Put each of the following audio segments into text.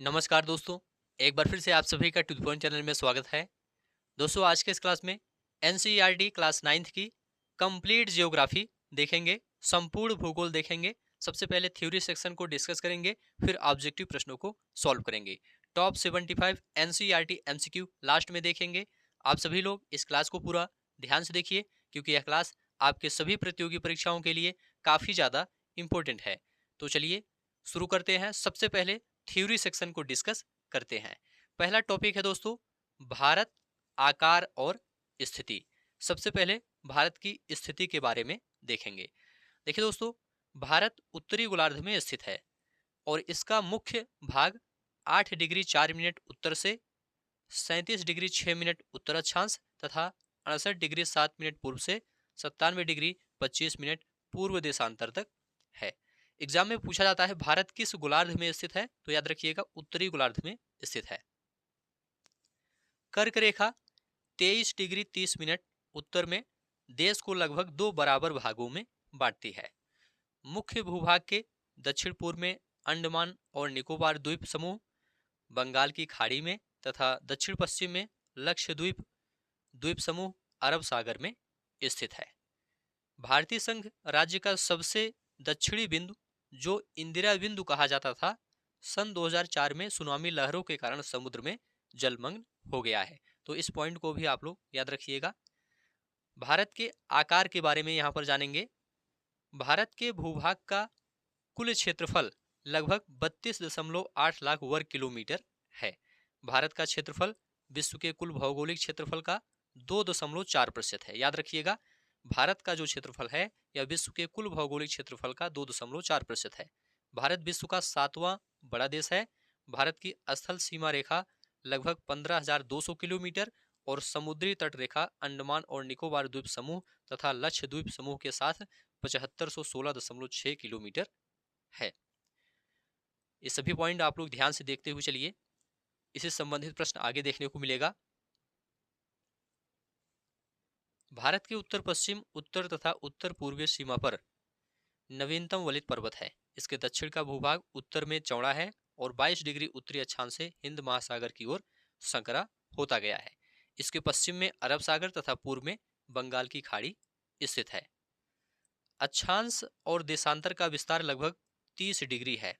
नमस्कार दोस्तों। एक बार फिर से आप सभी का टू द पॉइंट चैनल में स्वागत है। दोस्तों, आज के इस क्लास में एनसीईआरटी क्लास 9th की कंप्लीट जियोग्राफी देखेंगे, संपूर्ण भूगोल देखेंगे। सबसे पहले थ्योरी सेक्शन को डिस्कस करेंगे, फिर ऑब्जेक्टिव प्रश्नों को सॉल्व करेंगे। टॉप 75 एनसीईआरटी एमसीक्यू लास्ट में देखेंगे। आप सभी लोग इस क्लास को पूरा ध्यान से देखिए, क्योंकि यह क्लास आपके सभी प्रतियोगी परीक्षाओं के लिए काफ़ी ज़्यादा इम्पोर्टेंट है। तो चलिए शुरू करते हैं। सबसे पहले थ्योरी सेक्शन को डिस्कस करते हैं। पहला टॉपिक है दोस्तों, भारत, आकार और स्थिति। सबसे पहले भारत की स्थिति के बारे में देखेंगे। देखिए दोस्तों, भारत उत्तरी गोलार्ध में स्थित है और इसका मुख्य भाग 8 डिग्री 4 मिनट उत्तर से 37 डिग्री 6 मिनट उत्तर अक्षांश तथा 68 डिग्री 7 मिनट पूर्व से 97 डिग्री 25 मिनट पूर्व देशांतर तक है। एग्जाम में पूछा जाता है भारत किस गोलार्ध में स्थित है, तो याद रखिएगा उत्तरी गोलार्ध में स्थित है। कर्क रेखा 23 डिग्री 30 मिनट उत्तर में देश को लगभग दो बराबर भागों में बांटती है। मुख्य भूभाग के दक्षिण पूर्व में अंडमान और निकोबार द्वीप समूह, बंगाल की खाड़ी में तथा दक्षिण पश्चिम में लक्षद्वीप द्वीप समूह अरब सागर में स्थित है। भारतीय संघ राज्य का सबसे दक्षिणी बिंदु, जो इंदिरा बिंदु कहा जाता था, सन 2004 में सुनामी लहरों के कारण समुद्र में जलमग्न हो गया है। तो इस पॉइंट को भी आप लोग याद रखिएगा। भारत के आकार के बारे में यहाँ पर जानेंगे। भारत के भूभाग का कुल क्षेत्रफल लगभग 32.8 लाख वर्ग किलोमीटर है। भारत का क्षेत्रफल विश्व के कुल भौगोलिक क्षेत्रफल का 2.4% है। याद रखिएगा, भारत का जो क्षेत्रफल है यह विश्व के कुल भौगोलिक क्षेत्रफल का 2.4% है। भारत विश्व का 7वां बड़ा देश है। भारत की स्थल सीमा रेखा लगभग 15,200 किलोमीटर और समुद्री तट रेखा अंडमान और निकोबार द्वीप समूह तथा लक्षद्वीप समूह के साथ 7516.6 किलोमीटर है। ये सभी पॉइंट आप लोग ध्यान से देखते हुए चलिए, इससे संबंधित प्रश्न आगे देखने को मिलेगा। भारत के उत्तर पश्चिम, उत्तर तथा उत्तर पूर्वीय सीमा पर नवीनतम वलित पर्वत है। इसके दक्षिण का भूभाग उत्तर में चौड़ा है और 22 डिग्री उत्तरी अक्षांश से हिंद महासागर की ओर संकरा होता गया है। इसके पश्चिम में अरब सागर तथा पूर्व में बंगाल की खाड़ी स्थित है। अक्षांश और देशांतर का विस्तार लगभग 30 डिग्री है,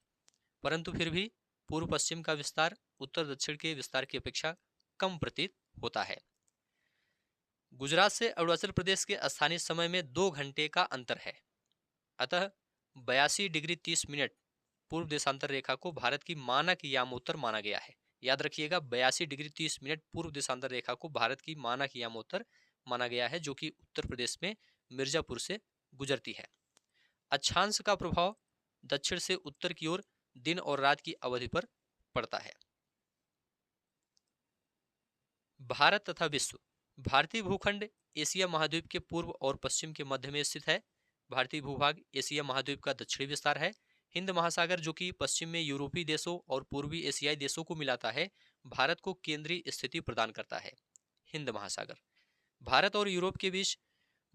परंतु फिर भी पूर्व पश्चिम का विस्तार उत्तर दक्षिण के विस्तार की अपेक्षा कम प्रतीत होता है। गुजरात से अरुणाचल प्रदेश के स्थानीय समय में 2 घंटे का अंतर है। अतः 82 डिग्री 30 मिनट पूर्व देशांतर रेखा को भारत की मानक यामोत्तर माना गया है। याद रखिएगा, 82 डिग्री 30 मिनट पूर्व देशांतर रेखा को भारत की मानक यामोत्तर माना गया है, जो कि उत्तर प्रदेश में मिर्जापुर से गुजरती है। अक्षांश का प्रभाव दक्षिण से उत्तर की ओर दिन और रात की अवधि पर पड़ता है। भारत तथा विश्व। भारतीय भूखंड एशिया महाद्वीप के पूर्व और पश्चिम के मध्य में स्थित है। भारतीय भूभाग एशिया महाद्वीप का दक्षिणी विस्तार है। हिंद महासागर, जो कि पश्चिम में यूरोपीय देशों और पूर्वी एशियाई देशों को मिलाता है, भारत को केंद्रीय स्थिति प्रदान करता है। हिंद महासागर। भारत और यूरोप के बीच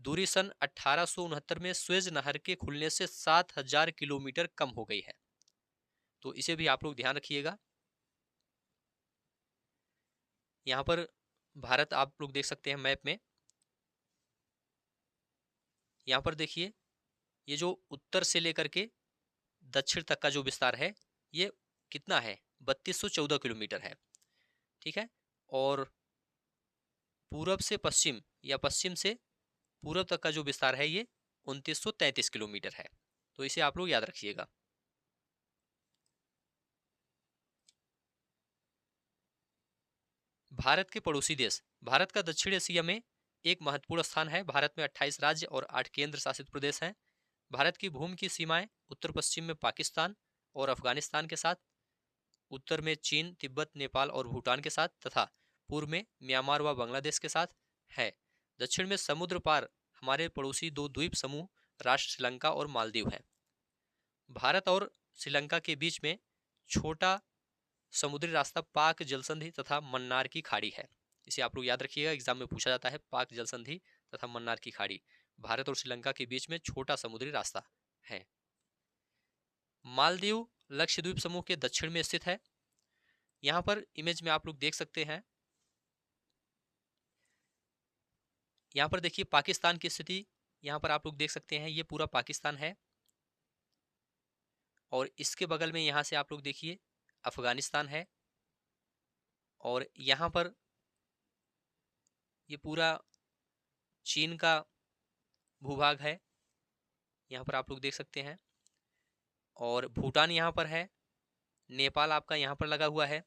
दूरी सन 1869 में स्वेज नहर के खुलने से 7000 किलोमीटर कम हो गई है। तो इसे भी आप लोग ध्यान रखिएगा। यहाँ पर भारत आप लोग देख सकते हैं मैप में। यहाँ पर देखिए, ये जो उत्तर से लेकर के दक्षिण तक का जो विस्तार है, ये कितना है, 3214 किलोमीटर है। ठीक है। और पूरब से पश्चिम या पश्चिम से पूरब तक का जो विस्तार है, ये 2933 किलोमीटर है। तो इसे आप लोग याद रखिएगा। भारत के पड़ोसी देश। भारत का दक्षिण एशिया में एक महत्वपूर्ण स्थान है। भारत में 28 राज्य और 8 केंद्र शासित प्रदेश हैं। भारत की भूमि की सीमाएं उत्तर पश्चिम में पाकिस्तान और अफगानिस्तान के साथ, उत्तर में चीन, तिब्बत, नेपाल और भूटान के साथ तथा पूर्व में म्यांमार व बांग्लादेश के साथ है। दक्षिण में समुद्र पार हमारे पड़ोसी 2 द्वीप समूह राष्ट्र श्रीलंका और मालदीव हैं। भारत और श्रीलंका के बीच में छोटा समुद्री रास्ता पाक जलसंधि तथा मन्नार की खाड़ी है। इसे आप लोग याद रखिएगा, एग्जाम में पूछा जाता है। पाक जलसंधि तथा मन्नार की खाड़ी भारत और श्रीलंका के बीच में छोटा समुद्री रास्ता है। मालदीव लक्षद्वीप समूह के दक्षिण में स्थित है। यहाँ पर इमेज में आप लोग देख सकते हैं, यहाँ पर देखिए पाकिस्तान की स्थिति, यहाँ पर आप लोग देख सकते हैं ये पूरा पाकिस्तान है, और इसके बगल में यहाँ से आप लोग देखिए अफगानिस्तान है, और यहाँ पर ये पूरा चीन का भूभाग है, यहाँ पर आप लोग देख सकते हैं, और भूटान यहाँ पर है, नेपाल आपका यहाँ पर लगा हुआ है,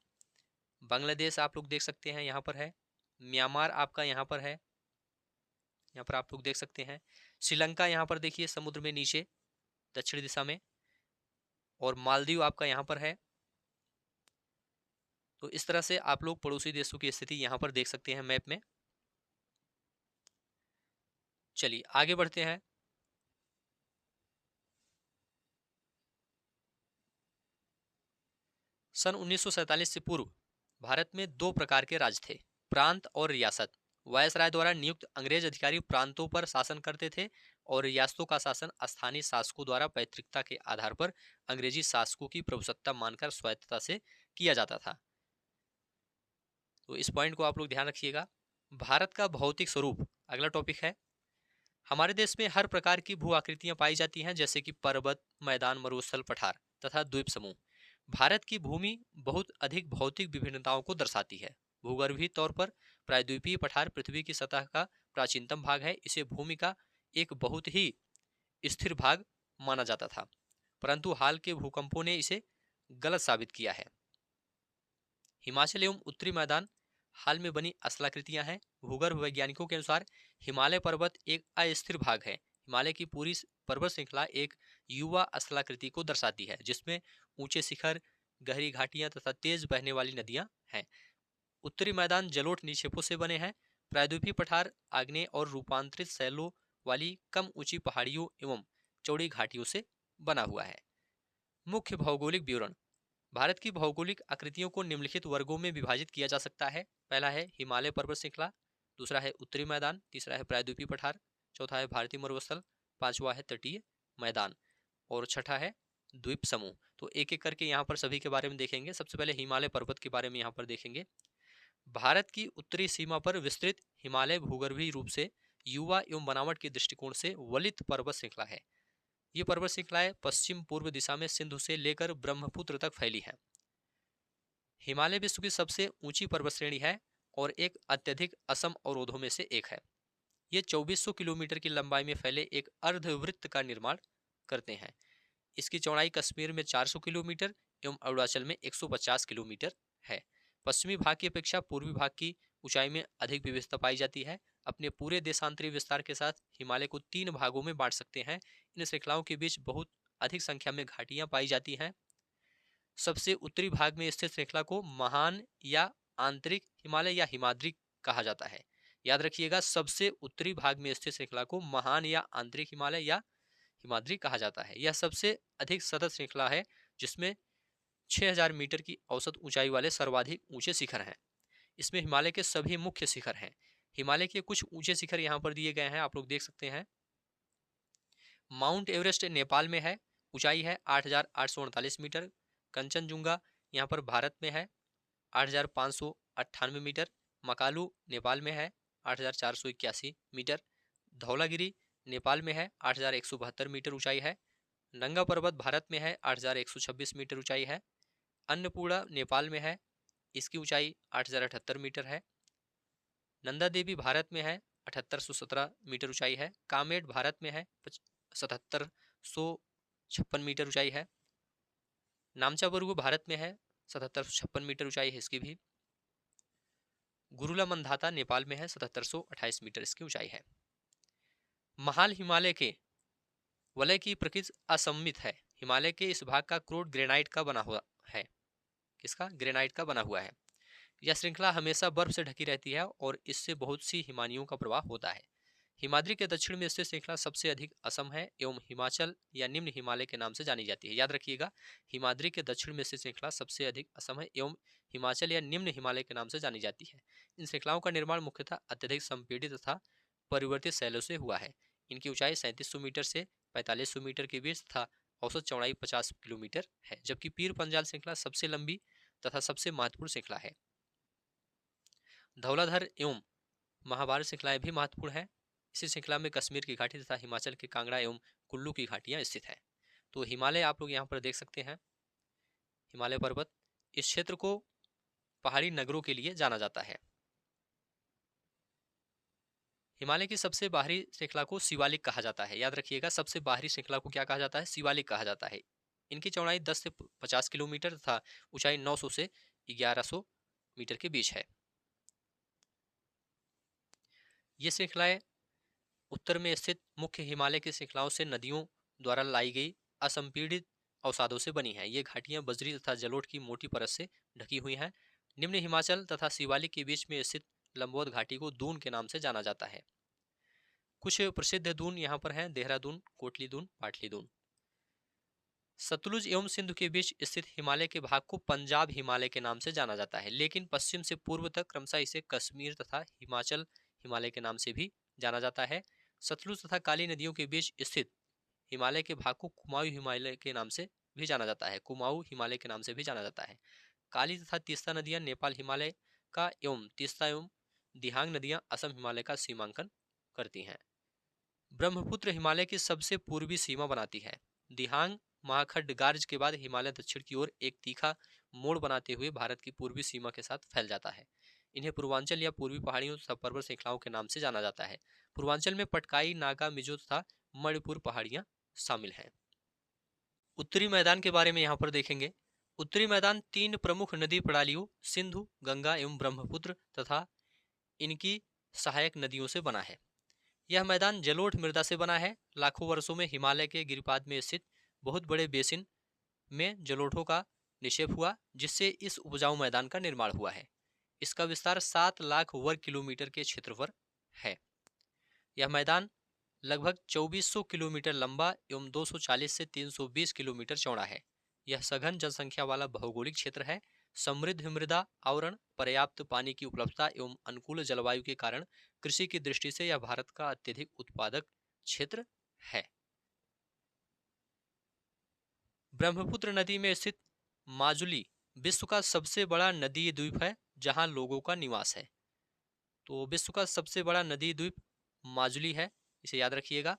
बांग्लादेश आप लोग देख सकते हैं यहाँ पर है, म्यांमार आपका यहाँ पर है, यहाँ पर आप लोग देख सकते हैं, श्रीलंका यहाँ पर देखिए समुद्र में नीचे दक्षिण दिशा में, और मालदीव आपका यहाँ पर है। तो इस तरह से आप लोग पड़ोसी देशों की स्थिति यहाँ पर देख सकते हैं मैप में। चलिए आगे बढ़ते हैं। सन 1947 से पूर्व भारत में दो प्रकार के राज थे, प्रांत और रियासत। वायसराय द्वारा नियुक्त अंग्रेज अधिकारी प्रांतों पर शासन करते थे, और रियासतों का शासन स्थानीय शासकों द्वारा पैतृकता के आधार पर अंग्रेजी शासकों की प्रभुसत्ता मानकर स्वायत्तता से किया जाता था। तो इस पॉइंट को आप लोग ध्यान रखिएगा। भारत का भौतिक स्वरूप अगला टॉपिक है। हमारे देश में हर प्रकार की भू आकृतियां पाई जाती हैं, जैसे कि पर्वत, मैदान, मरुस्थल, पठार तथा द्वीप समूह। भारत की भूमि बहुत अधिक भौतिक विभिन्नताओं को दर्शाती है। भूगर्भीय तौर पर प्रायद्वीपीय पठार पृथ्वी की सतह का प्राचीनतम भाग है। इसे भूमि का एक बहुत ही स्थिर भाग माना जाता था, परंतु हाल के भूकंपों ने इसे गलत साबित किया है। हिमाचल एवं उत्तरी मैदान हाल में बनी स्थलाकृतियां हैं। भूगर्भ वैज्ञानिकों के अनुसार हिमालय पर्वत एक अस्थिर भाग है। हिमालय की पूरी पर्वत श्रृंखला एक युवा स्थलाकृति को दर्शाती है, जिसमें ऊंचे शिखर, गहरी घाटियां तथा तेज बहने वाली नदियां हैं। उत्तरी मैदान जलोढ़ निक्षेपों से बने हैं। प्रायद्वीपीय पठार आग्नेय और रूपांतरित शैलों वाली कम ऊंची पहाड़ियों एवं चौड़ी घाटियों से बना हुआ है। मुख्य भौगोलिक विवरण। भारत की भौगोलिक आकृतियों को निम्नलिखित वर्गों में विभाजित किया जा सकता है। पहला है हिमालय पर्वत श्रृंखला, दूसरा है उत्तरी मैदान, तीसरा है प्रायद्वीपीय पठार, चौथा है भारतीय मरुस्थल, पांचवा है तटीय मैदान, और छठा है द्वीप समूह। तो एक एक करके यहाँ पर सभी के बारे में देखेंगे। सबसे पहले हिमालय पर्वत के बारे में यहाँ पर देखेंगे। भारत की उत्तरी सीमा पर विस्तृत हिमालय भूगर्भीय रूप से युवा एवं बनावट के दृष्टिकोण से वलित पर्वत श्रृंखला है। ये पर्वत श्रृंखलाएं पश्चिम पूर्व दिशा में सिंधु से लेकर ब्रह्मपुत्र तक फैली है। हिमालय विश्व की सबसे ऊंची पर्वत श्रेणी है और एक अत्यधिक असम अवरोधों में से एक है। ये 2400 किलोमीटर की लंबाई में फैले एक अर्धवृत्त का निर्माण करते हैं। इसकी चौड़ाई कश्मीर में 400 किलोमीटर एवं अरुणाचल में 150 किलोमीटर है। पश्चिमी भाग की अपेक्षा पूर्वी भाग की ऊंचाई में अधिक विविधता पाई जाती है। अपने पूरे देशांतरीय विस्तार के साथ हिमालय को 3 भागों में बांट सकते हैं। इन श्रृंखलाओं के बीच बहुत अधिक संख्या में घाटियां पाई जाती हैं। सबसे उत्तरी भाग में स्थित श्रृंखला को महान या आंतरिक हिमालय या हिमाद्री कहा जाता है। याद रखिएगा, सबसे उत्तरी भाग में स्थित श्रृंखला को महान या आंतरिक हिमालय या हिमाद्री कहा जाता है। यह सबसे अधिक सतत श्रृंखला है, जिसमें 6000 मीटर की औसत ऊंचाई वाले सर्वाधिक ऊंचे शिखर हैं। इसमें हिमालय के सभी मुख्य शिखर हैं। हिमालय के कुछ ऊंचे शिखर यहाँ पर दिए गए हैं, आप लोग देख सकते हैं। माउंट एवरेस्ट नेपाल में है, ऊंचाई है 8848 मीटर। कंचनजुंगा यहाँ पर भारत में है, 8598 मीटर। मकालू नेपाल में है, 8481 मीटर। धौलागिरी नेपाल में है, 8172 मीटर ऊंचाई है। नंगा पर्वत भारत में है, 8126 मीटर ऊंचाई है। अन्नपूर्णा नेपाल में है, इसकी ऊंचाई 8078 मीटर है। नंदा देवी भारत में है, 7817 मीटर ऊंचाई है। कामेट भारत में है, 7756 मीटर ऊंचाई है। नामचा बरुगु भारत में है, 7756 मीटर ऊंचाई है इसकी भी। गुरुला मंधाता नेपाल में है, 7728 मीटर इसकी ऊंचाई है। महाल हिमालय के वलय की प्रकृति असममित है। हिमालय के इस भाग का क्रोड ग्रेनाइट का बना हुआ है। किसका? ग्रेनाइट का बना हुआ है। यह श्रृंखला हमेशा बर्फ से ढकी रहती है और इससे बहुत सी हिमानियों का प्रवाह होता है। हिमाद्री के दक्षिण में स्थित श्रृंखला सबसे अधिक असम है एवं हिमाचल या निम्न हिमालय के नाम से जानी जाती है। याद रखिएगा, हिमाद्री के दक्षिण में स्थित श्रृंखला सबसे अधिक असम है एवं हिमाचल या निम्न हिमालय के नाम से जानी जाती है। इन श्रृंखलाओं का निर्माण मुख्यतः अत्यधिक संपीड़ित तथा परिवर्तित शैलों से हुआ है। इनकी ऊंचाई 3700 मीटर से 4500 मीटर के बीच तथा औसत चौड़ाई 50 किलोमीटर है। जबकि पीर पंजाल श्रृंखला सबसे लंबी तथा सबसे महत्वपूर्ण श्रृंखला है। धौलाधर एवं महाभारत श्रृंखलाएं भी महत्वपूर्ण है। इसी श्रृंखला में कश्मीर की घाटी तथा हिमाचल के कांगड़ा एवं कुल्लू की घाटियां स्थित है। तो हिमालय आप लोग यहाँ पर देख सकते हैं, हिमालय पर्वत। इस क्षेत्र को पहाड़ी नगरों के लिए जाना जाता है। हिमालय की सबसे बाहरी श्रृंखला को शिवालिक कहा जाता है। याद रखिएगा, सबसे बाहरी श्रृंखला को क्या कहा जाता है? शिवालिक कहा जाता है। इनकी चौड़ाई 10 से 50 किलोमीटर तथा ऊंचाई 900 से 1100 मीटर के बीच है। ये श्रृंखलाएं उत्तर में स्थित मुख्य हिमालय की श्रृंखलाओं से नदियों द्वारा लाई गई असंपीड़ित अवसादों से बनी है। ये घाटियां बजरी तथा जलोढ़ की मोटी परत से ढकी हुई हैं। निम्न हिमाचल तथा शिवालिक के बीच में स्थित लंबोद घाटी को दून के नाम से जाना जाता है। कुछ प्रसिद्ध दून यहाँ पर हैं: देहरादून, कोटली दून, पाटली दून। सतलुज एवं सिंधु के बीच स्थित हिमालय के भाग को पंजाब हिमालय के नाम से जाना जाता है, लेकिन पश्चिम से पूर्व तक क्रमशः इसे कश्मीर तथा हिमाचल हिमालय के नाम से भी जाना जाता है। सतलुज तथा काली नदियों के बीच स्थित हिमालय के भाग को कुमाऊं हिमालय के नाम से भी जाना जाता है, कुमाऊं हिमालय के नाम से भी जाना जाता है। काली तथा तीस्ता नदियां नेपाल हिमालय का एवं तीस्ता एवं दिहांग नदियां असम हिमालय का सीमांकन करती हैं। ब्रह्मपुत्र हिमालय की सबसे पूर्वी सीमा बनाती है। दिहांग महाखड्ड गार्ज के बाद हिमालय दक्षिण की ओर एक तीखा मोड़ बनाते हुए भारत की पूर्वी सीमा के साथ फैल जाता है। इन्हें पूर्वांचल या पूर्वी पहाड़ियों तथा पर्वत श्रृंखलाओं के नाम से जाना जाता है। पूर्वांचल में पटकाई, नागा, मिजो तथा मणिपुर पहाड़ियां शामिल हैं। उत्तरी मैदान के बारे में यहाँ पर देखेंगे। उत्तरी मैदान 3 प्रमुख नदी प्रणालियों सिंधु, गंगा एवं ब्रह्मपुत्र तथा इनकी सहायक नदियों से बना है। यह मैदान जलोढ़ मृदा से बना है। लाखों वर्षों में हिमालय के गिरिपाद में स्थित बहुत बड़े बेसिन में जलोढ़ों का निक्षेप हुआ, जिससे इस उपजाऊ मैदान का निर्माण हुआ है। इसका विस्तार 7 लाख वर्ग किलोमीटर के क्षेत्र पर है। यह मैदान लगभग 2400 किलोमीटर लंबा एवं 240 से 320 किलोमीटर चौड़ा है। यह सघन जनसंख्या वाला भौगोलिक क्षेत्र है। समृद्ध मृदा आवरण, पर्याप्त पानी की उपलब्धता एवं अनुकूल जलवायु के कारण कृषि की दृष्टि से यह भारत का अत्यधिक उत्पादक क्षेत्र है। ब्रह्मपुत्र नदी में स्थित माजुली विश्व का सबसे बड़ा नदी द्वीप है, जहां लोगों का निवास है। तो विश्व का सबसे बड़ा नदी द्वीप माजुली है, इसे याद रखिएगा।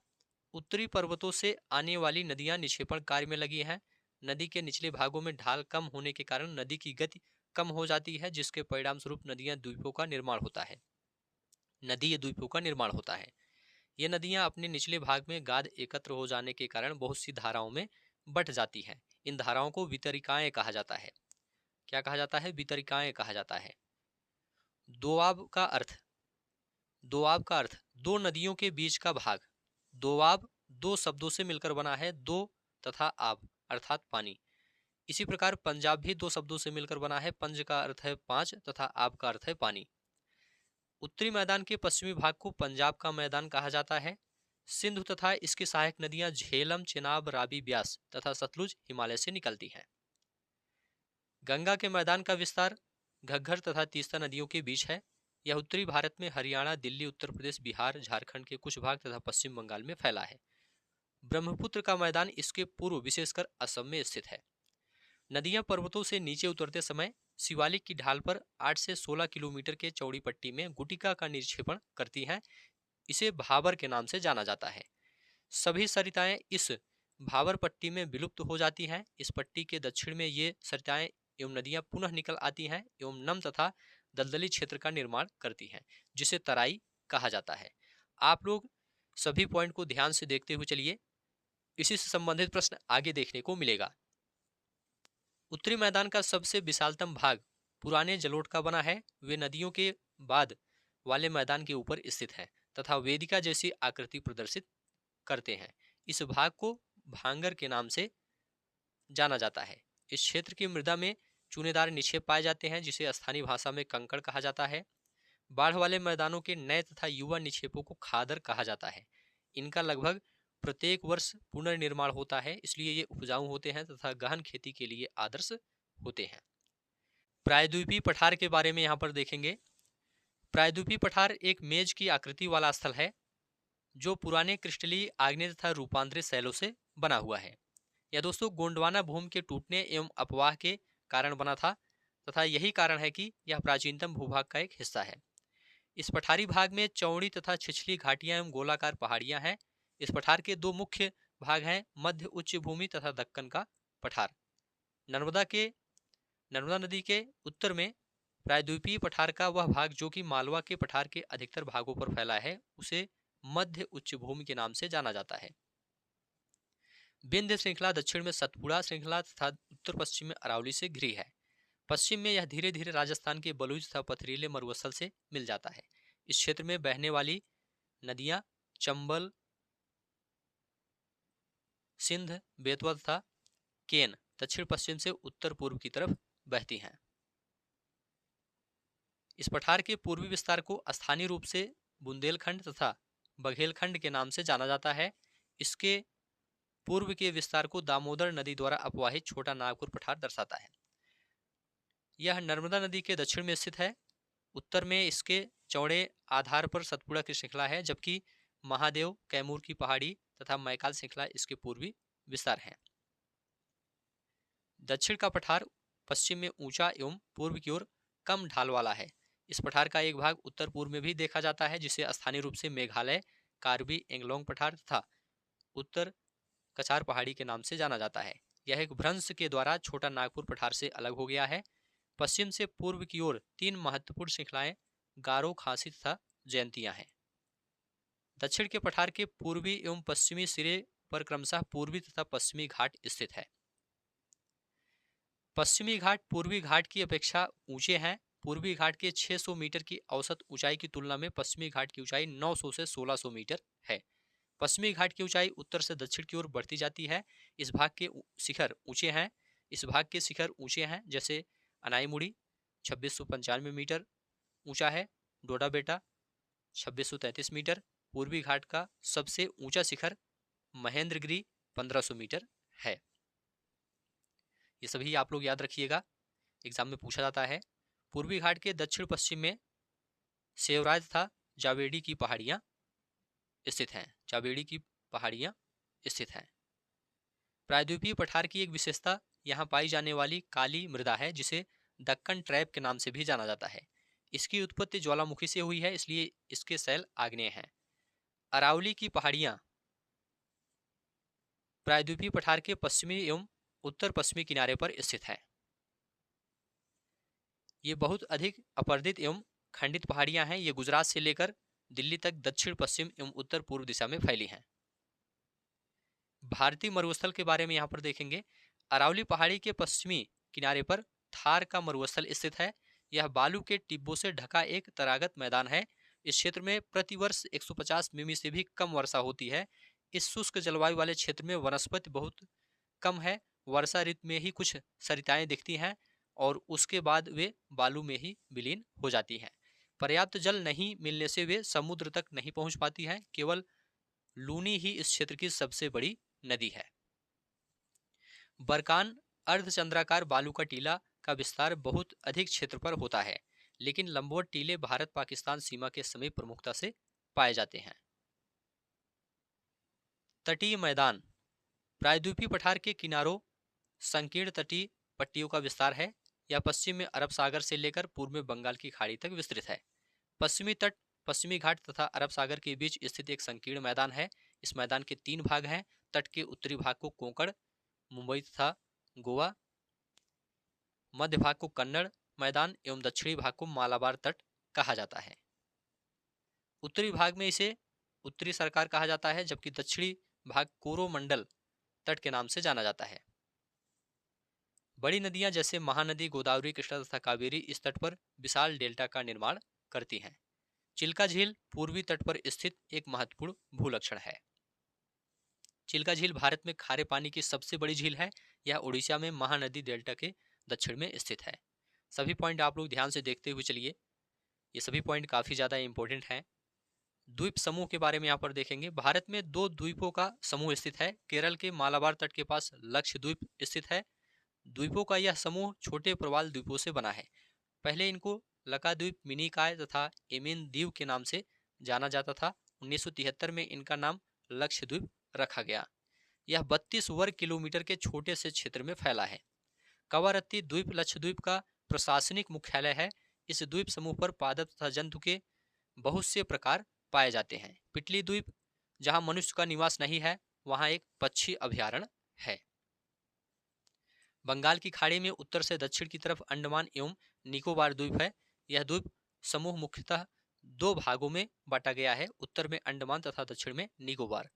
उत्तरी पर्वतों से आने वाली नदियां निक्षेपण कार्य में लगी हैं। नदी के निचले भागों में ढाल कम होने के कारण नदी की गति कम हो जाती है, जिसके परिणाम स्वरूप नदियां द्वीपों का निर्माण होता है। नदी द्वीपों का निर्माण होता है। ये नदियां अपने निचले भाग में गाद एकत्र हो जाने के कारण बहुत सी धाराओं में बट जाती हैं। इन धाराओं को वितरिकाएं कहा जाता है। क्या कहा जाता है? वितरिकाएं कहा जाता है। दोआब का अर्थ, दोआब का अर्थ दो नदियों के बीच का भाग। दोआब 2 शब्दों से मिलकर बना है, दो तथा आब अर्थात पानी। इसी प्रकार पंजाब भी 2 शब्दों से मिलकर बना है, पंज का अर्थ है 5 तथा आब का अर्थ है पानी। उत्तरी मैदान के पश्चिमी भाग को पंजाब का मैदान कहा जाता है। सिंधु तथा इसकी सहायक नदियां झेलम, चिनाब, रावी, ब्यास तथा सतलुज हिमालय से निकलती हैं। गंगा के मैदान का विस्तार घग्गर तथा तीस्ता नदियों के बीच है। यह उत्तरी भारत में हरियाणा, दिल्ली, उत्तर प्रदेश, बिहार, झारखंड के कुछ भाग तथा पश्चिम बंगाल में फैला है। ब्रह्मपुत्र का मैदान इसके पूर्व विशेषकर असम में स्थित है। नदियां पर्वतों से नीचे उतरते समय शिवालिक की ढाल पर 8 से 16 किलोमीटर के चौड़ी पट्टी में गुटिका का निक्षेपण करती हैं। इसे भाबर के नाम से जाना जाता है। सभी सरिताएं इस भाबर पट्टी में विलुप्त हो जाती हैं। इस पट्टी के दक्षिण में ये सरिताएं एवं नदियां पुनः निकल आती हैं एवं नम तथा दलदली क्षेत्र का निर्माण करती हैं, जिसे तराई कहा जाता है। आप लोग सभी पॉइंट को ध्यान से देखते हुए चलिए, इसी से संबंधित प्रश्न आगे देखने को मिलेगा। उत्तरी मैदान का सबसे विशालतम भाग पुराने जलोढ़ का बना है। वे नदियों के बाद वाले मैदान के ऊपर स्थित है तथा वेदिका जैसी आकृति प्रदर्शित करते हैं। इस भाग को भांगर के नाम से जाना जाता है। इस क्षेत्र की मृदा में चूनेदार निक्षेप पाए जाते हैं, जिसे स्थानीय भाषा में कंकड़ कहा जाता है। बाढ़ वाले मैदानों के नए तथा युवा निक्षेपों को खादर कहा जाता है। इनका लगभग प्रत्येक वर्ष पुनर्निर्माण होता है, इसलिए ये उपजाऊ होते हैं तथा गहन खेती के लिए आदर्श होते हैं। प्रायद्वीपीय पठार के बारे में यहाँ पर देखेंगे। प्रायद्वीपीय पठार एक मेज की आकृति वाला स्थल है, जो पुराने क्रिस्टलीय, आग्नेय तथा रूपांतरित शैलों से बना हुआ है। यह दोस्तों गोंडवाना भूमि के टूटने एवं अपवाह के कारण बना था। तथा यही कारण है कि यह प्राचीनतम भूभाग का एक हिस्सा है। इस पठारी भाग में चौड़ी तथा छिछली घाटियां एवं गोलाकार पहाड़ियां हैं। इस पठार के दो मुख्य भाग हैं, मध्य उच्च भूमि तथा दक्कन का पठार। नर्मदा के नर्मदा नदी के उत्तर में प्रायद्वीपीय पठार का वह भाग जो कि मालवा के पठार के अधिकतर भागों पर फैला है, उसे मध्य उच्च भूमि के नाम से जाना जाता है। विंध्य श्रृंखला दक्षिण में सतपुड़ा श्रृंखला तथा उत्तर पश्चिम में अरावली से घिरी है। पश्चिम में यह धीरे धीरे राजस्थान के बलूच तथा पथरीले मरुस्थल से मिल जाता है। इस क्षेत्र में बहने वाली नदियां चंबल, सिंध, बेतवा तथा केन दक्षिण पश्चिम से उत्तर पूर्व की तरफ बहती हैं। इस पठार के पूर्वी विस्तार को स्थानीय रूप से बुंदेलखंड तथा बघेलखंड के नाम से जाना जाता है। इसके पूर्व के विस्तार को दामोदर नदी द्वारा अपवाहित छोटा नागपुर पठार दर्शाता है। यह नर्मदा नदी के दक्षिण में स्थित है। उत्तर में इसके चौड़े आधार पर सतपुड़ा की श्रृंखला है, जबकि महादेव, कैमूर की पहाड़ी तथा मैकाल श्रृंखला इसके पूर्वी विस्तार हैं। दक्षिण का पठार पश्चिम में ऊंचा एवं पूर्व की ओर कम ढाल वाला है। इस पठार का एक भाग उत्तर पूर्व में भी देखा जाता है, जिसे स्थानीय रूप से मेघालय, कार्बी एंगलोंग पठार तथा उत्तर कछार पहाड़ी के नाम से जाना जाता है। यह एक भ्रंश के द्वारा छोटा नागपुर पठार से अलग हो गया है। पश्चिम से पूर्व की ओर तीन महत्वपूर्ण श्रृंखलाएं गारो, खासी तथा जयंतियां हैं। दक्षिण के पठार के पूर्वी एवं पश्चिमी सिरे पर क्रमशः पूर्वी तथा पश्चिमी घाट स्थित है। पश्चिमी घाट पूर्वी घाट की अपेक्षा ऊंचे हैं। पूर्वी घाट के 600 मीटर की औसत ऊंचाई की तुलना में पश्चिमी घाट की ऊंचाई 900 से 1600 मीटर है। पश्चिमी घाट की ऊंचाई उत्तर से दक्षिण की ओर बढ़ती जाती है। इस भाग के शिखर ऊंचे हैं। जैसे अनाईमुड़ी 2695 मीटर ऊंचा है, डोडा बेटा 2633 मीटर। पूर्वी घाट का सबसे ऊंचा शिखर महेंद्रगिरी 1500 मीटर है। ये सभी आप लोग याद रखिएगा, एग्जाम में पूछा जाता है। पूर्वी घाट के दक्षिण पश्चिम में सेवराज तथा जावेड़ी की पहाड़ियां स्थित हैं। प्रायद्वीपीय पठार की एक विशेषता यहाँ पाई जाने वाली काली मृदा है, जिसे दक्कन ट्रैप के नाम से भी जाना जाता है। इसकी उत्पत्ति ज्वालामुखी से हुई है, इसलिए इसके शैल आग्नेय हैं। अरावली की पहाड़ियां प्रायद्वीपीय पठार के पश्चिमी एवं उत्तर पश्चिमी किनारे पर स्थित है। ये बहुत अधिक अपर्दित एवं खंडित पहाड़ियां हैं। ये गुजरात से लेकर दिल्ली तक दक्षिण पश्चिम एवं उत्तर पूर्व दिशा में फैली हैं। भारतीय मरुस्थल के बारे में यहाँ पर देखेंगे। अरावली पहाड़ी के पश्चिमी किनारे पर थार का मरुस्थल स्थित है। यह बालू के टिब्बों से ढका एक तरागत मैदान है। इस क्षेत्र में प्रतिवर्ष 150 मिमी से भी कम वर्षा होती है। इस शुष्क जलवायु वाले क्षेत्र में वनस्पति बहुत कम है। वर्षा ऋतु में ही कुछ सरिताएं दिखती हैं और उसके बाद वे बालू में ही विलीन हो जाती हैं। पर्याप्त जल नहीं मिलने से वे समुद्र तक नहीं पहुंच पाती हैं। केवल लूनी ही इस क्षेत्र की सबसे बड़ी नदी है। बरकान अर्धचंद्राकार बालू का टीला का विस्तार बहुत अधिक क्षेत्र पर होता है, लेकिन लंबवत टीले भारत पाकिस्तान सीमा के समीप प्रमुखता से पाए जाते हैं। तटीय मैदान प्रायद्वीपीय पठार के किनारों संकीर्ण तटीय पट्टियों का विस्तार है। यह पश्चिम में अरब सागर से लेकर पूर्व में बंगाल की खाड़ी तक विस्तृत है। पश्चिमी तट पश्चिमी घाट तथा अरब सागर के बीच स्थित एक संकीर्ण मैदान है। इस मैदान के 3 भाग हैं। तट के उत्तरी भाग को कोंकण, मुंबई तथा गोवा, मध्य भाग को कन्नड़ मैदान एवं दक्षिणी भाग को मालाबार तट कहा जाता है। उत्तरी भाग में इसे उत्तरी सरकार कहा जाता है, जबकि दक्षिणी भाग कोरोमंडल तट के नाम से जाना जाता है। बड़ी नदियां जैसे महानदी, गोदावरी, कृष्णा तथा कावेरी इस तट पर विशाल डेल्टा का निर्माण करती हैं। चिल्का झील पूर्वी तट पर स्थित एक महत्वपूर्ण भूलक्षण है। चिल्का झील भारत में खारे पानी की सबसे बड़ी झील है। यह उड़ीसा में महानदी डेल्टा के दक्षिण में स्थित है। सभी पॉइंट आप लोग ध्यान से देखते हुए चलिए, ये सभी पॉइंट काफी ज्यादा इंपॉर्टेंट हैं। द्वीप समूह के बारे में यहाँ पर देखेंगे। भारत में 2 द्वीपों का समूह स्थित है। केरल के मालाबार तट के पास लक्षद्वीप स्थित है। द्वीपों का यह समूह छोटे प्रवाल द्वीपों से बना है। पहले इनको लकाद्वीप, मिनिकॉय तथा एमिन द्वीप के नाम से जाना जाता था। 1973 में इनका नाम लक्षद्वीप रखा गया। यह 32 वर्ग किलोमीटर के छोटे से क्षेत्र में फैला है। कवारत्ती द्वीप लक्षद्वीप का प्रशासनिक मुख्यालय है। इस द्वीप समूह पर पादप तथा जंतु के बहुत से प्रकार पाए जाते हैं। पिटली द्वीप, जहां मनुष्य का निवास नहीं है, वहां एक पक्षी अभयारण्य है। बंगाल की खाड़ी में उत्तर से दक्षिण की तरफ अंडमान एवं निकोबार द्वीप है। यह द्वीप समूह मुख्यतः दो भागों में बांटा गया है, उत्तर में अंडमान तथा दक्षिण में निकोबार।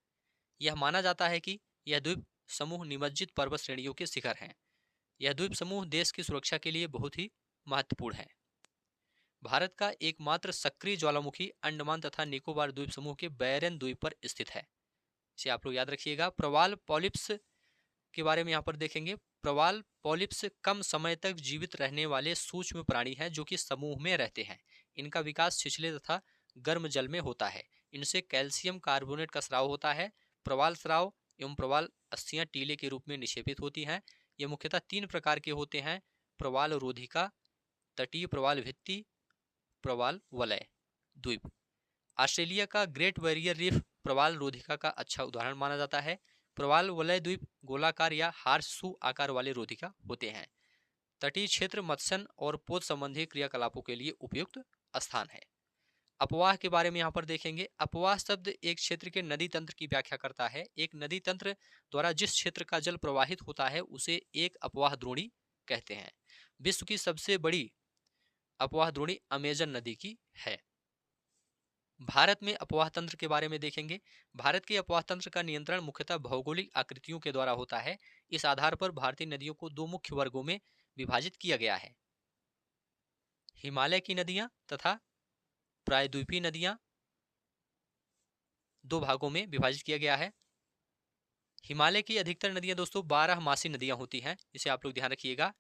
यह माना जाता है कि यह द्वीप समूह निमज्जित पर्वत श्रेणियों के शिखर हैं। यह द्वीप समूह देश की सुरक्षा के लिए बहुत ही महत्वपूर्ण है। भारत का एकमात्र सक्रिय ज्वालामुखी अंडमान तथा निकोबार द्वीप समूह के बैरन द्वीप पर स्थित है। इसे आप लोग याद रखिएगा। प्रवाल पॉलिप्स के बारे में यहाँ पर देखेंगे। प्रवाल पॉलिप्स कम समय तक जीवित रहने वाले सूक्ष्म प्राणी हैं जो कि समूह में रहते हैं। इनका विकास छिछले तथा गर्म जल में होता है। इनसे कैल्शियम कार्बोनेट का स्राव होता है। प्रवाल स्राव एवं प्रवाल अस्थियां टीले के रूप में निक्षेपित होती हैं। ये मुख्यतः 3 प्रकार के होते हैं: प्रवाल रोधिका, तटीय प्रवाल भित्ति, प्रवाल वलय द्वीप। ऑस्ट्रेलिया का ग्रेट बैरियर रीफ प्रवाल रोधिका का अच्छा उदाहरण माना जाता है। प्रवाल वलय द्वीप गोलाकार या हार्सशू आकार वाले रोधिका होते हैं। तटीय क्षेत्र मत्स्य और पोत संबंधी क्रियाकलापों के लिए उपयुक्त स्थान है। अपवाह के बारे में यहाँ पर देखेंगे। अपवाह शब्द एक क्षेत्र के नदी तंत्र की व्याख्या करता है। एक नदी तंत्र द्वारा जिस क्षेत्र का जल प्रवाहित होता है उसे एक अपवाह द्रोणी कहते हैं। विश्व की सबसे बड़ी अपवाह द्रोणी अमेजन नदी की है। भारत में अपवाह तंत्र के बारे में देखेंगे। भारत के अपवाह तंत्र का नियंत्रण मुख्यतः भौगोलिक आकृतियों के द्वारा होता है। इस आधार पर भारतीय नदियों को 2 मुख्य वर्गों में विभाजित किया गया है: हिमालय की नदियां तथा प्रायद्वीपीय नदियां। 2 भागों में विभाजित किया गया है। हिमालय की अधिकतर नदियां दोस्तों 12 मासी नदियां होती हैं, इसे आप लोग ध्यान रखिएगा।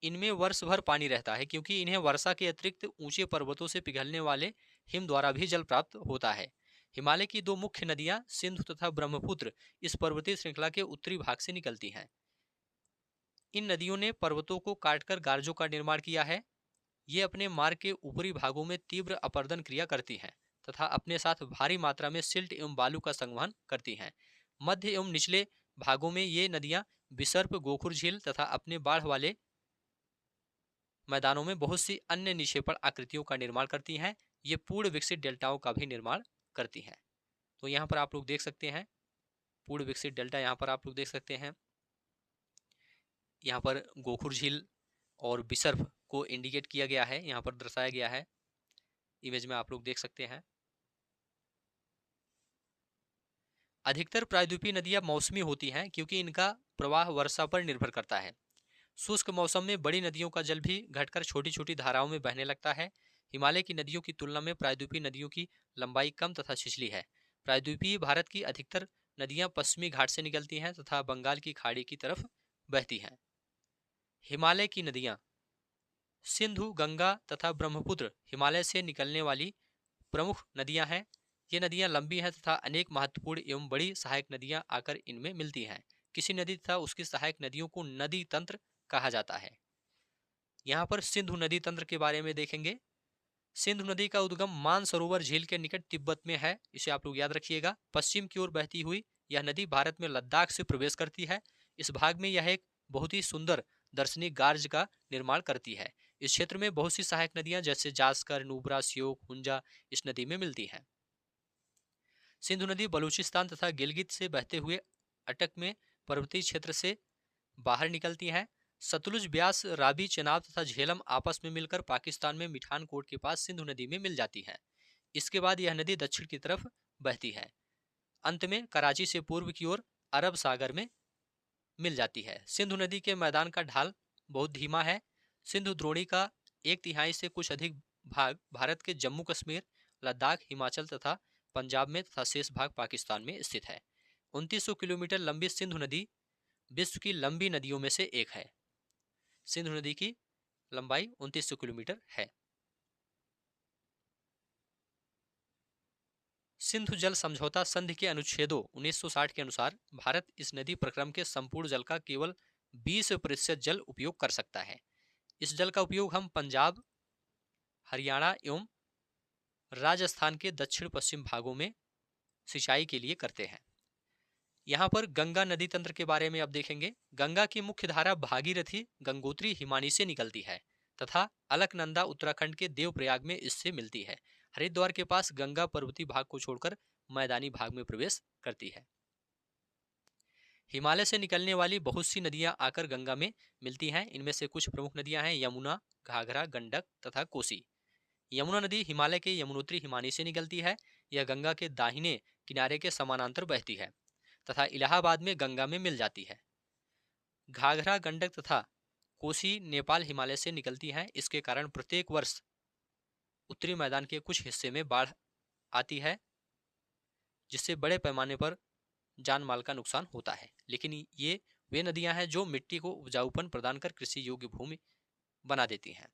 इनमें वर्ष भर पानी रहता है क्योंकि इन्हें वर्षा के अतिरिक्त ऊंचे पर्वतों से पिघलने वाले हिम द्वारा भी जल प्राप्त होता है। हिमालय की 2 मुख्य नदियां सिंधु तथा ब्रह्मपुत्र इस पर्वतीय श्रृंखला के उत्तरी भाग से निकलती हैं। इन नदियों ने पर्वतों को काटकर गार्जों का निर्माण किया है। ये अपने मार्ग के ऊपरी भागों में तीव्र अपरदन क्रिया करती हैं तथा अपने साथ भारी मात्रा में सिल्ट एवं बालू का संवहन करती हैं। मध्य एवं निचले भागों में ये नदियां विसर्प, गोखुर झील तथा अपने बाढ़ वाले मैदानों में बहुत सी अन्य निक्षेपण आकृतियों का निर्माण करती हैं। ये पूर्ण विकसित डेल्टाओं का भी निर्माण करती हैं। तो यहाँ पर आप लोग देख सकते हैं पूर्ण विकसित डेल्टा, यहाँ पर आप लोग देख सकते हैं। यहाँ पर गोखुर झील और विसर्प को इंडिकेट किया गया है, यहाँ पर दर्शाया गया है। इमेज में आप लोग देख सकते हैं। अधिकतर प्रायद्वीपीय नदियां मौसमी होती हैं क्योंकि इनका प्रवाह वर्षा पर निर्भर करता है। शुष्क मौसम में बड़ी नदियों का जल भी घटकर छोटी छोटी धाराओं में बहने लगता है। हिमालय की नदियों की तुलना में प्रायद्वीपीय नदियों की लंबाई कम तथा छिछली है। प्रायद्वीपीय भारत की अधिकतर नदियां पश्चिमी घाट से निकलती हैं तथा बंगाल की खाड़ी की तरफ बहती हैं। हिमालय की नदियां सिंधु, गंगा तथा ब्रह्मपुत्र हिमालय से निकलने वाली प्रमुख नदियां हैं। ये नदियां लंबी हैं तथा अनेक महत्वपूर्ण एवं बड़ी सहायक नदियां आकर इनमें मिलती हैं। किसी नदी तथा उसकी सहायक नदियों को नदी तंत्र कहा जाता है। यहाँ पर सिंधु नदी तंत्र के बारे में देखेंगे। सिंधु नदी का उद्गम मानसरोवर झील के निकट तिब्बत में है, इसे आप लोग याद रखिएगा। पश्चिम की ओर बहती हुई यह नदी भारत में लद्दाख से प्रवेश करती है। इस भाग में यह एक बहुत ही सुंदर दर्शनीय गार्ज का निर्माण करती है। इस क्षेत्र में बहुत सी सहायक नदियां जैसे जास्कर, नुब्रा, श्योक, हुंजा इस नदी में मिलती हैं। सिंधु नदी बलूचिस्तान तथा गिलगित से बहते हुए अटक में पर्वतीय क्षेत्र से बाहर निकलती हैं। सतलुज, ब्यास, रावी, चेनाब तथा झेलम आपस में मिलकर पाकिस्तान में मिठानकोट के पास सिंधु नदी में मिल जाती है। इसके बाद यह नदी दक्षिण की तरफ बहती है। अंत में कराची से पूर्व की ओर अरब सागर में मिल जाती है। सिंधु नदी के मैदान का ढाल बहुत धीमा है। सिंधु द्रोणी का 1/3 से कुछ अधिक भाग भारत के जम्मू कश्मीर, लद्दाख, हिमाचल तथा पंजाब में तथा शेष भाग पाकिस्तान में स्थित है। 2900 किलोमीटर लंबी सिंधु नदी विश्व की लंबी नदियों में से एक है। सिंधु नदी की लंबाई 2900 किलोमीटर है। सिंधु जल समझौता संधि के अनुच्छेदों 1960 के अनुसार भारत इस नदी प्रक्रम के संपूर्ण जल का केवल 20% जल उपयोग कर सकता है। इस जल का उपयोग हम पंजाब, हरियाणा एवं राजस्थान के दक्षिण पश्चिम भागों में सिंचाई के लिए करते हैं। यहाँ पर गंगा नदी तंत्र के बारे में अब देखेंगे। गंगा की मुख्य धारा भागीरथी, गंगोत्री, हिमानी से निकलती है तथा अलकनंदा उत्तराखंड के देवप्रयाग में इससे मिलती है। हरिद्वार के पास गंगा पर्वतीय भाग को छोड़कर मैदानी भाग में प्रवेश करती है। हिमालय से निकलने वाली बहुत सी नदियां आकर गंगा में मिलती हैं। इनमें से कुछ प्रमुख नदियां हैं यमुना, घाघरा, गंडक तथा कोसी। यमुना नदी हिमालय के यमुनोत्री हिमानी से निकलती है। यह गंगा के दाहिने किनारे के समानांतर बहती है तथा इलाहाबाद में गंगा में मिल जाती है। घाघरा, गंडक तथा कोसी नेपाल हिमालय से निकलती हैं। इसके कारण प्रत्येक वर्ष उत्तरी मैदान के कुछ हिस्से में बाढ़ आती है, जिससे बड़े पैमाने पर जान माल का नुकसान होता है। लेकिन ये वे नदियां हैं जो मिट्टी को उपजाऊपन प्रदान कर कृषि योग्य भूमि बना देती हैं।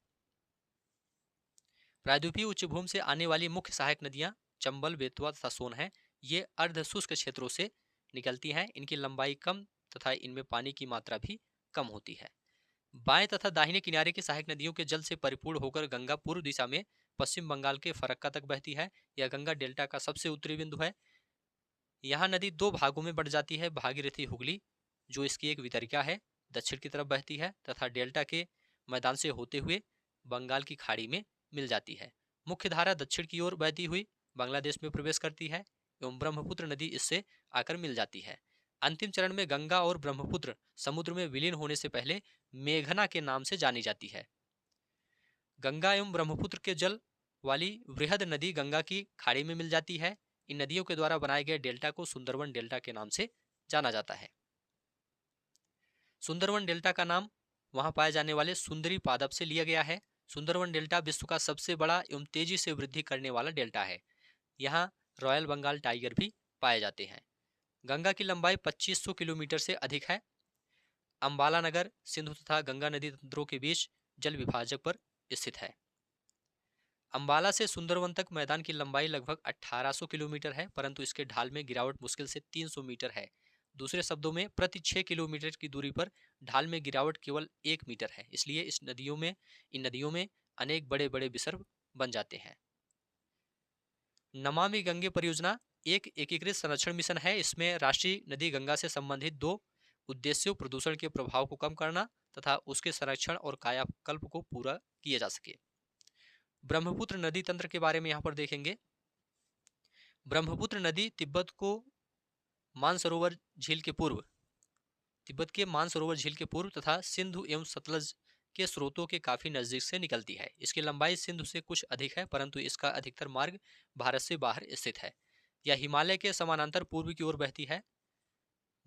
प्रायद्वीपीय उच्चभूमि से आने वाली मुख्य सहायक नदियां चंबल, बेतवा तथा सोन हैं। ये अर्ध शुष्क क्षेत्रों से निकलती हैं। इनकी लंबाई कम तथा इनमें पानी की मात्रा भी कम होती है। बाएं तथा दाहिने किनारे की सहायक नदियों के जल से परिपूर्ण होकर गंगा पूर्व दिशा में पश्चिम बंगाल के फरक्का तक बहती है। यह गंगा डेल्टा का सबसे उत्तरी बिंदु है। यहाँ नदी दो भागों में बढ़ जाती है। भागीरथी हुगली, जो इसकी एक वितरिका है, दक्षिण की तरफ बहती है तथा डेल्टा के मैदान से होते हुए बंगाल की खाड़ी में मिल जाती है। मुख्य धारा दक्षिण की ओर बहती हुई बांग्लादेश में प्रवेश करती है एवं ब्रह्मपुत्र नदी इससे आकर मिल जाती है। अंतिम चरण में गंगा और ब्रह्मपुत्र समुद्र में विलीन होने से पहले मेघना के नाम से जानी जाती है। गंगा एवं ब्रह्मपुत्र के जल वाली वृहद नदी गंगा की खाड़ी में मिल जाती है। इन नदियों के द्वारा बनाए गए डेल्टा को सुंदरवन डेल्टा के नाम से जाना जाता है। सुंदरवन डेल्टा का नाम वहां पाए जाने वाले सुंदरी पादप से लिया गया है। सुंदरवन डेल्टा विश्व का सबसे बड़ा एवं तेजी से वृद्धि करने वाला डेल्टा है। यहाँ रॉयल बंगाल टाइगर भी पाए जाते हैं। गंगा की लंबाई 2500 किलोमीटर से अधिक है। अंबाला नगर सिंधु तथा गंगा नदी तंत्रों के बीच जल विभाजक पर स्थित है। अंबाला से सुंदरवन तक मैदान की लंबाई लगभग 1800 किलोमीटर है, परंतु इसके ढाल में गिरावट मुश्किल से 300 मीटर है। दूसरे शब्दों में प्रति 6 किलोमीटर की दूरी पर ढाल में गिरावट केवल 1 मीटर है। इसलिए इन नदियों में अनेक बड़े बड़े विसर्ग बन जाते हैं। नमामि गंगे परियोजना एक एकीकृत संरक्षण मिशन है। इसमें राष्ट्रीय नदी गंगा से संबंधित दो उद्देश्यों, प्रदूषण के प्रभाव को कम करना तथा उसके संरक्षण और कायाकल्प को पूरा किया जा सके। ब्रह्मपुत्र नदी तंत्र के बारे में यहाँ पर देखेंगे। ब्रह्मपुत्र नदी तिब्बत के मानसरोवर झील के पूर्व तथा सिंधु एवं सतलज के स्रोतों के काफी नजदीक से निकलती है। इसकी लंबाई सिंधु से कुछ अधिक है, परंतु इसका अधिकतर मार्ग भारत से बाहर स्थित है। यह हिमालय के समानांतर पूर्व की ओर बहती है।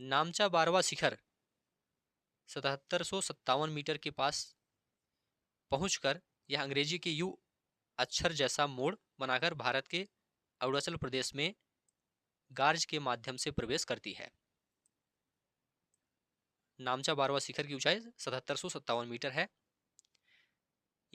नामचा बारवा शिखर 7757 मीटर के पास पहुंचकर यह अंग्रेजी के यू अक्षर जैसा मोड़ बनाकर भारत के अरुणाचल प्रदेश में गार्ज के माध्यम से प्रवेश करती है। नामचा बारवा शिखर की ऊंचाई 7757 मीटर है।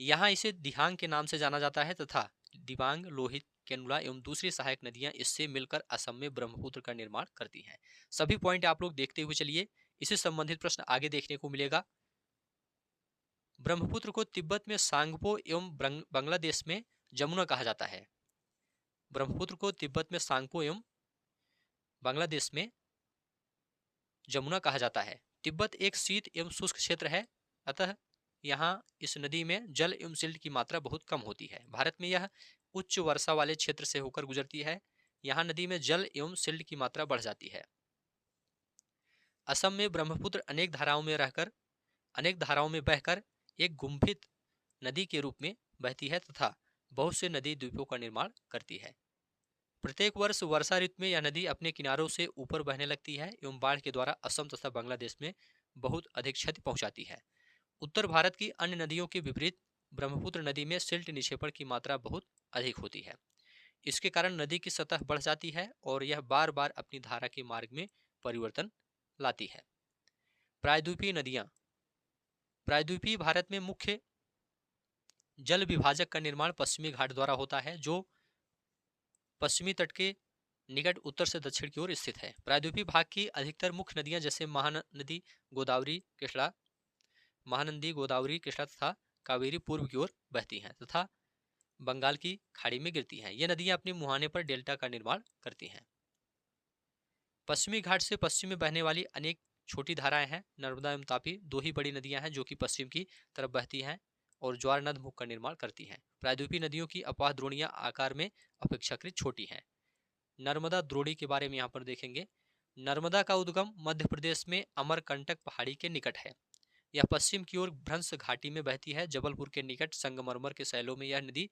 यहाँ इसे दिहांग के नाम से जाना जाता है तथा दिबांग, लोहित, केनुला एवं दूसरी सहायक नदियां इससे मिलकर असम में ब्रह्मपुत्र का निर्माण करती हैं। सभी पॉइंट आप लोग देखते हुए चलिए, इससे संबंधित प्रश्न आगे देखने को मिलेगा। ब्रह्मपुत्र को तिब्बत में सांगपो एवं बांग्लादेश में जमुना कहा जाता है। ब्रह्मपुत्र को तिब्बत में सांगपो एवं बांग्लादेश में जमुना कहा जाता है। तिब्बत एक शीत एवं शुष्क क्षेत्र है, अतः यहाँ इस नदी में जल एवं सिल्ट की मात्रा बहुत कम होती है। भारत में यह उच्च वर्षा वाले क्षेत्र से होकर गुजरती है। यहाँ नदी में जल एवं सिल्ट की मात्रा बढ़ जाती है। असम में ब्रह्मपुत्र अनेक धाराओं में बहकर एक गुम्फित नदी के रूप में बहती है तथा बहुत से नदी द्वीपों का निर्माण करती है। प्रत्येक वर्ष वर्षा ऋतु में यह नदी अपने किनारों से ऊपर बहने लगती है एवं बाढ़ के द्वारा असम तथा बांग्लादेश में बहुत अधिक क्षति पहुंचाती है। उत्तर भारत की अन्य नदियों के विपरीत ब्रह्मपुत्र नदी में सिल्ट निक्षेपण की मात्रा बहुत अधिक होती है। इसके कारण नदी की सतह बढ़ जाती है और यह बार बार अपनी धारा के मार्ग में परिवर्तन लाती है। प्रायद्वीपीय नदियां। प्रायद्वीपीय भारत में मुख्य जल विभाजक का निर्माण पश्चिमी घाट द्वारा होता है, जो पश्चिमी तट के निकट उत्तर से दक्षिण की ओर स्थित है। प्रायद्वीपीय भाग की अधिकतर मुख्य नदियां जैसे महानदी, गोदावरी, कृष्णा तथा कावेरी पूर्व की ओर बहती हैं तथा बंगाल की खाड़ी में गिरती हैं। ये नदियां अपने मुहाने पर डेल्टा का निर्माण करती हैं। पश्चिमी घाट से पश्चिम में बहने वाली अनेक छोटी धाराएं हैं। नर्मदा एवं तापी दो ही बड़ी नदियां हैं जो कि पश्चिम की तरफ बहती हैं और ज्वार नद मुख का निर्माण करती हैं। प्रायद्वीपीय नदियों की अपवाह द्रोणियां आकार में अपेक्षाकृत छोटी हैं। नर्मदा द्रोणी के बारे में यहाँ पर देखेंगे। नर्मदा का उद्गम मध्य प्रदेश में अमरकंटक पहाड़ी के निकट है। यह पश्चिम की ओर भ्रंश घाटी में बहती है। जबलपुर के निकट संगमरमर के शैलों में यह नदी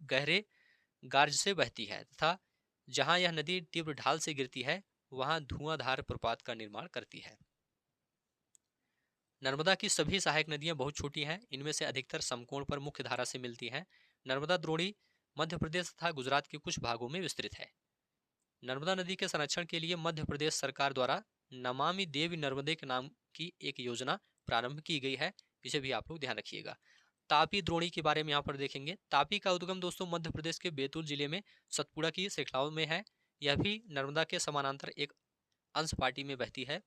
गहरे गार्ज से बहती है तथा जहां यह नदी तीव्र ढाल से गिरती है वहां धुआंधार प्रपात का निर्माण करती है। नर्मदा की सभी सहायक नदियां बहुत छोटी हैं। इनमें से अधिकतर समकोण पर मुख्य धारा से मिलती हैं। नर्मदा द्रोणी मध्य प्रदेश तथा गुजरात के कुछ भागों में विस्तृत है। नर्मदा नदी के संरक्षण के लिए मध्य प्रदेश सरकार द्वारा नमामि देवी नर्मदे के नाम की एक योजना प्रारंभ की गई है। इसे भी आप लोग ध्यान रखिएगा। तापी द्रोणी के बारे में यहाँ पर देखेंगे। तापी का उद्गम दोस्तों मध्य प्रदेश के बैतूल जिले में सतपुड़ा की श्रृंखलाओं में है। यह भी नर्मदा के समानांतर एक अंश पाटी में बहती है,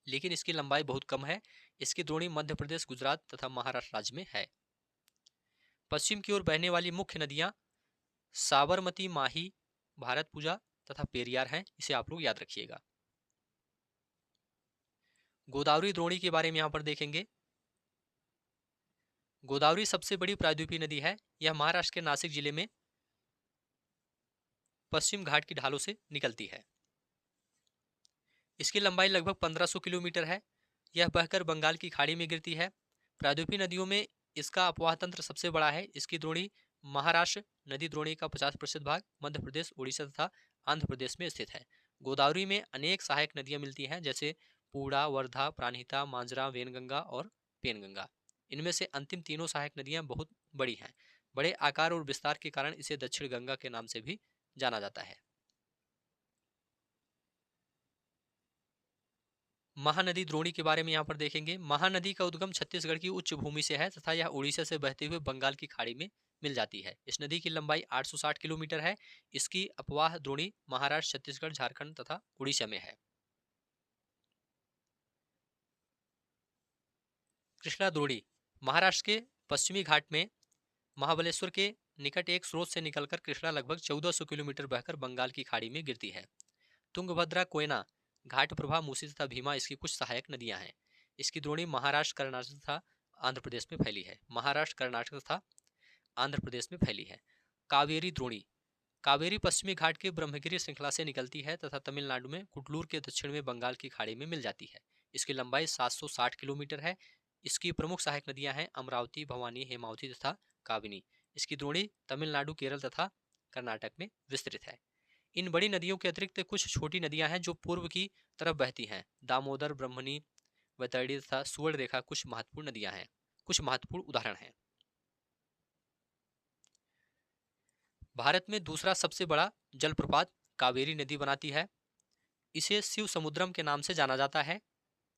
लेकिन इसकी लंबाई बहुत कम है। इसकी द्रोणी मध्य प्रदेश, गुजरात तथा महाराष्ट्र राज्य में है। पश्चिम की ओर बहने वाली मुख्य नदियां साबरमती, माही, भारत पूजा तथा पेरियार हैं। इसे आप लोग याद रखिएगा। गोदावरी द्रोणी के बारे में यहाँ पर देखेंगे। गोदावरी सबसे बड़ी प्रायद्वीपीय नदी है। यह महाराष्ट्र के नासिक जिले में पश्चिम घाट की ढालों से निकलती है। इसकी लंबाई लगभग 1500 किलोमीटर है। यह बहकर बंगाल की खाड़ी में गिरती है। प्रायद्वीपीय नदियों में इसका अपवाह तंत्र सबसे बड़ा है। इसकी द्रोणी महाराष्ट्र नदी द्रोणी का 50% भाग मध्य प्रदेश, उड़ीसा तथा आंध्र प्रदेश में स्थित है। गोदावरी में अनेक सहायक नदियां मिलती हैं, जैसे पूर्णा, वर्धा, प्राणहिता, मांजरा, वेनगंगा और पेनगंगा। इनमें से अंतिम तीनों सहायक नदियां बहुत बड़ी हैं। बड़े आकार और विस्तार के कारण इसे दक्षिण गंगा के नाम से भी जाना जाता है। महानदी द्रोणी के बारे में यहाँ पर देखेंगे। महानदी का उद्गम छत्तीसगढ़ की उच्च भूमि से है तथा यह उड़ीसा से बहते हुए बंगाल की खाड़ी में मिल जाती है। इस नदी की लंबाई 860 किलोमीटर है। इसकी अपवाह द्रोणी महाराष्ट्र, छत्तीसगढ़, झारखंड तथा उड़ीसा में है। कृष्णा द्रोणी महाराष्ट्र के पश्चिमी घाट में महाबलेश्वर के निकट एक स्रोत से निकलकर कृष्णा लगभग 1400 किलोमीटर बहकर बंगाल की खाड़ी में गिरती है। तुंगभद्रा, कोयना, घाट प्रभा, मूसी तथा भीमा इसकी कुछ सहायक नदियां हैं। इसकी द्रोणी महाराष्ट्र, कर्नाटक तथा आंध्र प्रदेश में फैली है। महाराष्ट्र, कर्नाटक तथा आंध्र प्रदेश में फैली है। कावेरी द्रोणी कावेरी पश्चिमी घाट के ब्रह्मगिरी श्रृंखला से निकलती है तथा तमिलनाडु में कुटलूर के दक्षिण में बंगाल की खाड़ी में मिल जाती है। इसकी लंबाई 760 किलोमीटर है। इसकी प्रमुख सहायक नदियां हैं अमरावती, भवानी, हेमावती तथा काबिनी। इसकी द्रोणी तमिलनाडु, केरल तथा कर्नाटक में विस्तृत है। इन बड़ी नदियों के अतिरिक्त कुछ छोटी नदियां हैं जो पूर्व की तरफ बहती हैं। दामोदर, ब्रह्मणी, वैतरणी तथा सुवर्ण रेखा कुछ महत्वपूर्ण नदियां हैं। कुछ महत्वपूर्ण उदाहरण हैं। भारत में दूसरा सबसे बड़ा जलप्रपात कावेरी नदी बनाती है। इसे शिव समुद्रम के नाम से जाना जाता है।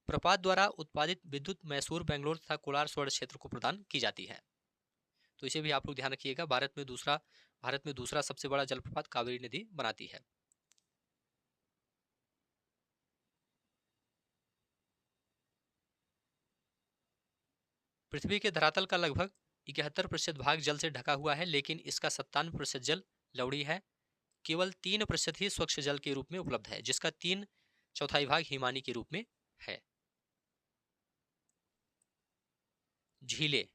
प्रपात द्वारा उत्पादित विद्युत मैसूर, बेंगलोर तथा कोलार स्वर्ण क्षेत्र को प्रदान की जाती है। तो इसे भी आप लोग ध्यान रखिएगा। भारत में दूसरा सबसे बड़ा जलप्रपात कावेरी नदी बनाती है। पृथ्वी के धरातल का लगभग 71% भाग जल से ढका हुआ है, लेकिन इसका 97% जल लवणी है। केवल 3% ही स्वच्छ जल के रूप में उपलब्ध है, जिसका 3/4 भाग हिमानी के रूप में है। झीलें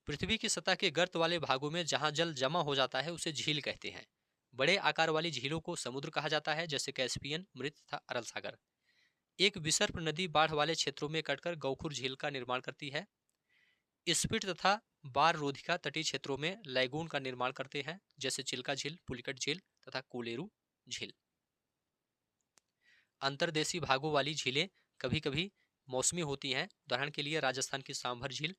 पृथ्वी की सतह के गर्त वाले भागों में जहां जल जमा हो जाता है उसे झील कहते हैं। बड़े आकार वाली झीलों को समुद्र कहा जाता है, जैसे कैस्पियन, मृत तथा अरल सागर। एक विसर्प नदी बाढ़ वाले क्षेत्रों में कटकर गौखुर झील का निर्माण करती है। स्पिट तथा बार रोधिका तटीय क्षेत्रों में लैगून का निर्माण करते हैं, जैसे चिल्का झील, पुलिकट झील तथा कोलेरू झील। अंतर्देशीय भागों वाली झीलें कभी कभी मौसमी होती हैं। उदाहरण के लिए राजस्थान की सांभर झील,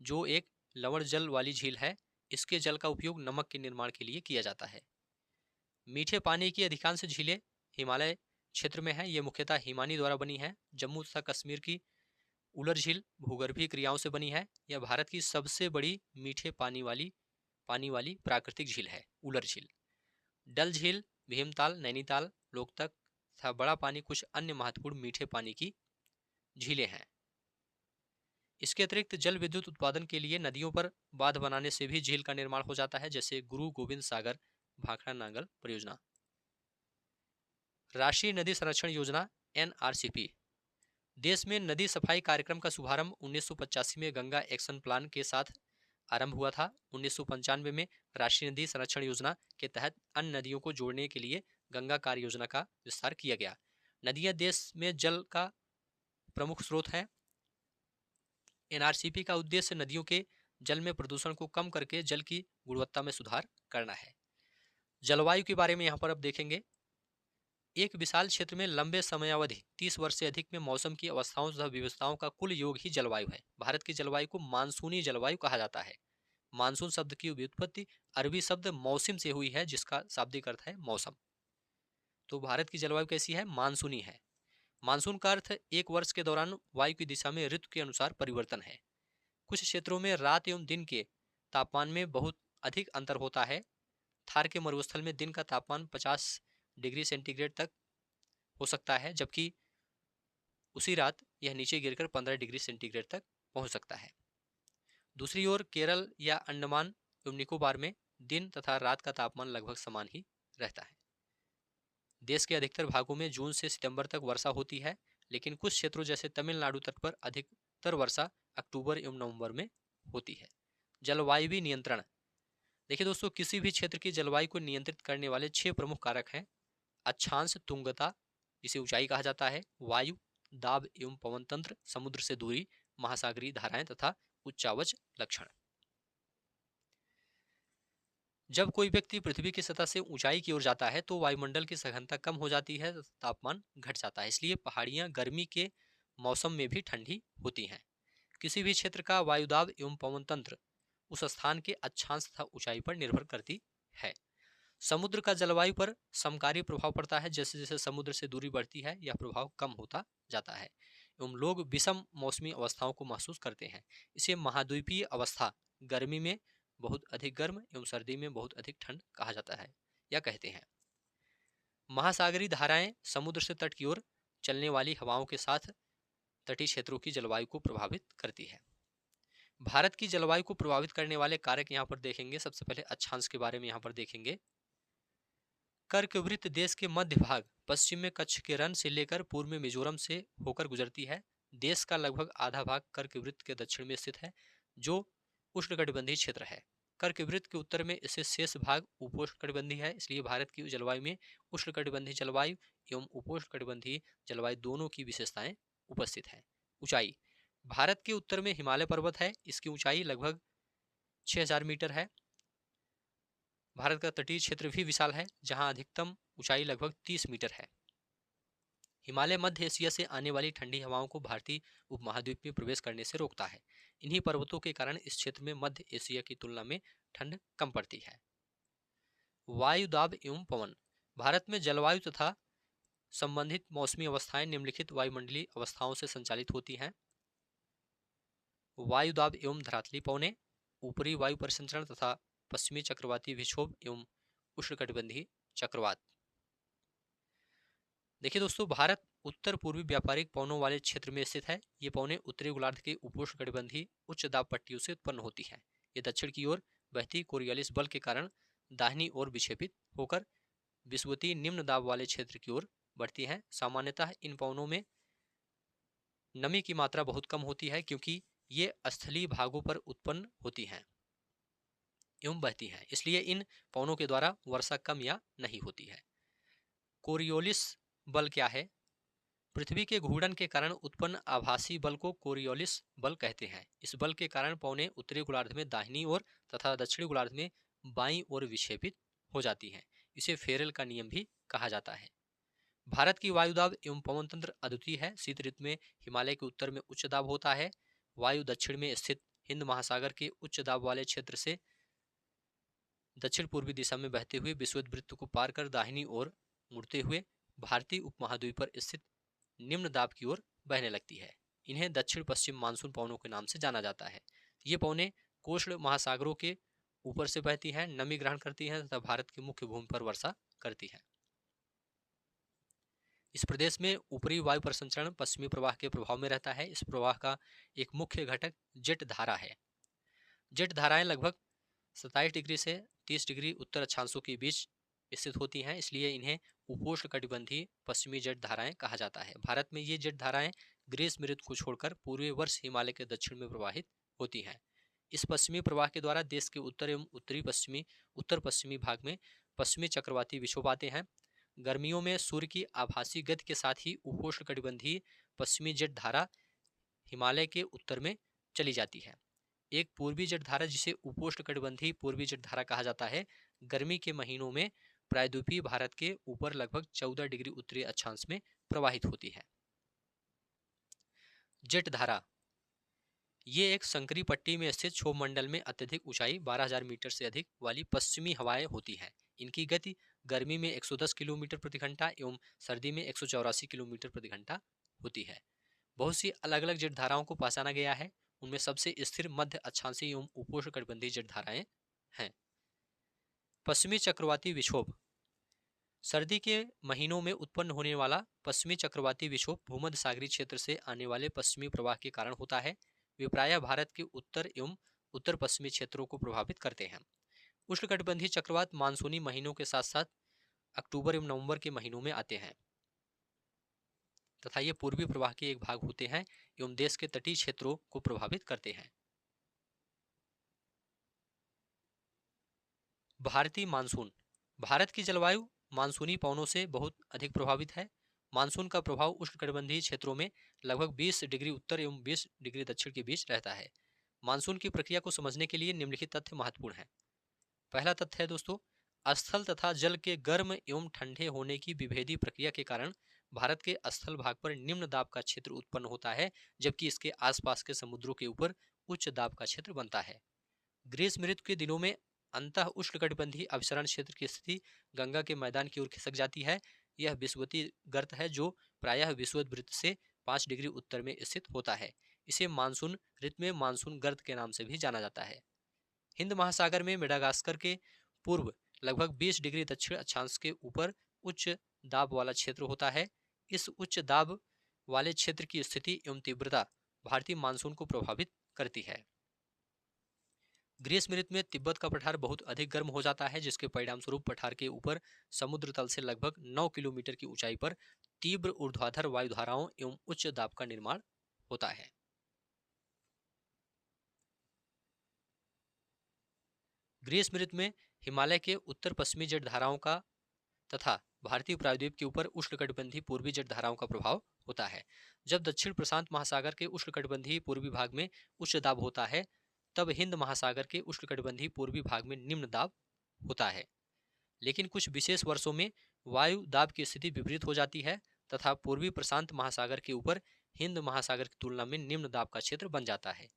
जो एक लवण जल वाली झील है, इसके जल का उपयोग नमक के निर्माण के लिए किया जाता है। मीठे पानी की अधिकांश झीलें हिमालय क्षेत्र में हैं। ये मुख्यतः हिमानी द्वारा बनी हैं। जम्मू तथा कश्मीर की उलर झील भूगर्भीय क्रियाओं से बनी है। यह भारत की सबसे बड़ी मीठे पानी वाली प्राकृतिक झील है, उलर झील। डल झील, भीमताल, नैनीताल, लोकतक तथा बड़ा पानी कुछ अन्य महत्वपूर्ण मीठे पानी की झीलें हैं। इसके अतिरिक्त जल विद्युत उत्पादन के लिए नदियों पर बांध बनाने से भी झील का निर्माण हो जाता है, जैसे गुरु गोविंद सागर भाखड़ा नांगल परियोजना। राष्ट्रीय नदी संरक्षण योजना NRCP देश में नदी सफाई कार्यक्रम का शुभारंभ 1985 में गंगा एक्शन प्लान के साथ आरंभ हुआ था। 1995 में राष्ट्रीय नदी संरक्षण योजना के तहत अन्य नदियों को जोड़ने के लिए गंगा कार्य योजना का विस्तार किया गया। नदियां देश में जल का प्रमुख स्रोत हैं। एनआरसीपी का उद्देश्य नदियों के जल में प्रदूषण को कम करके जल की गुणवत्ता में सुधार करना है। जलवायु के बारे में यहाँ पर अब देखेंगे। एक विशाल क्षेत्र में लंबे समयावधि 30 वर्ष से अधिक में मौसम की अवस्थाओं तथा विविधताओं का कुल योग ही जलवायु है। भारत की जलवायु को मानसूनी जलवायु कहा जाता है। मानसून शब्द की व्युत्पत्ति अरबी शब्द मौसम से हुई है, जिसका शाब्दिक अर्थ है मौसम। तो भारत की जलवायु कैसी है? मानसूनी है। मानसून का अर्थ एक वर्ष के दौरान वायु की दिशा में ऋतु के अनुसार परिवर्तन है। कुछ क्षेत्रों में रात एवं दिन के तापमान में बहुत अधिक अंतर होता है। थार के मरुस्थल में दिन का तापमान 50 डिग्री सेंटीग्रेड तक हो सकता है, जबकि उसी रात यह नीचे गिरकर 15 डिग्री सेंटीग्रेड तक पहुंच सकता है। दूसरी ओर केरल या अंडमान एवं निकोबार में दिन तथा रात का तापमान लगभग समान ही रहता है। देश के अधिकतर भागों में जून से सितंबर तक वर्षा होती है, लेकिन कुछ क्षेत्रों जैसे तमिलनाडु तट पर अधिकतर वर्षा अक्टूबर एवं नवंबर में होती है। जलवायु नियंत्रण। देखिए दोस्तों, किसी भी क्षेत्र की जलवायु को नियंत्रित करने वाले 6 प्रमुख कारक हैं। अक्षांश तुंगता, जिसे ऊंचाई कहा जाता है, वायु, दाब एवं पवन तंत्र, समुद्र से दूरी, महासागरीय धाराएं तथा उच्चावच लक्षण। जब कोई व्यक्ति पृथ्वी की सतह से ऊंचाई की ओर जाता है तो वायुमंडल की सघनता कम हो जाती है, तापमान घट जाता है। इसलिए पहाड़ियां गर्मी के मौसम में भी ठंडी होती हैं। किसी भी क्षेत्र का वायुदाब एवं पवन तंत्र उस स्थान के अक्षांश तथा ऊंचाई पर निर्भर करती है। समुद्र का जलवायु पर समकारी प्रभाव पड़ता है। जैसे जैसे समुद्र से दूरी बढ़ती है, यह प्रभाव कम होता जाता है एवं लोग विषम मौसमी अवस्थाओं को महसूस करते हैं। इसे महाद्वीपीय अवस्था, गर्मी में बहुत अधिक गर्म एवं सर्दी में बहुत अधिक ठंड कहा जाता है या कहते हैं। महासागरीय धाराएं समुद्र से तट की ओर चलने वाली हवाओं के साथ तटीय क्षेत्रों की जलवायु को प्रभावित करती है। भारत की जलवायु को प्रभावित करने वाले कारक यहाँ पर देखेंगे। सबसे पहले अक्षांश के बारे में यहाँ पर देखेंगे। कर्कवृत्त देश के मध्य भाग, पश्चिम में कच्छ के रण से लेकर पूर्व में मिजोरम से होकर गुजरती है। देश का लगभग आधा भाग कर्कवृत्त के दक्षिण में स्थित है, जो उष्णकटिबंधीय क्षेत्र है। कर्कवृत्त के उत्तर में इससे शेष भाग उपोष्णकटिबंधीय है। इसलिए भारत की जलवायु में उष्णकटिबंधीय जलवायु एवं उपोष्णकटिबंधीय जलवायु दोनों की विशेषताएं उपस्थित है। ऊंचाई। भारत के उत्तर में हिमालय पर्वत है। इसकी ऊंचाई लगभग 6000 मीटर है। भारत का तटीय क्षेत्र भी विशाल है, जहां अधिकतम ऊंचाई लगभग 30 मीटर है। हिमालय मध्य एशिया से आने वाली ठंडी हवाओं को भारतीय उपमहाद्वीप में प्रवेश करने से रोकता है। इन्हीं पर्वतों के कारण इस क्षेत्र में मध्य एशिया की तुलना में ठंड कम पड़ती है। वायु दाब एवं पवन। भारत में जलवायु तथा संबंधित मौसमी अवस्थाएं निम्नलिखित वायुमंडलीय अवस्थाओं से संचालित होती हैं। वायु दाब एवं धरातली पवनें, ऊपरी वायु परिसंचरण तथा पश्चिमी चक्रवाती विक्षोभ एवं उष्णकटिबंधीय चक्रवात। देखिए दोस्तों, भारत उत्तर पूर्वी व्यापारिक पवनों वाले क्षेत्र में स्थित है। ये पवनें उत्तरी गोलार्ध के उपोष्णकटिबंधीय उच्च दाब पट्टियों से उत्पन्न होती हैं। ये दक्षिण की ओर बहती कोरियोलिस बल के कारण दाहिनी ओर विक्षेपित होकर विषुवतीय निम्न दाब वाले क्षेत्र की ओर बढ़ती हैं। सामान्यतः इन पवनों में नमी की मात्रा बहुत कम होती है, क्योंकि ये स्थलीय भागों पर उत्पन्न होती हैं एवं बहती हैं। इसलिए इन पवनों के द्वारा वर्षा कम या नहीं होती है। कोरियोलिस बल क्या है? पृथ्वी के घूर्णन के कारण उत्पन्न आभासी बल को कोरियोलिस बल कहते हैं। इस बल के कारण पवनें उत्तरी गोलार्ध में दाहिनी ओर तथा दक्षिणी गोलार्ध में बाईं ओर विक्षेपित हो जाती हैं। इसे फेरेल का नियम भी कहा जाता है। भारत की वायुदाब एवं पवन तंत्र अद्वितीय है। शीत ऋतु में हिमालय के उत्तर में उच्च दाब होता है। वायु दक्षिण में स्थित हिंद महासागर के उच्च दाब वाले क्षेत्र से दक्षिण पूर्वी दिशा में बहते हुए विषुवत वृत्त को पार कर दाहिनी ओर मुड़ते हुए भारतीय उपमहाद्वीप पर स्थित निम्न दाब की ओर बहने लगती है। इन्हें दक्षिण पश्चिम मानसून पवनों के नाम से जाना जाता है। ये पवनें कोष्ण महासागरों के ऊपर से बहती हैं, नमी ग्रहण करती हैं तथा भारत की मुख्य भूमि पर वर्षा करती हैं। इस प्रदेश में ऊपरी वायु परिसंचरण पश्चिमी प्रवाह के प्रभाव में रहता है। इस प्रवाह का एक मुख्य घटक जेट धारा है। जेट धाराएं लगभग 27 डिग्री से 30 डिग्री उत्तर अक्षांशों के बीच स्थित होती हैं, इसलिए इन्हें उपोष्णकटिबंधीय पश्चिमी जेट धाराएं कहा जाता है। भारत में ये जेट धाराएं ग्रीष्म ऋतु को छोड़कर पूर्वी वर्ष हिमालय के दक्षिण में प्रवाहित होती हैं। इस पश्चिमी प्रवाह के द्वारा देश के उत्तर एवं उत्तर पश्चिमी भाग में पश्चिमी चक्रवाती विक्षोभ आते हैं। गर्मियों में सूर्य की आभासी गति के साथ ही उपोष्णकटिबंधीय पश्चिमी जेट धारा हिमालय के उत्तर में चली जाती है। एक पूर्वी जेट धारा जिसे उपोष्णकटिबंधीय पूर्वी जेट धारा कहा जाता है, गर्मी के महीनों में प्रायद्वीपीय भारत के ऊपर लगभग 14 डिग्री उत्तरी अक्षांश में प्रवाहित होती है। जेट धारा ये एक संकरी पट्टी में स्थित क्षोभ मंडल में अत्यधिक ऊंचाई 12,000 मीटर से अधिक वाली पश्चिमी हवाएं होती हैं। इनकी गति गर्मी में 110 किलोमीटर प्रति घंटा एवं सर्दी में 184 किलोमीटर प्रति घंटा होती है। बहुत सी अलग अलग जेट धाराओं को पहचाना गया है। उनमें सबसे स्थिर मध्य अक्षांशीय एवं उपोष्णकटिबंधीय जेट धाराएं हैं। पश्चिमी चक्रवाती विक्षोभ सर्दी के महीनों में उत्पन्न होने वाला पश्चिमी चक्रवाती विक्षोभ भूमध्य सागरीय क्षेत्र से आने वाले पश्चिमी प्रवाह के कारण होता है। वे प्रायः भारत के उत्तर एवं उत्तर पश्चिमी क्षेत्रों को प्रभावित करते हैं। उष्णकटिबंधीय चक्रवात मानसूनी महीनों के साथ साथ अक्टूबर एवं नवंबर के महीनों में आते हैं तथा ये पूर्वी प्रवाह के एक भाग होते हैं एवं देश के तटीय क्षेत्रों को प्रभावित करते हैं। भारतीय मानसून भारत की जलवायु मानसूनी पवनों से बहुत अधिक प्रभावित है। मानसून का प्रभाव उष्णकटिबंधीय क्षेत्रों में लगभग 20 डिग्री उत्तर एवं 20 डिग्री दक्षिण के बीच रहता है। मानसून की प्रक्रिया को समझने के लिए निम्नलिखित तथ्य महत्वपूर्ण हैं। पहला तथ्य है दोस्तों, स्थल तथा जल के गर्म एवं ठंडे होने की विभेदी प्रक्रिया के कारण भारत के स्थल भाग पर निम्न दाब का क्षेत्र उत्पन्न होता है, जबकि इसके आसपास के समुद्रों के ऊपर उच्च दाब का क्षेत्र बनता है। ग्रीष्म ऋतु के दिनों में अंतः उष्णकटिबंधीय अभिसरण क्षेत्र की स्थिति गंगा के मैदान की ओर खिसक जाती है। यह विषुवतीय गर्त है जो प्रायः विषुवत वृत्त से 5 डिग्री उत्तर में स्थित होता है। इसे मानसून ऋतु में मानसून गर्त के नाम से भी जाना जाता है। हिंद महासागर में मेडागास्कर के पूर्व लगभग 20 डिग्री दक्षिण अक्षांश के ऊपर उच्च दाब वाला क्षेत्र होता है। इस उच्च दाब वाले क्षेत्र की स्थिति एवं तीव्रता भारतीय मानसून को प्रभावित करती है। ग्रीष्म ऋतु में तिब्बत का पठार बहुत अधिक गर्म हो जाता है, जिसके परिणाम स्वरूप पठार के ऊपर समुद्र तल से लगभग 9 किलोमीटर की ऊंचाई पर तीव्र ऊर्ध्वाधर वायुधाराओं एवं उच्च दाब का निर्माण होता है। ग्रीष्म ऋतु में हिमालय के उत्तर पश्चिमी जेट धाराओं का तथा भारतीय प्रायद्वीप के ऊपर उष्णकटिबंधीय पूर्वी जेट धाराओं का प्रभाव होता है। जब दक्षिण प्रशांत महासागर के उष्णकटिबंधीय पूर्वी भाग में उच्च दाब होता है, तब हिंद महासागर के उष्णकटिबंधीय पूर्वी भाग में निम्न दाब होता है। लेकिन कुछ विशेष वर्षों में वायु दाब की स्थिति विपरीत हो जाती है तथा पूर्वी प्रशांत महासागर के ऊपर हिंद महासागर की तुलना में निम्न दाब का क्षेत्र बन जाता है।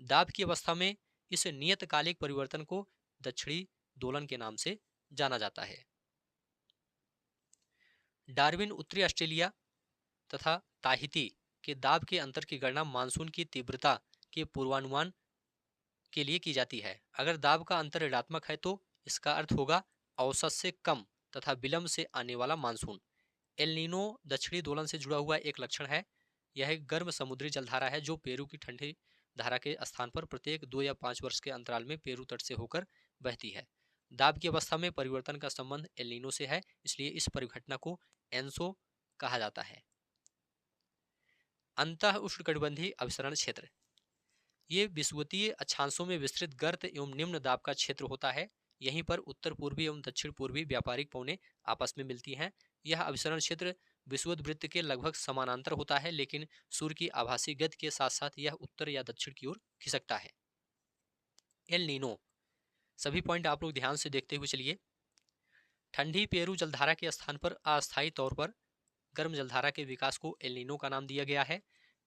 दाब की अवस्था में इस नियतकालिक परिवर्तन को दक्षिणी दोलन के नाम से जाना जाता है। डार्विन उत्तरी ऑस्ट्रेलिया तथा ताहिती के दाब के अंतर की गणना मानसून की तीव्रता के पूर्वानुमान के लिए की जाती है। अगर दाब का अंतर ऋणात्मक है तो इसका अर्थ होगा औसत से कम तथा विलंब से आने वाला मानसून। एल नीनो दक्षिणी दोलन से जुड़ा हुआ एक लक्षण है। यह एक गर्म समुद्री जलधारा है जो पेरू की ठंडी धारा के स्थान पर प्रत्येक 2 या 5 वर्ष के अंतराल में पेरू तट से होकर बहती है। दाब की अवस्था में परिवर्तन का संबंध एल नीनो से है, इसलिए इस परिघटना को एनसो कहा जाता है। अंतः उष्णकटिबंधीय अभिसरण क्षेत्र ये विषुवतीय अक्षांशों में विस्तृत गर्त एवं निम्न दाब का क्षेत्र होता है। यहीं पर उत्तर पूर्वी एवं दक्षिण पूर्वी व्यापारिक पवनें आपस में मिलती हैं। यह अभिसरण क्षेत्र विषुवत वृत्त के लगभग समानांतर होता है, लेकिन सूर्य की आभासी गति के साथ साथ यह उत्तर या दक्षिण की ओर खिसकता है। एल नीनो सभी पॉइंट आप लोग ध्यान से देखते हुए चलिए। ठंडी पेरू जलधारा के स्थान पर अस्थायी तौर पर गर्म जलधारा के विकास को एल नीनो का नाम दिया गया है।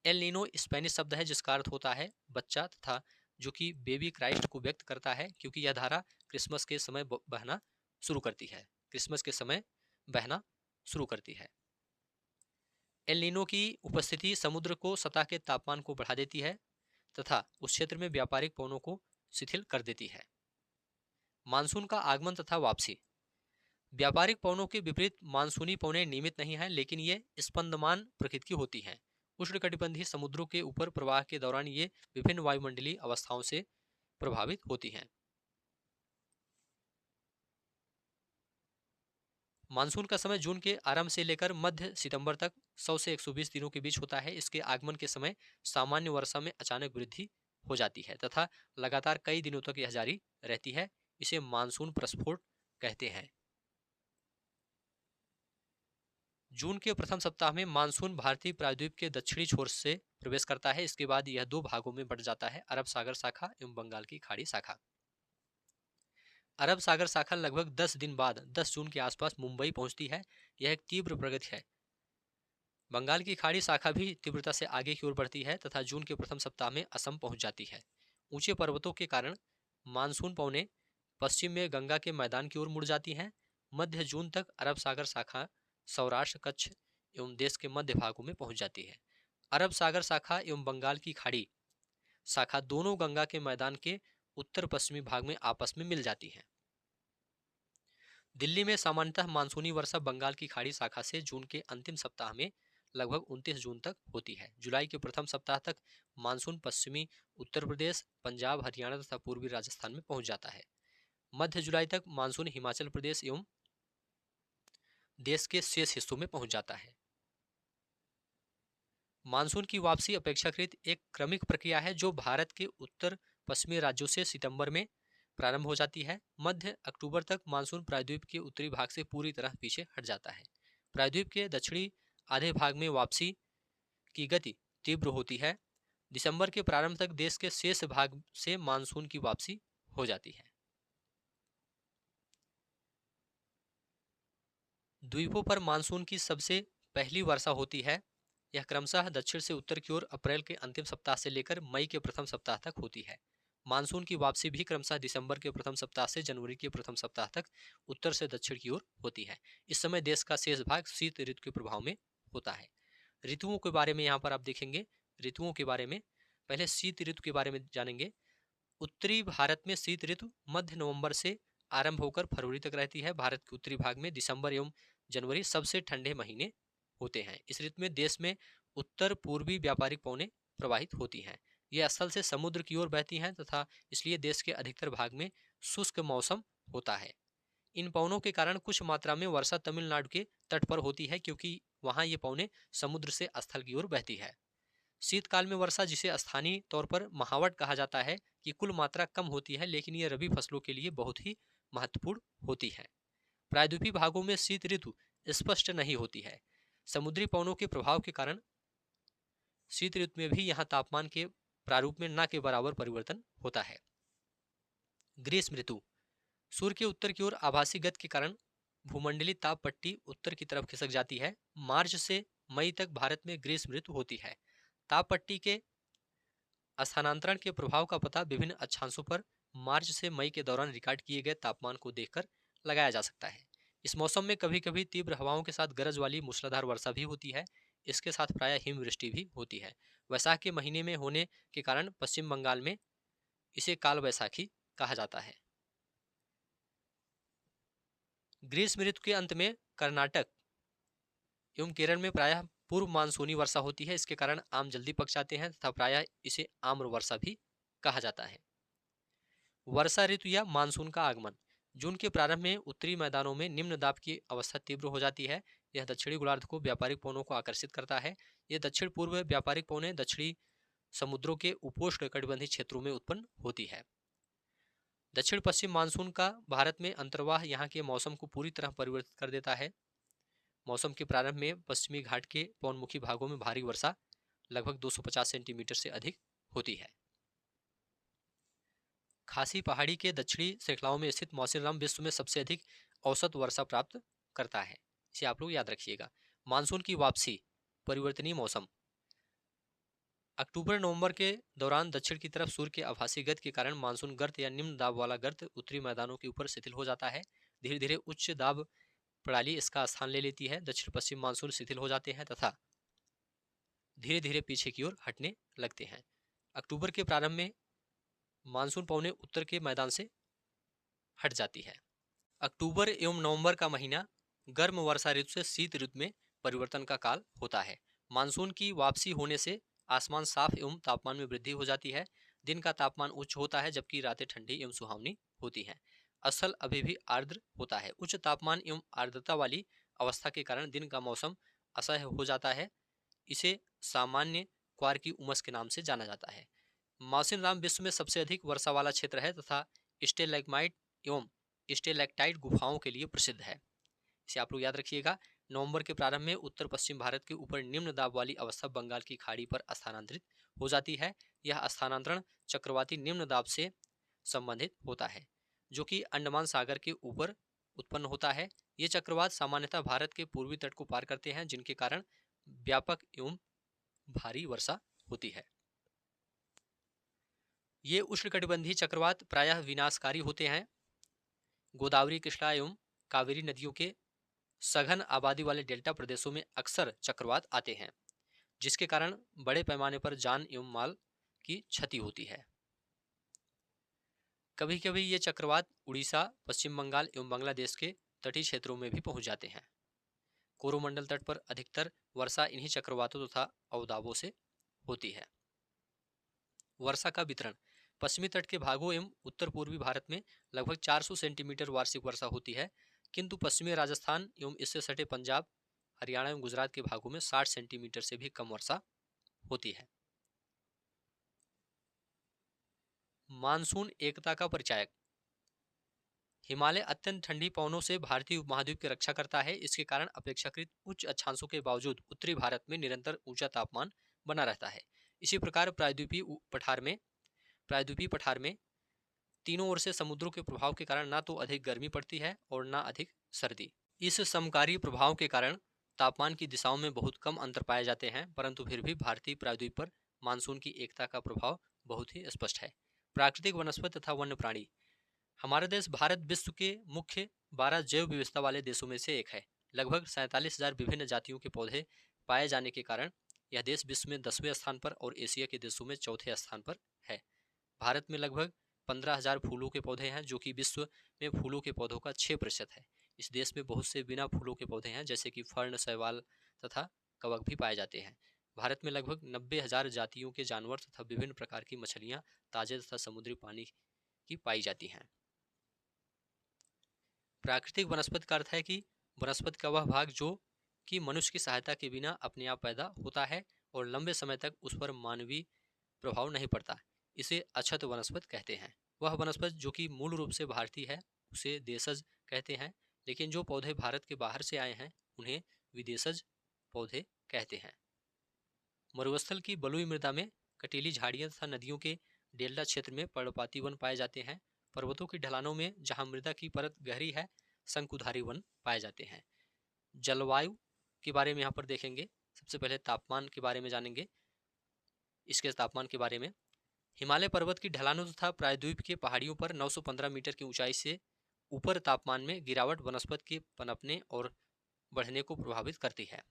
एल नीनो स्पेनिश शब्द है जिसका अर्थ होता है बच्चा तथा जो कि बेबी क्राइस्ट को व्यक्त करता है, क्योंकि यह धारा क्रिसमस के समय बहना शुरू करती है। क्रिसमस के समय बहना शुरू करती है। एल नीनो की उपस्थिति समुद्र को सतह के तापमान को बढ़ा देती है तथा उस क्षेत्र में व्यापारिक पवनों को शिथिल कर देती है। मानसून का आगमन तथा वापसी व्यापारिक पवनों के विपरीत मानसूनी पवनें नियमित नहीं हैं, लेकिन ये स्पंदमान प्रकृति की होती हैं। उष्णकटिबंधीय समुद्रों के ऊपर प्रवाह के दौरान ये विभिन्न वायुमंडलीय अवस्थाओं से प्रभावित होती हैं। मानसून का समय जून के आरंभ से लेकर मध्य सितंबर तक 100 से 120 दिनों के बीच होता है। इसके आगमन के समय सामान्य वर्षा में अचानक वृद्धि हो जाती है तथा लगातार कई दिनों तक यह जारी रहती है। इसे मानसून प्रस्फोट कहते हैं। जून के प्रथम सप्ताह में मानसून भारतीय प्रायद्वीप के दक्षिणी छोर से प्रवेश करता है। इसके बाद यह दो भागों में बढ़ जाता है, अरब सागर शाखा एवं बंगाल की खाड़ी शाखा। अरब सागर शाखा लगभग 10 दिन बाद 10 जून के आसपास मुंबई पहुंचती है। यह एक तीव्र प्रगति है। बंगाल की खाड़ी शाखा भी तीव्रता से आगे की ओर बढ़ती है तथा जून के प्रथम सप्ताह में असम पहुंच जाती है। ऊंचे पर्वतों के कारण मानसून पवनें पश्चिम में गंगा के मैदान की ओर मुड़ जाती हैं। मध्य जून तक अरब सागर शाखा सौराष्ट्र, कच्छ एवं देश के मध्य भागों में पहुंच जाती है। अरब सागर शाखा एवं बंगाल की खाड़ी शाखा दोनों गंगा के मैदान के उत्तर पश्चिमी भाग में आपस में मिल जाती हैं। दिल्ली में सामान्यतः मानसूनी वर्षा बंगाल की खाड़ी शाखा से जून के अंतिम सप्ताह में लगभग 29 जून तक होती है। जुलाई के प्रथम सप्ताह तक मानसून पश्चिमी उत्तर प्रदेश, पंजाब, हरियाणा तथा पूर्वी राजस्थान में पहुंच जाता है। मध्य जुलाई तक मानसून हिमाचल प्रदेश एवं देश के शेष हिस्सों में पहुंच जाता है। मानसून की वापसी अपेक्षाकृत एक क्रमिक प्रक्रिया है जो भारत के उत्तर पश्चिमी राज्यों से सितंबर में प्रारंभ हो जाती है। मध्य अक्टूबर तक मानसून प्रायद्वीप के उत्तरी भाग से पूरी तरह पीछे हट जाता है। प्रायद्वीप के दक्षिणी आधे भाग में वापसी की गति तीव्र होती है। दिसंबर के प्रारंभ तक देश के शेष भाग से मानसून की वापसी हो जाती है। द्वीपों पर मानसून की सबसे पहली वर्षा होती है। यह क्रमशः दक्षिण से उत्तर की ओर अप्रैल के अंतिम सप्ताह से लेकर मई के प्रथम सप्ताह तक होती है। मानसून की वापसी भी क्रमशः दिसंबर के प्रथम सप्ताह से जनवरी के प्रथम सप्ताह तक उत्तर से दक्षिण की ओर होती है। इस समय देश का शेष भाग शीत ऋतु के प्रभाव में होता है। ऋतुओं के बारे में यहाँ पर आप देखेंगे। ऋतुओं के बारे में पहले शीत ऋतु के बारे में जानेंगे। उत्तरी भारत में शीत ऋतु मध्य नवंबर से आरंभ होकर फरवरी तक रहती है। भारत के उत्तरी भाग में दिसंबर एवं जनवरी सबसे ठंडे महीने होते हैं। इस ऋतु में देश में उत्तर पूर्वी व्यापारिक पवनें प्रवाहित होती हैं। ये असल से समुद्र की ओर बहती हैं तथा इसलिए देश के अधिकतर भाग में शुष्क मौसम होता है। इन पवनों के कारण कुछ मात्रा में वर्षा तमिलनाडु के तट पर होती है क्योंकि वहां ये पवनें समुद्र से स्थल की ओर बहती है। शीतकाल में वर्षा, जिसे स्थानीय तौर पर महावट कहा जाता है, की कुल मात्रा कम होती है लेकिन यह रबी फसलों के लिए बहुत ही महत्वपूर्ण होती है। प्रायद्वीपीय भागों में शीत ऋतु स्पष्ट नहीं होती है। समुद्री पवनों के प्रभाव के कारण शीत ऋतु में भी यहाँ तापमान के प्रारूप में न के बराबर परिवर्तन होता है। ग्रीष्म ऋतु सूर्य के उत्तर की ओर आभासी गति के कारण भूमंडलीय ताप पट्टी उत्तर की तरफ खिसक जाती है। मार्च से मई तक भारत में ग्रीष्म ऋतु होती है। ताप पट्टी के स्थानांतरण के प्रभाव का पता विभिन्न अक्षांशों पर मार्च से मई के दौरान रिकॉर्ड किए गए तापमान को देखकर लगाया जा सकता है। इस मौसम में कभी कभी तीव्र हवाओं के साथ गरज वाली मूसलाधार वर्षा भी होती है। इसके साथ प्रायः हिमवृष्टि भी होती है। वैशाख के महीने में होने के कारण पश्चिम बंगाल में इसे काल वैशाखी कहा जाता है। ग्रीष्म ऋतु के अंत में कर्नाटक एवं केरल में प्रायः पूर्व मानसूनी वर्षा होती है। इसके कारण आम जल्दी पक जाते हैं तथा प्रायः इसे आम्र वर्षा भी कहा जाता है। वर्षा ऋतु या मानसून का आगमन जून के प्रारंभ में उत्तरी मैदानों में निम्न दाब की अवस्था तीव्र हो जाती है। यह दक्षिणी गोलार्ध को व्यापारिक पवनों को आकर्षित करता है। यह दक्षिण पूर्व व्यापारिक पवनें दक्षिणी समुद्रों के उपोष्ण कटिबंधीय क्षेत्रों में उत्पन्न होती है। दक्षिण पश्चिम मानसून का भारत में अंतर्वाह यहाँ के मौसम को पूरी तरह परिवर्तित कर देता है। मौसम के प्रारंभ में पश्चिमी घाट के पवनमुखी भागों में भारी वर्षा लगभग 250 सेंटीमीटर से अधिक होती है। खासी पहाड़ी के दक्षिणी श्रृंखलाओं में स्थित मौसिनराम विश्व में सबसे अधिक औसत वर्षा प्राप्त करता है। इसे आप लोग याद रखिएगा। मानसून की वापसी परिवर्तनीय मौसम अक्टूबर नवंबर के दौरान दक्षिण की तरफ सूर्य के आभासी गति के कारण मानसून गर्त या निम्न दाब वाला गर्त उत्तरी मैदानों के ऊपर शिथिल हो जाता है। धीरे धीरे उच्च दाब प्रणाली इसका स्थान ले लेती है। दक्षिण पश्चिम मानसून शिथिल हो जाते हैं तथा धीरे धीरे पीछे की ओर हटने लगते हैं। अक्टूबर के प्रारंभ में मानसून पवनें उत्तर के मैदान से हट जाती है। अक्टूबर एवं नवंबर का महीना गर्म वर्षा ऋतु से शीत ऋतु में परिवर्तन का काल होता है। मानसून की वापसी होने से आसमान साफ एवं तापमान में वृद्धि हो जाती है। दिन का तापमान उच्च होता है जबकि रातें ठंडी एवं सुहावनी होती हैं। स्थल अभी भी आर्द्र होता है। उच्च तापमान एवं आर्द्रता वाली अवस्था के कारण दिन का मौसम असह्य हो जाता है। इसे सामान्य क्वार की उमस के नाम से जाना जाता है। मौसिनराम विश्व में सबसे अधिक वर्षा वाला क्षेत्र है तथा स्टेलैग्माइट एवं स्टेलैक्टाइट गुफाओं के लिए प्रसिद्ध है। इसे आप लोग याद रखिएगा। नवंबर के प्रारंभ में उत्तर पश्चिम भारत के ऊपर निम्न दाब वाली अवस्था बंगाल की खाड़ी पर स्थानांतरित हो जाती है। यह स्थानांतरण चक्रवाती निम्न दाब से संबंधित होता है जो कि अंडमान सागर के ऊपर उत्पन्न होता है। ये चक्रवात सामान्यतः भारत के पूर्वी तट को पार करते हैं, जिनके कारण व्यापक एवं भारी वर्षा होती है। ये उष्णकटिबंधीय चक्रवात प्रायः विनाशकारी होते हैं। गोदावरी, कृष्णा एवं कावेरी नदियों के सघन आबादी वाले डेल्टा प्रदेशों में अक्सर चक्रवात आते हैं, जिसके कारण बड़े पैमाने पर जान एवं माल की क्षति होती है। कभी कभी ये चक्रवात उड़ीसा, पश्चिम बंगाल एवं बांग्लादेश के तटीय क्षेत्रों में भी पहुंच जाते हैं। कोरोमंडल तट पर अधिकतर वर्षा इन्हीं चक्रवातों तथा अवदाबों से होती है। वर्षा का वितरण पश्चिमी तट के भागों एवं उत्तर पूर्वी भारत में लगभग 400 सेंटीमीटर वार्षिक वर्षा होती है, किंतु पश्चिमी राजस्थान एवं इससे सटे पंजाब, हरियाणा एवं गुजरात के भागों में 60 सेंटीमीटर से भी कम वर्षा होती है। मानसून एकता का परिचायक हिमालय अत्यंत ठंडी पवनों से भारतीय उपमहाद्वीप की रक्षा करता है। इसके कारण अपेक्षाकृत उच्च अक्षांशों के बावजूद उत्तरी भारत में निरंतर ऊंचा तापमान बना रहता है। इसी प्रकार प्रायद्वीपीय पठार में तीनों ओर से समुद्रों के प्रभाव के कारण ना तो अधिक गर्मी पड़ती है और ना अधिक सर्दी। इस समकारी प्रभाव के कारण तापमान की दिशाओं में बहुत कम अंतर पाए जाते हैं, परंतु फिर भी भारतीय प्रायद्वीप पर मानसून की एकता का प्रभाव बहुत ही स्पष्ट है। प्राकृतिक वनस्पति तथा वन्य प्राणी हमारा देश भारत विश्व के मुख्य 12 जैव विविधता वाले देशों में से एक है। लगभग 47,000 विभिन्न जातियों के पौधे पाए जाने के कारण यह देश विश्व में 10वें स्थान पर और एशिया के देशों में चौथे स्थान पर है। भारत में लगभग 15,000 फूलों के पौधे हैं, जो कि विश्व में फूलों के पौधों का 6% है। इस देश में बहुत से बिना फूलों के पौधे हैं, जैसे कि फर्ण, शैवाल तथा कवक भी पाए जाते हैं। भारत में लगभग 90,000 जातियों के जानवर तथा विभिन्न प्रकार की मछलियां ताजे तथा समुद्री पानी की पाई जाती हैं। प्राकृतिक वनस्पति का अर्थ है कि वनस्पति का वह भाग जो कि मनुष्य की सहायता के बिना अपने आप पैदा होता है और लंबे समय तक उस पर मानवीय प्रभाव नहीं पड़ता। इसे अक्षत वनस्पति कहते हैं। वह वनस्पति जो कि मूल रूप से भारतीय है उसे देशज कहते हैं, लेकिन जो पौधे भारत के बाहर से आए हैं उन्हें विदेशज पौधे कहते हैं। मरुस्थल की बलुई मृदा में कटीली झाड़ियां तथा नदियों के डेल्टा क्षेत्र में पर्णपाती वन पाए जाते हैं। पर्वतों की ढलानों में जहां मृदा की परत गहरी है, शंकुधारी वन पाए जाते हैं। जलवायु के बारे में यहाँ पर देखेंगे। सबसे पहले तापमान के बारे में जानेंगे। इसके तापमान के बारे में हिमालय पर्वत की ढलानों तथा प्रायद्वीप के पहाड़ियों पर 915 मीटर की ऊंचाई से ऊपर तापमान में गिरावट वनस्पति के पनपने और बढ़ने को प्रभावित करती है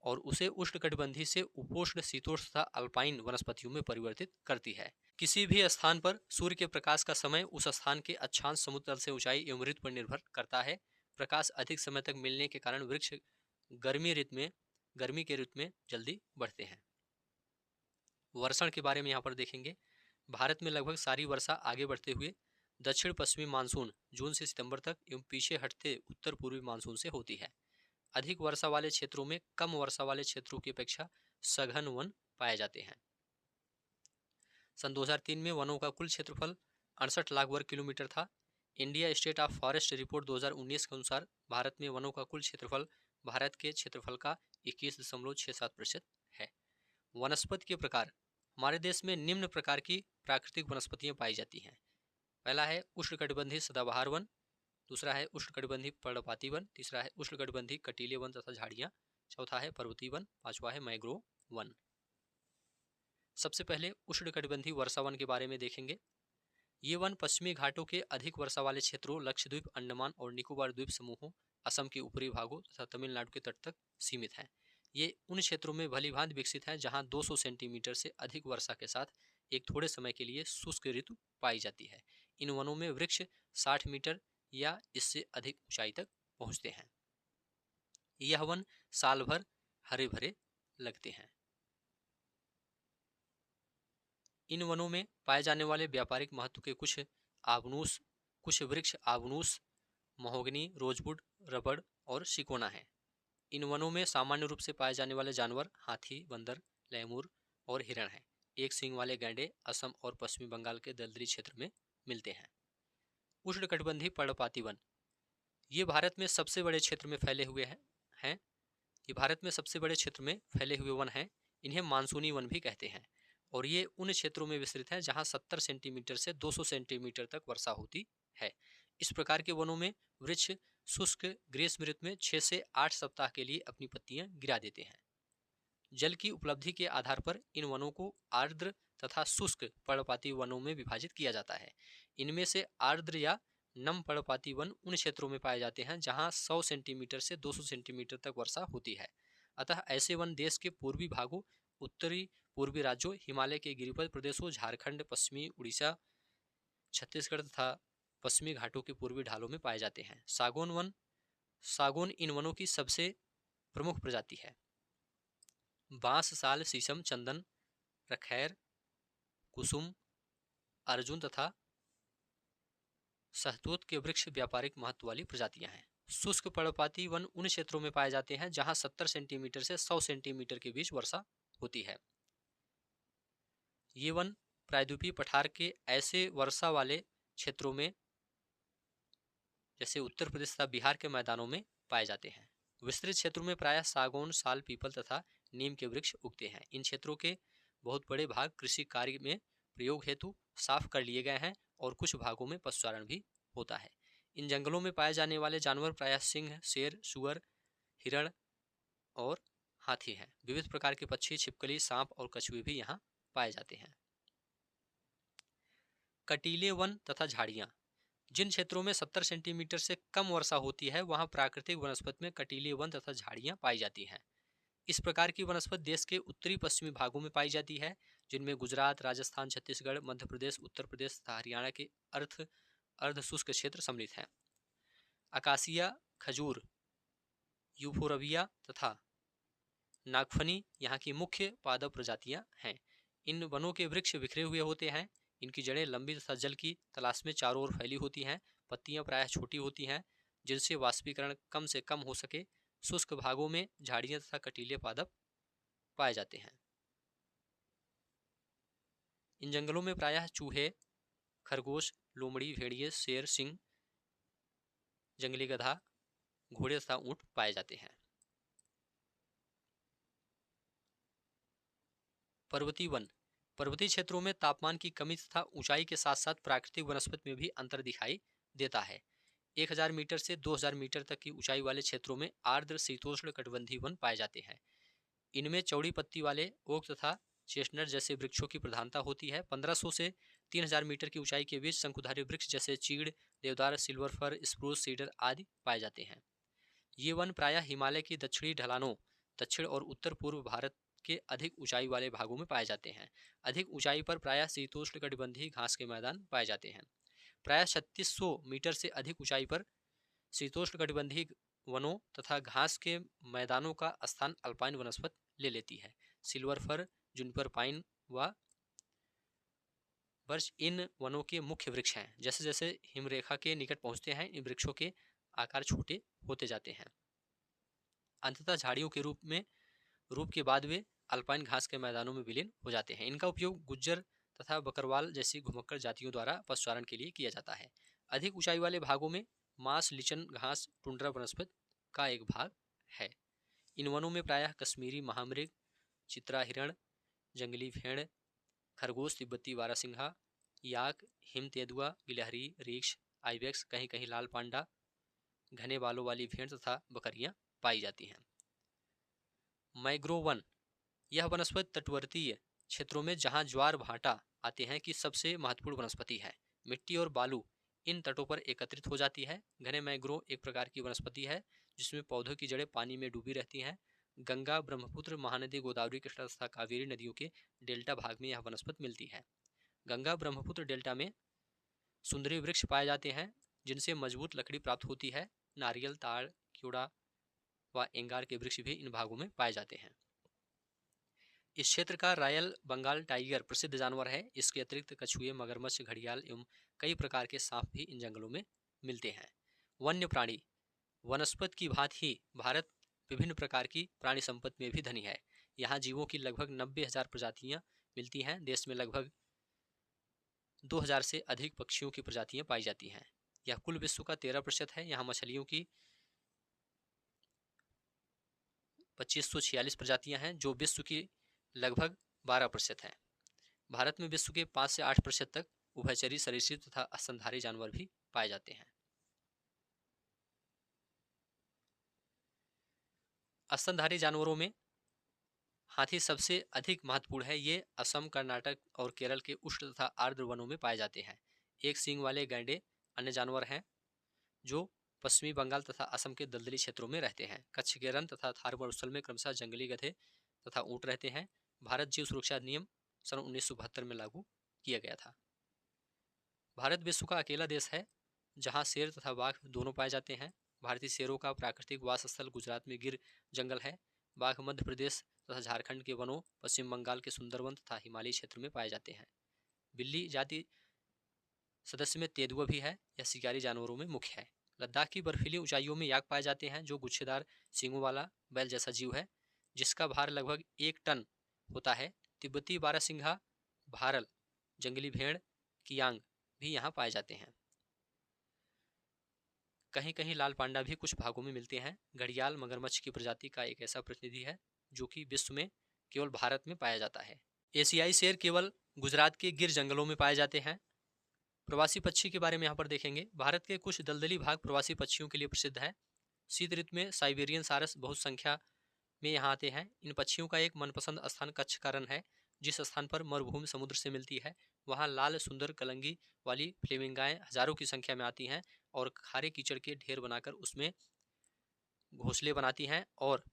और उसे उष्णकटिबंधीय से उपोष्ण, शीतोष्ण तथा अल्पाइन वनस्पतियों में परिवर्तित करती है। किसी भी स्थान पर सूर्य के प्रकाश का समय उस स्थान के अक्षांश, समुद्र तल से ऊंचाई एवं ऋतु पर निर्भर करता है। प्रकाश अधिक समय तक मिलने के कारण वृक्ष गर्मी के ऋतु में जल्दी बढ़ते हैं। वर्षण के बारे में यहाँ पर देखेंगे। भारत में लगभग सारी वर्षा आगे बढ़ते हुए दक्षिण पश्चिमी मानसून जून से सितंबर तक एवं पीछे हटते उत्तर पूर्वी मानसून से होती है। अधिक वर्षा वाले क्षेत्रों में कम वर्षा वाले क्षेत्रों की अपेक्षा सघन वन पाए जाते हैं। सन 2003 में वनों का कुल क्षेत्रफल 68 लाख वर्ग किलोमीटर था। India state of forest report 2019 के अनुसार भारत में वनों का कुल क्षेत्रफल भारत के क्षेत्रफल का 21.67% है। वनस्पति के प्रकार हमारे देश में निम्न प्रकार की प्राकृतिक वनस्पतियां पाई जाती हैं। पहला है उष्णकटिबंधीय सदाबहार वन, दूसरा है उष्णकटिबंधीय पर्णपाती वन, तीसरा है उष्णकटिबंधीय कटीले वन तथा झाड़ियां, चौथा है पर्वतीय वन, पांचवा है मैंग्रोव वन। सबसे पहले उष्णकटिबंधीय वर्षा वन के बारे में देखेंगे। ये वन पश्चिमी घाटों के अधिक वर्षा वाले क्षेत्रों, लक्षद्वीप, अंडमान और निकोबार द्वीप समूहों, असम के ऊपरी भागों तथा तमिलनाडु के तट तक सीमित हैं। ये उन क्षेत्रों में भलीभांति विकसित हैं जहां 200 सेंटीमीटर से अधिक वर्षा के साथ एक थोड़े समय के लिए शुष्क ऋतु पाई जाती है। इन वनों में वृक्ष 60 मीटर या इससे अधिक ऊंचाई तक पहुंचते हैं। यह वन साल भर हरे भरे लगते हैं। इन वनों में पाए जाने वाले व्यापारिक महत्व के कुछ आबनूस कुछ वृक्ष आबनूस, महोगनी, रोजवुड, रबड़ और सिकोना हैं। इन वनों में सामान्य रूप से पाए जाने वाले जानवर हाथी, बंदर, लैमूर और हिरण हैं। एक सींग वाले गैंडे असम और पश्चिमी बंगाल के दलदली क्षेत्र में मिलते हैं। उष्णकटिबंधीय पर्णपाती वन, ये भारत में सबसे बड़े क्षेत्र में फैले हुए हैं। ये भारत में सबसे बड़े क्षेत्र में फैले हुए वन हैं। इन्हें मानसूनी वन भी कहते हैं और ये उन क्षेत्रों में विस्तृत हैं जहां 70 सेंटीमीटर से 200 सेंटीमीटर तक वर्षा होती है। इस प्रकार के वनों में वृक्ष शुष्क ग्रीष्म ऋतु में 6 से 8 सप्ताह के लिए अपनी पत्तियां गिरा देते हैं। जल की उपलब्धि के आधार पर इन वनों को आर्द्र तथा शुष्क पर्णपाती वनों में विभाजित किया जाता है। इनमें से आर्द्र या नम पर्णपाती वन उन क्षेत्रों में पाए जाते हैं जहां 100 सेंटीमीटर से 200 सेंटीमीटर तक वर्षा होती है। अतः ऐसे वन देश के पूर्वी भागों, उत्तरी पूर्वी राज्यों, हिमालय के गिरिपद प्रदेशों, झारखंड, पश्चिमी उड़ीसा, छत्तीसगढ़ तथा पश्चिमी घाटों के पूर्वी ढालों में पाए जाते हैं। सागौन वन, सागौन इन वनों की सबसे प्रमुख प्रजाति है। बांस, साल, शीशम, चंदन, रखैर, कुसुम, अर्जुन तथा सहतूत के वृक्ष व्यापारिक महत्व वाली प्रजातियां हैं। शुष्क पर्णपाती वन उन क्षेत्रों में पाए जाते हैं जहां 70 सेंटीमीटर से 100 सेंटीमीटर के बीच वर्षा होती है। ये वन प्रायद्वीपीय पठार के ऐसे वर्षा वाले क्षेत्रों में जैसे उत्तर प्रदेश तथा बिहार के मैदानों में पाए जाते हैं। विस्तृत क्षेत्रों में प्रायः सागौन, साल, पीपल तथा नीम के वृक्ष उगते हैं। इन क्षेत्रों के बहुत बड़े भाग कृषि कार्य में प्रयोग हेतु साफ कर लिए गए हैं और कुछ भागों में पशुचारण भी होता है। इन जंगलों में पाए जाने वाले जानवर प्रायः सिंह, शेर, सुअर, हिरण और हाथी हैं। विविध प्रकार के पक्षी, छिपकली, सांप और कछुए भी यहाँ पाए जाते हैं। कटीले वन तथा झाड़ियाँ, जिन क्षेत्रों में 70 सेंटीमीटर से कम वर्षा होती है वहां प्राकृतिक वनस्पति में कटीले वन तथा झाड़ियां पाई जाती हैं। इस प्रकार की वनस्पति देश के उत्तरी पश्चिमी भागों में पाई जाती है, जिनमें गुजरात, राजस्थान, छत्तीसगढ़, मध्य प्रदेश, उत्तर प्रदेश तथा हरियाणा के अर्ध शुष्क क्षेत्र सम्मिलित हैं। अकासिया, खजूर, यूफोरबिया तथा नागफनी यहाँ की मुख्य पादप प्रजातियां हैं। इन वनों के वृक्ष बिखरे हुए होते हैं। इनकी जड़ें लंबी तथा जल की तलाश में चारों ओर फैली होती हैं। पत्तियां प्रायः छोटी होती हैं जिनसे वाष्पीकरण कम से कम हो सके। शुष्क भागों में झाड़ियां तथा कटीले पादप पाए जाते हैं। इन जंगलों में प्रायः चूहे, खरगोश, लोमड़ी, भेड़िए, शेर, सिंह, जंगली गधा, घोड़े तथा ऊंट पाए जाते हैं। पर्वतीय वन, पर्वतीय क्षेत्रों में तापमान की कमी तथा ऊंचाई के साथ साथ प्राकृतिक वनस्पति में भी अंतर दिखाई देता है। 1000 मीटर से 2000 मीटर तक की ऊंचाई वाले क्षेत्रों में आर्द्र शीतोष्ण कटिबंधीय वन पाए जाते हैं। इनमें चौड़ी पत्ती वाले ओक तथा चेस्टनट जैसे वृक्षों की प्रधानता होती है। 1500 से 3000 मीटर की ऊंचाई के बीच शंकुधारी वृक्ष जैसे चीड़, देवदार, सिल्वर फर, स्प्रूस, सीडर आदि पाए जाते हैं। ये वन प्रायः हिमालय की दक्षिणी ढलानों, दक्षिण और उत्तर पूर्व भारत के अधिक ऊंचाई वाले भागों में पाए जाते हैं। अधिक ऊंचाई पर प्रायः शीतोष्ण कटिबंधीय घास के मैदान पाए जाते हैं। प्रायः 3600 मीटर से अधिक ऊंचाई पर शीतोष्ण कटिबंधीय वनों तथा घास के मैदानों का स्थान अल्पाइन वनस्पति ले लेती है। सिल्वर फर, जुनिपर पाइन व बर्च इन वनों के मुख्य वृक्ष हैं। जैसे जैसे हिमरेखा के निकट पहुंचते हैं इन वृक्षों के आकार छोटे होते जाते हैं। अंततः झाड़ियों के रूप के बाद वे अल्पाइन घास के मैदानों में विलीन हो जाते हैं। इनका उपयोग गुज्जर तथा बकरवाल जैसी घुमक्कड़ जातियों द्वारा पशुचारण के लिए किया जाता है। अधिक ऊंचाई वाले भागों में मांस लिचन घास टुंड्रा वनस्पति का एक भाग है। इन वनों में प्रायः कश्मीरी महामृग, चित्रा हिरण, जंगली भेड़, खरगोश, तिब्बती बारहसिंघा, याक, हिम तेंदुआ, गिलहरी, रीछ, आइबेक्स, कहीं कहीं लाल पांडा, घने बालों वाली भेड़ तथा बकरियां पाई जाती हैं। मैग्रोव वन, यह वनस्पति तटवर्तीय क्षेत्रों में जहां ज्वार भाटा आते हैं की सबसे महत्वपूर्ण वनस्पति है। मिट्टी और बालू इन तटों पर एकत्रित हो जाती है। घने मैग्रोव एक प्रकार की वनस्पति है जिसमें पौधों की जड़ें पानी में डूबी रहती हैं। गंगा, ब्रह्मपुत्र, महानदी, गोदावरी, कृष्णा तथा कावेरी नदियों के डेल्टा भाग में यह वनस्पति मिलती है। गंगा ब्रह्मपुत्र डेल्टा में सुंदरी वृक्ष पाए जाते हैं जिनसे मजबूत लकड़ी प्राप्त होती है। नारियल, ताड़, क्यूड़ा व एंगार के वृक्ष भी इन भागों में पाए जाते हैं। इस क्षेत्र का रॉयल बंगाल टाइगर प्रसिद्ध जानवर है। इसके अतिरिक्त कछुए, मगरमच्छ, घड़ियाल एवं कई प्रकार के सांप भी इन जंगलों में मिलते हैं। वन्य प्राणी। वनस्पति की भांति ही भारत विभिन्न प्रकार की प्राणी संपत्ति में भी धनी है। यहाँ जीवों की लगभग 90,000 प्रजातियां मिलती हैं। देश में लगभग 2000 से अधिक पक्षियों की प्रजातियां पाई जाती हैं। यह कुल विश्व का 13% है। यहाँ मछलियों की 2546 प्रजातियां हैं जो विश्व की लगभग 12% है। भारत में विश्व के 5 से 8% तक उभयचरी सरीसृप तथा स्तनधारी जानवर भी पाए जाते हैं। स्तनधारी जानवरों में हाथी सबसे अधिक महत्वपूर्ण है। ये असम, कर्नाटक और केरल के उष्ण तथा आर्द्र वनों में पाए जाते हैं। एक सींग वाले गैंडे अन्य जानवर हैं जो पश्चिमी बंगाल तथा असम के दलदली क्षेत्रों में रहते हैं। कच्छ के रण तथा थार मरुस्थल में क्रमशः जंगली गधे तथा ऊंट रहते हैं। भारत जीव सुरक्षा अधिनियम सन 1972 में लागू किया गया था। भारत विश्व का अकेला देश है जहां शेर तथा बाघ दोनों पाए जाते हैं। भारतीय शेरों का प्राकृतिक वास स्थल गुजरात में गिर जंगल है। बाघ मध्य प्रदेश तथा झारखंड के वनों, पश्चिम बंगाल के सुंदरवन तथा हिमालयी क्षेत्र में पाए जाते हैं। बिल्ली जाति सदस्य में तेंदुआ भी है। यह शिकारी जानवरों में मुख्य है। लद्दाख की बर्फीली ऊंचाइयों में याक पाए जाते हैं जो गुच्छेदार सींगों वाला बैल जैसा जीव है जिसका भार लगभग 1 टन होता है। तिब्बती बारहसिंघा, भारल, जंगली भेड़, कियांग भी यहाँ पाए जाते हैं। कहीं कहीं लाल पांडा भी कुछ भागों में मिलते हैं। घड़ियाल मगरमच्छ की प्रजाति का एक ऐसा प्रतिनिधि है जो कि विश्व में केवल भारत में पाया जाता है। एशियाई शेर केवल गुजरात के गिर जंगलों में पाए जाते हैं। प्रवासी पक्षी के बारे में यहाँ पर देखेंगे। भारत के कुछ दलदली भाग प्रवासी पक्षियों के लिए प्रसिद्ध है। शीत ऋतु में साइबेरियन सारस बहुत संख्या में यहाँ आते हैं। इन पक्षियों का एक मनपसंद स्थान कच्छ का रण है। जिस स्थान पर मरुभूमि समुद्र से मिलती है वहाँ लाल सुंदर कलंगी वाली फ्लेमिंगाएं हजारों की संख्या में आती हैं और खारे कीचड़ के ढेर बनाकर उसमें घोंसले बनाती हैं और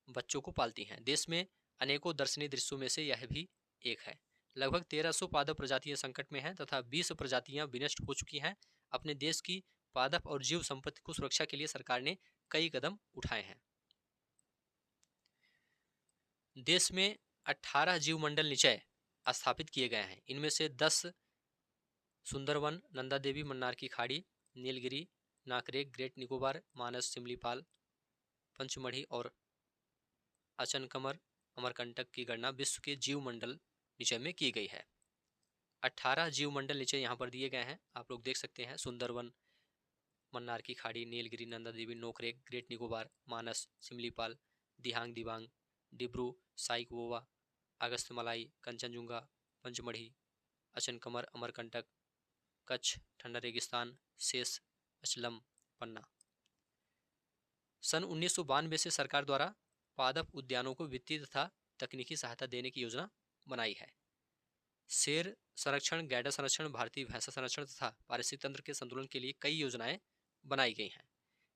बच्चों को पालती हैं। देश में अनेकों दर्शनीय दृश्यों में से यह भी एक है। लगभग 1300 पादप प्रजातियां संकट में हैं तथा 20 प्रजातियां विनष्ट हो चुकी हैं। अपने देश की पादप और जीव संपत्ति को सुरक्षा के लिए सरकार ने कई कदम उठाए हैं। देश में 18 जीव मंडल निचय स्थापित किए गए हैं। इनमें से 10 सुंदरवन, नंदा देवी, मन्नार की खाड़ी, नीलगिरी, नाकरेक, ग्रेट निकोबार, मानस, सिमलीपाल, पंचमढ़ी और अचनकमर, अमरकंटक की गणना विश्व के जीव मंडल निचय में की गई है। 18 जीव मंडल निचय यहाँ पर दिए गए हैं, आप लोग देख सकते हैं। सुंदरवन, मन्नार की खाड़ी, नीलगिरी, नंदा देवी, नोकरेक, ग्रेट निकोबार, मानस, सिमलीपाल, दिहांग दिबांग, डिब्रू साइकोवा, अगस्तमलाई, कंचनजुंगा, पंचमढ़ी, अचनकमर, अमरकंटक, कच्छ, ठंडा रेगिस्तान, शेष, अचलम, पन्ना। सन 1992 से सरकार द्वारा पादप उद्यानों को वित्तीय तथा तकनीकी सहायता देने की योजना बनाई है। शेर संरक्षण, गैंडा संरक्षण, भारतीय भैंसा संरक्षण तथा पारिस्थितिक तंत्र के संतुलन के लिए कई योजनाएं बनाई गई हैं।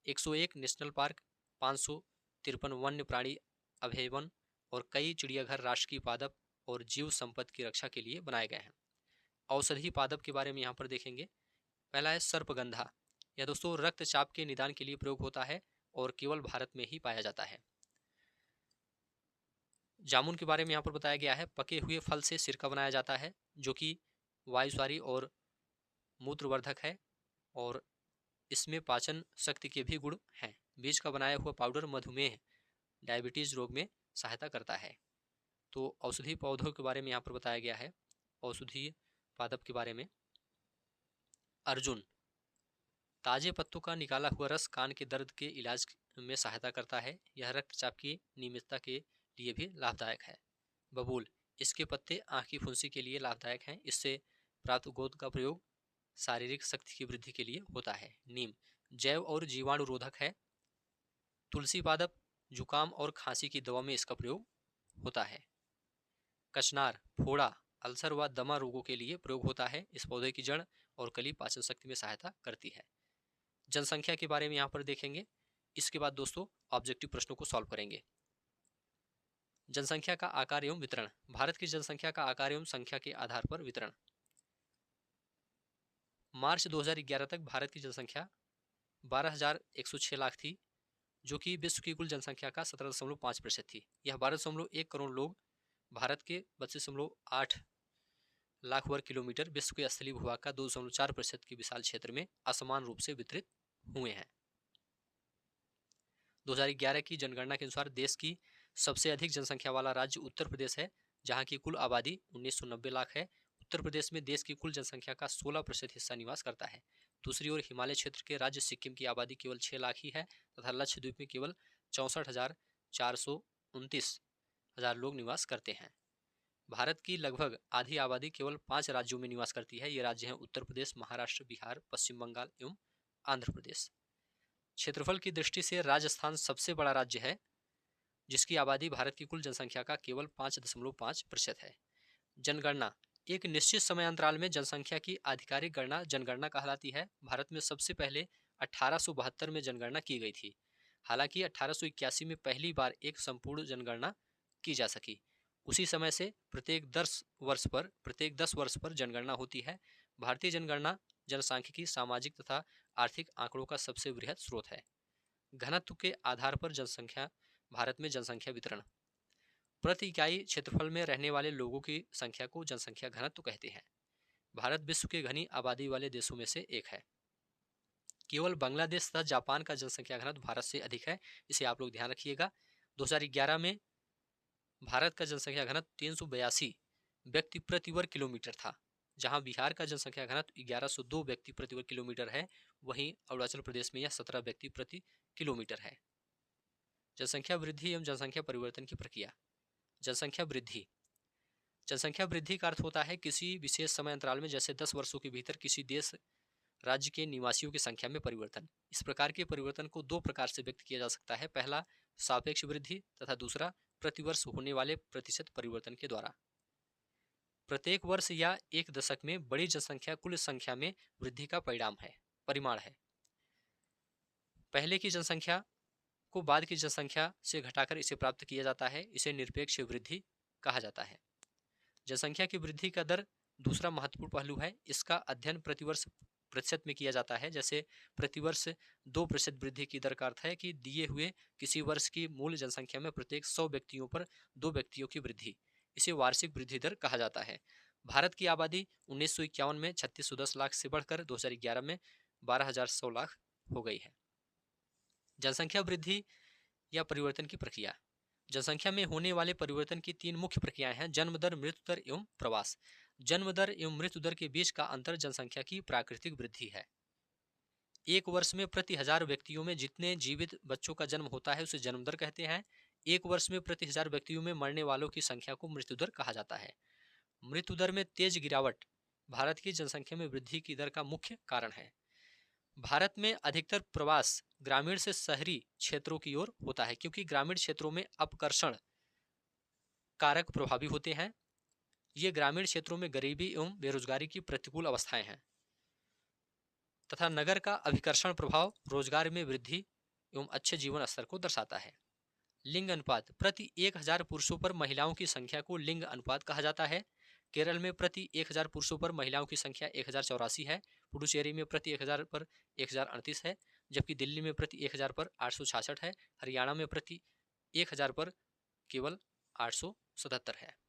101 नेशनल पार्क, 553 वन्य प्राणी अभयवन और कई चिड़ियाघर राष्ट्रीय पादप और जीव संपत्ति की रक्षा के लिए बनाए गए हैं। औषधि पादप के बारे में यहाँ पर देखेंगे। पहला है सर्पगंधा। यह दोस्तों रक्तचाप के निदान के लिए प्रयोग होता है और केवल भारत में ही पाया जाता है। जामुन के बारे में यहाँ पर बताया गया है। पके हुए फल से सिरका बनाया जाता है जो कि वायुसारी और मूत्रवर्धक है और इसमें पाचन शक्ति के भी गुण हैं। बीज का बनाया हुआ पाउडर मधुमेह, डायबिटीज रोग में सहायता करता है। तो औषधि पौधों के बारे में यहाँ पर बताया गया है। औषधीय पादप के बारे में अर्जुन, ताजे पत्तों का निकाला हुआ रस कान के दर्द के इलाज में सहायता करता है। यह रक्तचाप की नियमितता के लिए भी लाभदायक है। बबूल, इसके पत्ते आँख की फुंसी के लिए लाभदायक हैं। इससे प्राप्त गोंद का प्रयोग शारीरिक शक्ति की वृद्धि के लिए होता है। नीम जैव और जीवाणु रोधक है। तुलसी पादप जुकाम और खांसी की दवा में इसका प्रयोग होता है। कचनार, फोड़ा, अल्सर व दमा रोगों के लिए प्रयोग होता है। इस पौधे की जड़ और कली पाचन शक्ति में सहायता करती है। जनसंख्या के बारे में यहाँ पर देखेंगे। इसके बाद दोस्तों ऑब्जेक्टिव प्रश्नों को सॉल्व करेंगे। जनसंख्या का आकार एवं वितरण। भारत की जनसंख्या का आकार एवं संख्या के आधार पर वितरण। मार्च 2011 तक भारत की जनसंख्या 12,106 लाख थी जो कि विश्व की कुल जनसंख्या का 17.5% थी। यह 12.1 करोड़ लोग भारत के 32.8 लाख वर्ग किलोमीटर विश्व के स्थलीय भूभाग का 2.4% के विशाल क्षेत्र में असमान रूप से वितरित हुए हैं। 2011 की जनगणना के अनुसार देश की सबसे अधिक जनसंख्या वाला राज्य उत्तर प्रदेश है, जहां की कुल आबादी 1990 लाख है। उत्तर प्रदेश में देश की कुल जनसंख्या का 16% हिस्सा निवास करता है। दूसरी ओर हिमालय क्षेत्र के राज्य सिक्किम की आबादी केवल 6 लाख ही है तथा लक्षद्वीप में केवल 64,429 लोग निवास करते हैं। भारत की लगभग आधी आबादी केवल 5 राज्यों में निवास करती है। ये राज्य हैं उत्तर प्रदेश, महाराष्ट्र, बिहार, पश्चिम बंगाल एवं आंध्र प्रदेश। क्षेत्रफल की दृष्टि से राजस्थान सबसे बड़ा राज्य है, जिसकी आबादी भारत की कुल जनसंख्या का केवल 5.5% है। जनगणना एक निश्चित समय अंतराल में जनसंख्या की आधिकारिक गणना जनगणना कहलाती है। भारत में सबसे पहले 1872 में जनगणना की गई थी। हालांकि 1881 में पहली बार एक संपूर्ण जनगणना की जा सकी। उसी समय से प्रत्येक 10 वर्ष पर जनगणना होती है। भारतीय जनगणना जनसांख्यिकी, सामाजिक तथा आर्थिक आंकड़ों का सबसे वृहद स्रोत है। घनत्व के आधार पर जनसंख्या भारत में जनसंख्या वितरण प्रति इकाई क्षेत्रफल में रहने वाले लोगों की संख्या को जनसंख्या घनत्व कहते हैं। भारत विश्व के घनी आबादी वाले देशों में से एक है। केवल बांग्लादेश तथा जापान का जनसंख्या घनत्व भारत से अधिक है, इसे आप लोग ध्यान रखिएगा। 2011 में भारत का जनसंख्या घनत्व 382 व्यक्ति प्रति वर्ग किलोमीटर था, जहां बिहार का जनसंख्या घनत्व 1102 व्यक्ति प्रति वर्ग किलोमीटर है। वहीं अरुणाचल प्रदेश में यह 17 व्यक्ति प्रति किलोमीटर है। जनसंख्या वृद्धि एवं जनसंख्या परिवर्तन की प्रक्रिया। जनसंख्या वृद्धि का अर्थ होता है किसी विशेष समय अंतराल में, जैसे 10 वर्षों के भीतर किसी देश राज्य के निवासियों की संख्या में परिवर्तन। इस प्रकार के परिवर्तन को दो प्रकार से व्यक्त किया जा सकता है। पहला सापेक्ष वृद्धि तथा दूसरा प्रतिवर्ष होने वाले प्रतिशत परिवर्तन के द्वारा। प्रत्येक वर्ष या एक दशक में बड़ी जनसंख्या कुल संख्या में वृद्धि का परिमाण है। पहले की जनसंख्या को बाद की जनसंख्या से घटाकर इसे प्राप्त किया जाता है। इसे निरपेक्ष वृद्धि कहा जाता है। जनसंख्या की वृद्धि का दर दूसरा महत्वपूर्ण पहलू है। इसका अध्ययन प्रतिवर्ष प्रतिशत में किया जाता है। जैसे प्रतिवर्ष 2% वृद्धि की दर का अर्थ है कि दिए हुए किसी वर्ष की मूल जनसंख्या में प्रत्येक 100 व्यक्तियों पर 2 व्यक्तियों की वृद्धि, इसे वार्षिक वृद्धि दर कहा जाता है। भारत की आबादी 1951 में 3610 लाख से बढ़कर 2011 में 12100 लाख हो गई है। जनसंख्या वृद्धि या परिवर्तन की प्रक्रिया। जनसंख्या में होने वाले परिवर्तन की 3 मुख्य प्रक्रियाएं हैं: जन्म दर, मृत्यु दर एवं प्रवास। जन्म दर एवं मृत्यु दर के बीच का अंतर जनसंख्या की प्राकृतिक वृद्धि है। एक वर्ष में प्रति 1000 व्यक्तियों में जितने जीवित बच्चों का जन्म होता है उसे जन्म दर कहते हैं। एक वर्ष में प्रति 1000 व्यक्तियों में मरने वालों की संख्या को मृत्यु दर कहा जाता है। मृत्यु दर में तेज गिरावट भारत की जनसंख्या में वृद्धि की दर का मुख्य कारण है। भारत में अधिकतर प्रवास ग्रामीण से शहरी क्षेत्रों की ओर होता है, क्योंकि ग्रामीण क्षेत्रों में अपकर्षण कारक प्रभावी होते हैं। ये ग्रामीण क्षेत्रों में गरीबी एवं बेरोजगारी की प्रतिकूल अवस्थाएं हैं तथा नगर का अभिकर्षण प्रभाव रोजगार में वृद्धि एवं अच्छे जीवन स्तर को दर्शाता है। लिंग अनुपात प्रति 1000 पुरुषों पर महिलाओं की संख्या को लिंग अनुपात कहा जाता है। केरल में प्रति 1000 पुरुषों पर महिलाओं की संख्या 1084 है। पुडुचेरी में प्रति 1000 पर 1038 है, जबकि दिल्ली में प्रति 1000 पर 866 है। हरियाणा में प्रति 1000 पर केवल 877 है।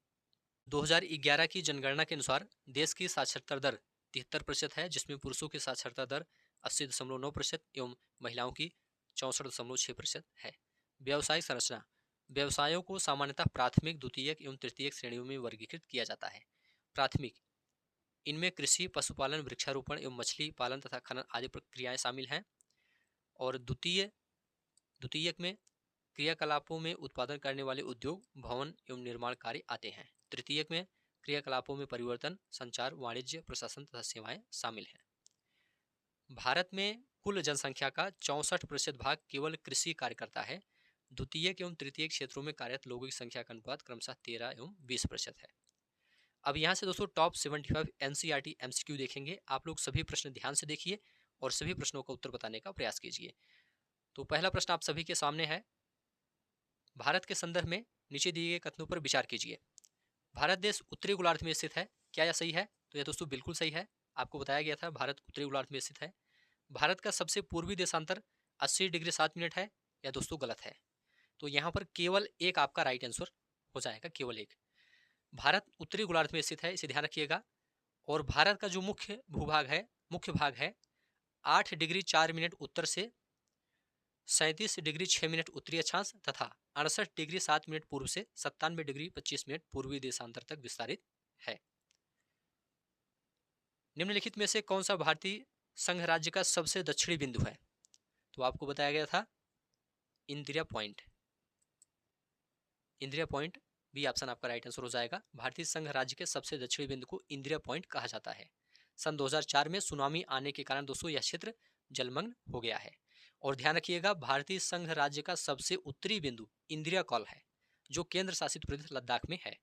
2011 की जनगणना के अनुसार देश की साक्षरता दर 73% है, जिसमें पुरुषों की साक्षरता दर 80.9% एवं महिलाओं की 64.6% है। व्यवसायिक संरचना। व्यवसायों को सामान्यतः प्राथमिक, द्वितीयक एवं तृतीयक श्रेणियों में वर्गीकृत किया जाता है। प्राथमिक, इनमें कृषि, पशुपालन, वृक्षारोपण एवं मछली पालन तथा खनन आदि प्रक्रियाएं शामिल हैं। और द्वितीयक में क्रियाकलापों में उत्पादन करने वाले उद्योग, भवन एवं निर्माण कार्य आते हैं। तृतीयक में क्रियाकलापों में परिवर्तन, संचार, वाणिज्य, प्रशासन तथा सेवाएं शामिल हैं। भारत में कुल जनसंख्या का 64% भाग केवल कृषि कार्य करता है। द्वितीयक एवं तृतीयक क्षेत्रों में कार्यरत लोगों की संख्या का अनुपात क्रमशः 13 एवं 20% है। अब यहाँ से दोस्तों टॉप 75 NCERT MCQ देखेंगे। आप लोग सभी प्रश्न ध्यान से देखिए और सभी प्रश्नों का उत्तर बताने का प्रयास कीजिए। तो पहला प्रश्न आप सभी के सामने है। भारत के संदर्भ में नीचे दिए गए कथनों पर विचार कीजिए। भारत देश उत्तरी गोलार्ध में स्थित है, क्या यह सही है? तो यह दोस्तों बिल्कुल सही है। आपको बताया गया था भारत उत्तरी गोलार्ध में स्थित है। भारत का सबसे पूर्वी देशांतर 80 डिग्री 7 मिनट है, यह दोस्तों गलत है। तो यहाँ पर केवल एक आपका राइट आंसर हो जाएगा, केवल एक। भारत उत्तरी गोलार्ध में स्थित है, इसे ध्यान रखिएगा। और भारत का जो मुख्य भाग है 8 डिग्री 4 मिनट उत्तर से 37 डिग्री 6 मिनट उत्तरी अक्षांश तथा 68 डिग्री 7 मिनट पूर्व से 97 डिग्री 25 मिनट पूर्वी देशांतर तक विस्तारित है। निम्नलिखित में से कौन सा भारतीय संघ राज्य का सबसे दक्षिणी बिंदु है? तो आपको बताया गया था Indira point. Indira point B option आपका राइट आंसर हो जाएगा। भारतीय संघ राज्य के सबसे दक्षिणी बिंदु को इंदिरा पॉइंट कहा जाता है। सन 2004 में सुनामी आने के कारण दोस्तों यह क्षेत्र जलमग्न हो गया है। और ध्यान रखिएगा भारतीय संघ राज्य का सबसे उत्तरी बिंदु इंदिरा कॉल है जो केंद्र शासित प्रदेश लद्दाख में है।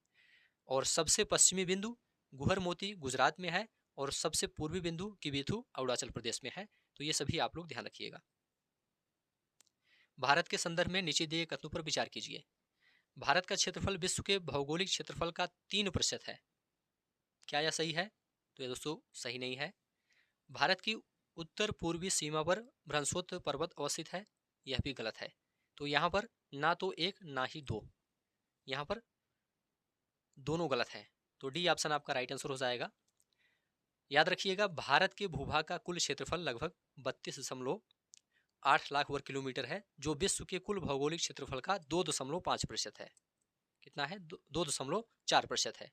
और सबसे पश्चिमी बिंदु गुहर मोती गुजरात में है। और सबसे पूर्वी बिंदु किबिथु अरुणाचल प्रदेश में है। तो ये सभी आप लोग ध्यान रखिएगा। भारत के संदर्भ में नीचे दिए कथनों पर विचार कीजिए। भारत का क्षेत्रफल विश्व के भौगोलिक क्षेत्रफल का 3% है। क्या यह सही है? तो यह दोस्तों सही नहीं है। भारत की उत्तर पूर्वी सीमा पर भ्रंशोत्तर पर्वत अवस्थित है, यह भी गलत है। तो यहाँ पर ना तो एक ना ही दो, यहाँ पर दोनों गलत है। तो डी ऑप्शन आपका राइट आंसर हो जाएगा। याद रखिएगा भारत के भूभाग का कुल क्षेत्रफल लगभग 32.8 लाख वर्ग किलोमीटर है जो विश्व के कुल भौगोलिक क्षेत्रफल का 2.5% है। कितना है? 2.4% है।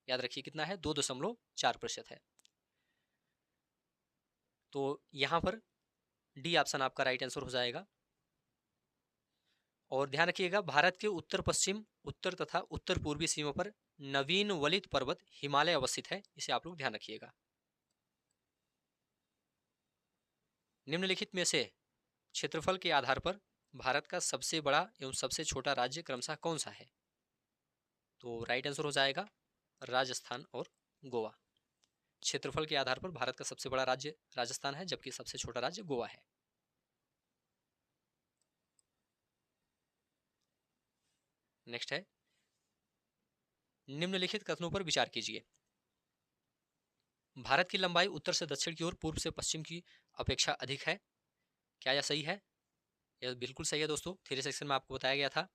याद रखिए कितना है? 2.4% है। तो यहाँ पर डी ऑप्शन आपका राइट आंसर हो जाएगा। और ध्यान रखिएगा भारत के उत्तर पश्चिम उत्तर तथा उत्तर पूर्वी सीमा पर नवीन वलित पर्वत हिमालय अवस्थित है, इसे आप लोग ध्यान रखिएगा। निम्नलिखित में से क्षेत्रफल के आधार पर भारत का सबसे बड़ा एवं सबसे छोटा राज्य क्रमशः कौन सा है? तो राइट आंसर हो जाएगा राजस्थान और गोवा। क्षेत्रफल के आधार पर भारत का सबसे बड़ा राज्य राजस्थान है जबकि सबसे छोटा राज्य गोवा है। नेक्स्ट है, निम्नलिखित कथनों पर विचार कीजिए। भारत की लंबाई उत्तर से दक्षिण की ओर पूर्व से पश्चिम की अपेक्षा अधिक है। क्या यह सही है? यह बिल्कुल सही है दोस्तों। थ्योरी सेक्शन में आपको बताया गया था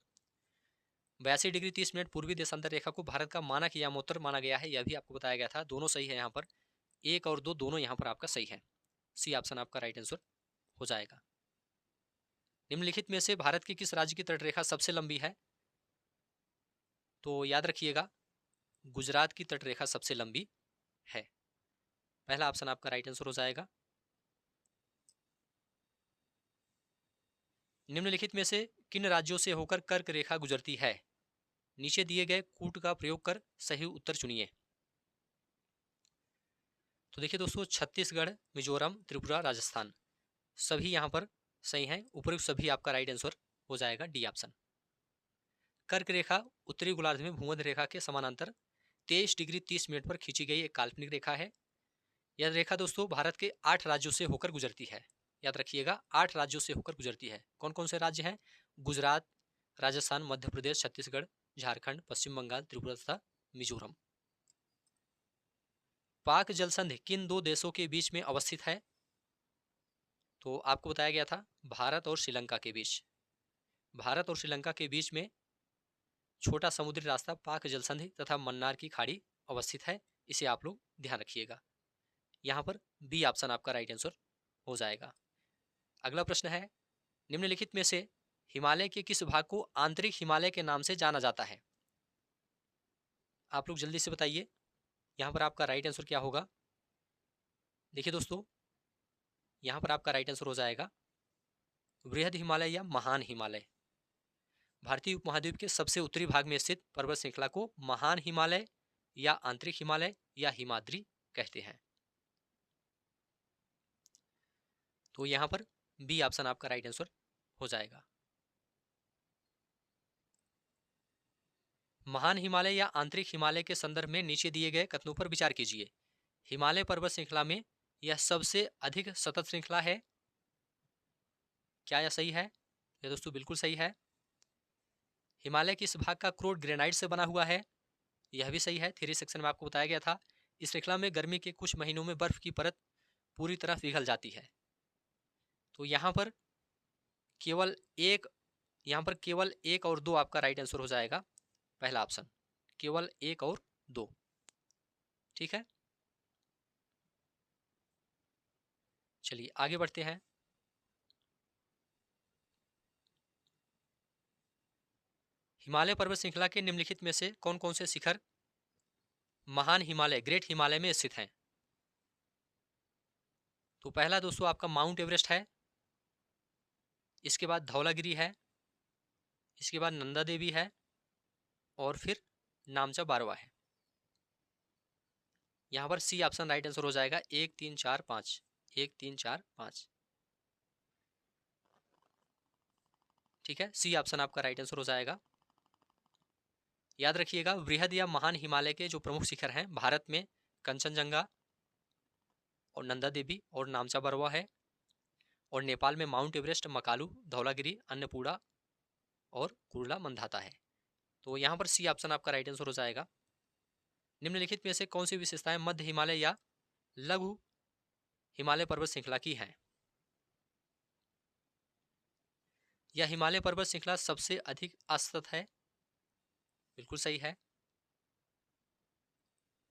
82 डिग्री 30 मिनट पूर्वी देशांतर रेखा को भारत का मानक यामोत्तर माना गया है, यह भी आपको बताया गया था। दोनों सही है, यहाँ पर 1 और 2 दोनों यहाँ पर आपका सही है। सी ऑप्शन आपका राइट आंसर हो जाएगा। निम्नलिखित में से भारत के किस राज्य की तटरेखा सबसे लंबी है? तो याद रखिएगा गुजरात की तटरेखा सबसे लंबी है। पहला ऑप्शन आपका राइट आंसर हो जाएगा। निम्नलिखित में से किन राज्यों से होकर कर्क रेखा गुजरती है? नीचे दिए गए कूट का प्रयोग कर सही उत्तर चुनिए। तो देखिए दोस्तों छत्तीसगढ़, मिजोरम, त्रिपुरा, राजस्थान सभी यहाँ पर सही हैं। उपयुक्त सभी आपका राइट आंसर हो जाएगा डी ऑप्शन। कर्क रेखा उत्तरी गोलार्ध में भूमध्य रेखा के समानांतर 23 डिग्री 30 मिनट पर खींची गई एक काल्पनिक रेखा है। यह रेखा दोस्तों भारत के 8 राज्यों से होकर गुजरती है। याद रखिएगा 8 राज्यों से होकर गुजरती है। कौन कौन से राज्य हैं? गुजरात, राजस्थान, मध्य प्रदेश, छत्तीसगढ़, झारखंड, पश्चिम बंगाल, त्रिपुरा तथा मिजोरम। पाक जलसंधि किन दो देशों के बीच में अवस्थित है? तो आपको बताया गया था भारत और श्रीलंका के बीच। भारत और श्रीलंका के बीच में छोटा समुद्री रास्ता पाक जलसंधि तथा मन्नार की खाड़ी अवस्थित है, इसे आप लोग ध्यान रखिएगा। यहाँ पर बी ऑप्शन आपका राइट आंसर हो जाएगा। अगला प्रश्न है, निम्नलिखित में से हिमालय के किस भाग को आंतरिक हिमालय के नाम से जाना जाता है? आप लोग जल्दी से बताइए, यहाँ पर आपका राइट आंसर क्या होगा? देखिए दोस्तों यहाँ पर आपका राइट आंसर हो जाएगा वृहद हिमालय या महान हिमालय। भारतीय उपमहाद्वीप के सबसे उत्तरी भाग में स्थित पर्वत श्रृंखला को महान हिमालय या आंतरिक हिमालय या हिमाद्री कहते हैं। तो यहाँ पर बी ऑप्शन आपका राइट आंसर हो जाएगा। महान हिमालय या आंतरिक हिमालय के संदर्भ में नीचे दिए गए कथनों पर विचार कीजिए। हिमालय पर्वत श्रृंखला में यह सबसे अधिक सतत श्रृंखला है। क्या यह सही है? यह दोस्तों बिल्कुल सही है। हिमालय के इस भाग का क्रोड ग्रेनाइट से बना हुआ है, यह भी सही है। थ्योरी सेक्शन में आपको बताया गया था इस श्रृंखला में गर्मी के कुछ महीनों में बर्फ की परत पूरी तरह पिघल जाती है। तो यहाँ पर केवल एक और दो आपका राइट आंसर हो जाएगा। पहला ऑप्शन केवल 1 और 2। ठीक है, चलिए आगे बढ़ते हैं। हिमालय पर्वत श्रृंखला के निम्नलिखित में से कौन कौन से शिखर महान हिमालय ग्रेट हिमालय में स्थित हैं? तो पहला दोस्तों आपका माउंट एवरेस्ट है, इसके बाद धौलागिरी है, इसके बाद नंदा देवी है, और फिर नामचा बारवा है। यहां पर सी ऑप्शन राइट आंसर हो जाएगा, 1 3 4 5, 1 3 4 5। ठीक है, सी ऑप्शन आपका राइट आंसर हो जाएगा। याद रखिएगा, वृहद या महान हिमालय के जो प्रमुख शिखर हैं भारत में कंचनजंगा और नंदा देवी और नामचा बरवा है, और नेपाल में माउंट एवरेस्ट, मकालू, धौलागिरी, अन्नपूर्णा और कुर्ला मंदाता है। तो यहाँ पर सी ऑप्शन आपका राइट आंसर हो जाएगा। निम्नलिखित में से कौन सी विशेषताएं मध्य हिमालय या लघु हिमालय पर्वत श्रृंखला की हैं? यह हिमालय पर्वत श्रृंखला सबसे अधिक असतत है, बिल्कुल सही है।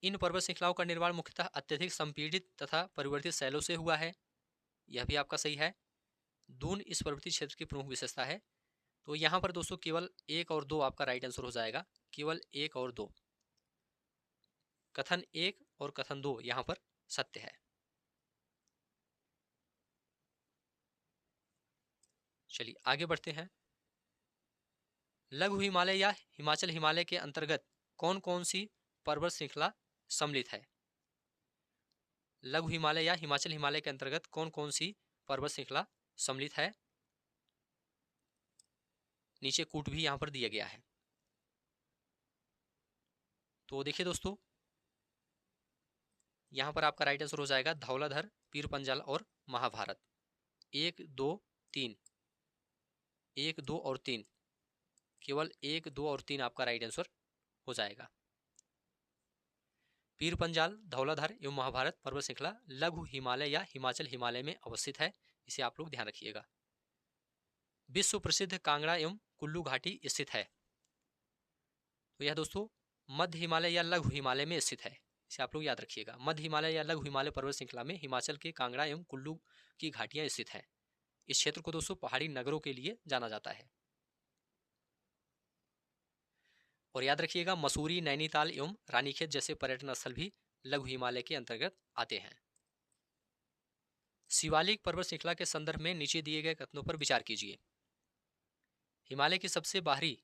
इन पर्वत श्रृंखलाओं का निर्माण मुख्यतः अत्यधिक संपीड़ित तथा परिवर्तित शैलों से हुआ है, यह भी आपका सही है। दून इस पर्वतीय क्षेत्र की प्रमुख विशेषता है। तो यहाँ पर दोस्तों केवल 1 और 2 आपका राइट आंसर हो जाएगा, केवल 1 और 2। कथन 1 और कथन 2 यहाँ पर सत्य है। चलिए आगे बढ़ते हैं। लघु हिमालय या हिमाचल हिमालय के अंतर्गत कौन कौन सी पर्वत श्रृंखला सम्मिलित है? लघु हिमालय या हिमाचल हिमालय के अंतर्गत कौन कौन सी पर्वत श्रृंखला सम्मिलित है? नीचे कूट भी यहां पर दिया गया है। तो देखिए दोस्तों, यहां पर आपका राइट आंसर हो जाएगा धौलाधर, पीर पंजाल और महाभारत। 1 2 3, 1 2 और 3, केवल 1 2 और 3 आपका राइट आंसर हो जाएगा। पीर पंजाल, धौलाधर एवं महाभारत पर्वत श्रृंखला लघु हिमालय या हिमाचल हिमालय में अवस्थित है, इसे आप लोग ध्यान रखिएगा। विश्व प्रसिद्ध कांगड़ा एवं कुल्लू घाटी स्थित है। तो यह दोस्तों मध्य हिमालय या लघु हिमालय में स्थित है, इसे आप लोग याद रखिएगा। मध्य हिमालय या लघु हिमालय पर्वत श्रृंखला में हिमाचल के कांगड़ा एवं कुल्लू की घाटियां स्थित है। इस क्षेत्र को दोस्तों पहाड़ी नगरों के लिए जाना जाता है। और याद रखिएगा, मसूरी, नैनीताल एवं रानीखेत जैसे पर्यटन स्थल भी लघु हिमालय के अंतर्गत आते हैं। शिवालिक पर्वत श्रृंखला के संदर्भ में नीचे दिए गए कथनों पर विचार कीजिए। हिमालय की सबसे बाहरी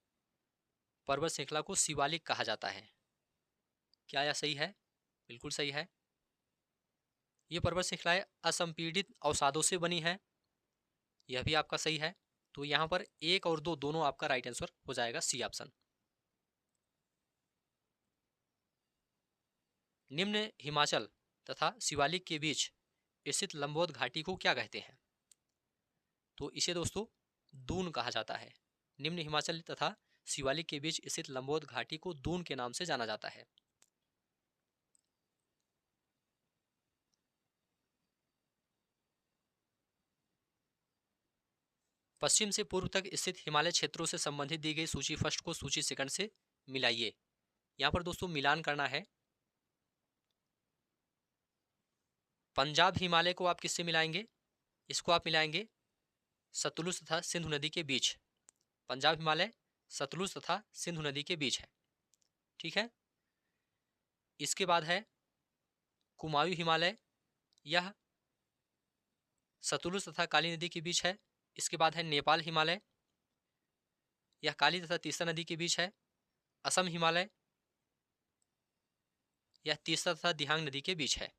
पर्वत श्रृंखला को शिवालिक कहा जाता है। क्या यह सही है? बिल्कुल सही है। ये पर्वत श्रृंखलाएं असंपीड़ित अवसादों से बनी है, यह भी आपका सही है। तो यहां पर 1 और 2 दोनों आपका राइट आंसर हो जाएगा, सी ऑप्शन। निम्न हिमाचल तथा शिवालिक के बीच स्थित लंबोद घाटी को क्या कहते हैं? तो इसे दोस्तों दून कहा जाता है। निम्न हिमाचल तथा शिवालिक के बीच स्थित लंबोद घाटी को दून के नाम से जाना जाता है। पश्चिम से पूर्व तक स्थित हिमालय क्षेत्रों से संबंधित दी गई सूची फर्स्ट को सूची सेकंड से मिलाइए। यहां पर दोस्तों मिलान करना है। पंजाब हिमालय को आप किससे मिलाएंगे? इसको आप मिलाएंगे सतलुज तथा सिंधु नदी के बीच। पंजाब हिमालय सतलुज तथा सिंधु नदी के बीच है, ठीक है। इसके बाद है कुमायूं हिमालय, यह सतलुज तथा काली नदी के बीच है। इसके बाद है नेपाल हिमालय, यह काली तथा तीस्ता नदी के बीच है। असम हिमालय, यह तीस्ता तथा दिहांग नदी के बीच है।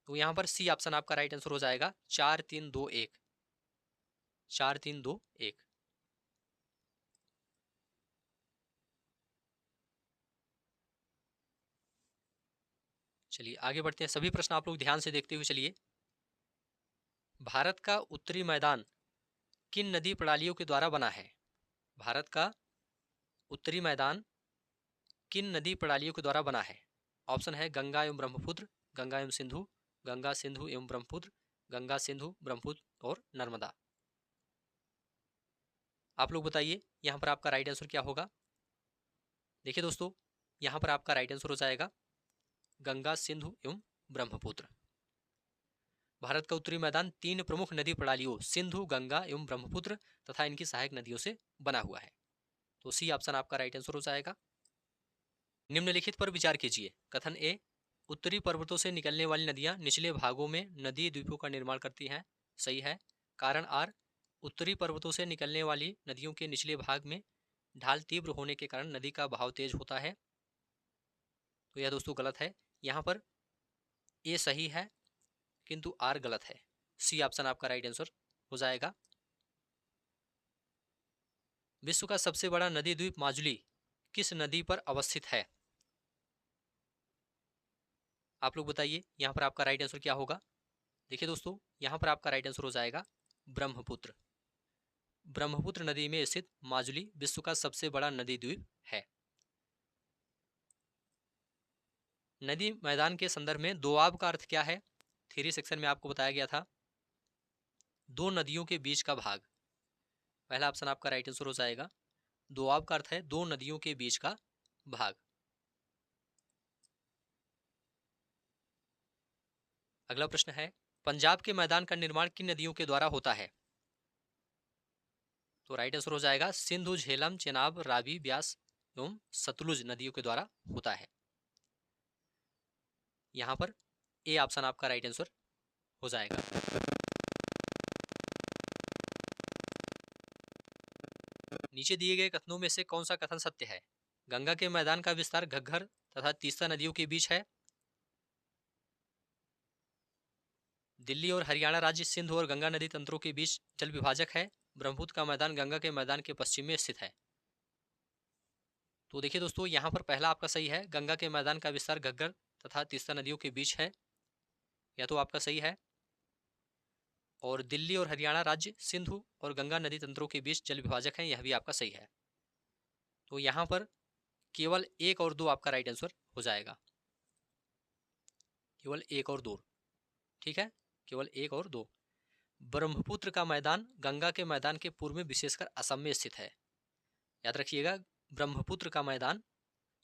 तो यहां पर सी ऑप्शन आपका राइट आंसर हो जाएगा, 4 3 2 1, 4 3 2 1। चलिए आगे बढ़ते हैं। सभी प्रश्न आप लोग ध्यान से देखते हुए चलिए। भारत का उत्तरी मैदान किन नदी प्रणालियों के द्वारा बना है? भारत का उत्तरी मैदान किन नदी प्रणालियों के द्वारा बना है? ऑप्शन है गंगा एवं ब्रह्मपुत्र, गंगा एवं सिंधु, गंगा सिंधु एवं ब्रह्मपुत्र, गंगा सिंधु ब्रह्मपुत्र और नर्मदा। आप लोग बताइए यहाँ पर आपका राइट आंसर क्या होगा? देखिए दोस्तों, यहाँ पर आपका राइट आंसर हो जाएगा गंगा, सिंधु एवं ब्रह्मपुत्र। भारत का उत्तरी मैदान 3 प्रमुख नदी प्रणालियों सिंधु, गंगा एवं ब्रह्मपुत्र तथा इनकी सहायक नदियों से बना हुआ है। तो सी ऑप्शन आपका राइट आंसर हो जाएगा। निम्नलिखित पर विचार कीजिए। कथन ए, उत्तरी पर्वतों से निकलने वाली नदियां निचले भागों में नदी द्वीपों का निर्माण करती हैं। सही है। कारण आर, उत्तरी पर्वतों से निकलने वाली नदियों के निचले भाग में ढाल तीव्र होने के कारण नदी का बहाव तेज होता है। तो यह दोस्तों गलत है। यहाँ पर ए सही है किंतु आर गलत है। सी ऑप्शन आपका राइट आंसर हो जाएगा। विश्व का सबसे बड़ा नदी द्वीप माजुली किस नदी पर अवस्थित है? आप लोग बताइए यहाँ पर आपका राइट आंसर क्या होगा। देखिए दोस्तों, यहाँ पर आपका राइट आंसर हो जाएगा ब्रह्मपुत्र। ब्रह्मपुत्र नदी में स्थित माजुली विश्व का सबसे बड़ा नदी द्वीप है। नदी मैदान के संदर्भ में दोआब का अर्थ क्या है? थ्योरी सेक्शन में आपको बताया गया था, दो नदियों के बीच का भाग। पहला ऑप्शन आपका राइट आंसर हो जाएगा। दोआब का अर्थ है दो नदियों के बीच का भाग। अगला प्रश्न है, पंजाब के मैदान का निर्माण किन नदियों के द्वारा होता है? तो राइट आंसर हो जाएगा सिंधु, झेलम, चेनाब, रावी, ब्यास एवं सतलुज नदियों के द्वारा होता है। यहां पर ए ऑप्शन आपका राइट आंसर हो जाएगा। नीचे दिए गए कथनों में से कौन सा कथन सत्य है? गंगा के मैदान का विस्तार घग्गर तथा तीस्ता नदियों के बीच है। दिल्ली और हरियाणा राज्य सिंधु और गंगा नदी तंत्रों के बीच जल विभाजक है। ब्रह्मपुत्र का मैदान गंगा के मैदान के पश्चिम में स्थित है। तो देखिए दोस्तों, यहाँ पर पहला आपका सही है, गंगा के मैदान का विस्तार घग्गर तथा तीस्ता नदियों के बीच है। यह तो आपका सही है। और दिल्ली और हरियाणा राज्य सिंधु और गंगा नदी तंत्रों के बीच जल विभाजक है, यह भी आपका सही है। तो यहाँ पर केवल 1 और 2 आपका राइट आंसर हो जाएगा। केवल 1 और 2, ठीक है, केवल 1 और 2। ब्रह्मपुत्र का मैदान गंगा के मैदान के पूर्व में विशेषकर असम में स्थित है। याद रखिएगा, ब्रह्मपुत्र का मैदान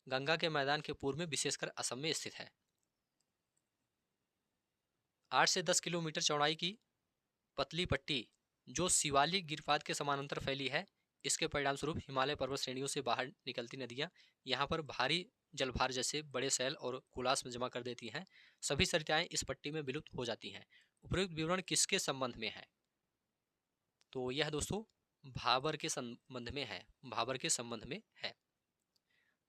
गंगा के मैदान के पूर्व में विशेषकर असम में स्थित है। 8 से 10 किलोमीटर चौड़ाई की पतली पट्टी जो शिवालिक गिरपाद के समानांतर फैली है, इसके परिणाम स्वरूप हिमालय पर्वत श्रेणियों से बाहर निकलती नदियां यहाँ पर भारी जलभार जैसे बड़े सैल और कुलास में जमा कर देती हैं। सभी सरिताएं इस पट्टी में विलुप्त हो जाती हैं। उपयुक्त विवरण किसके संबंध में है? तो यह दोस्तों भाबर के संबंध में है। भाबर के संबंध में है।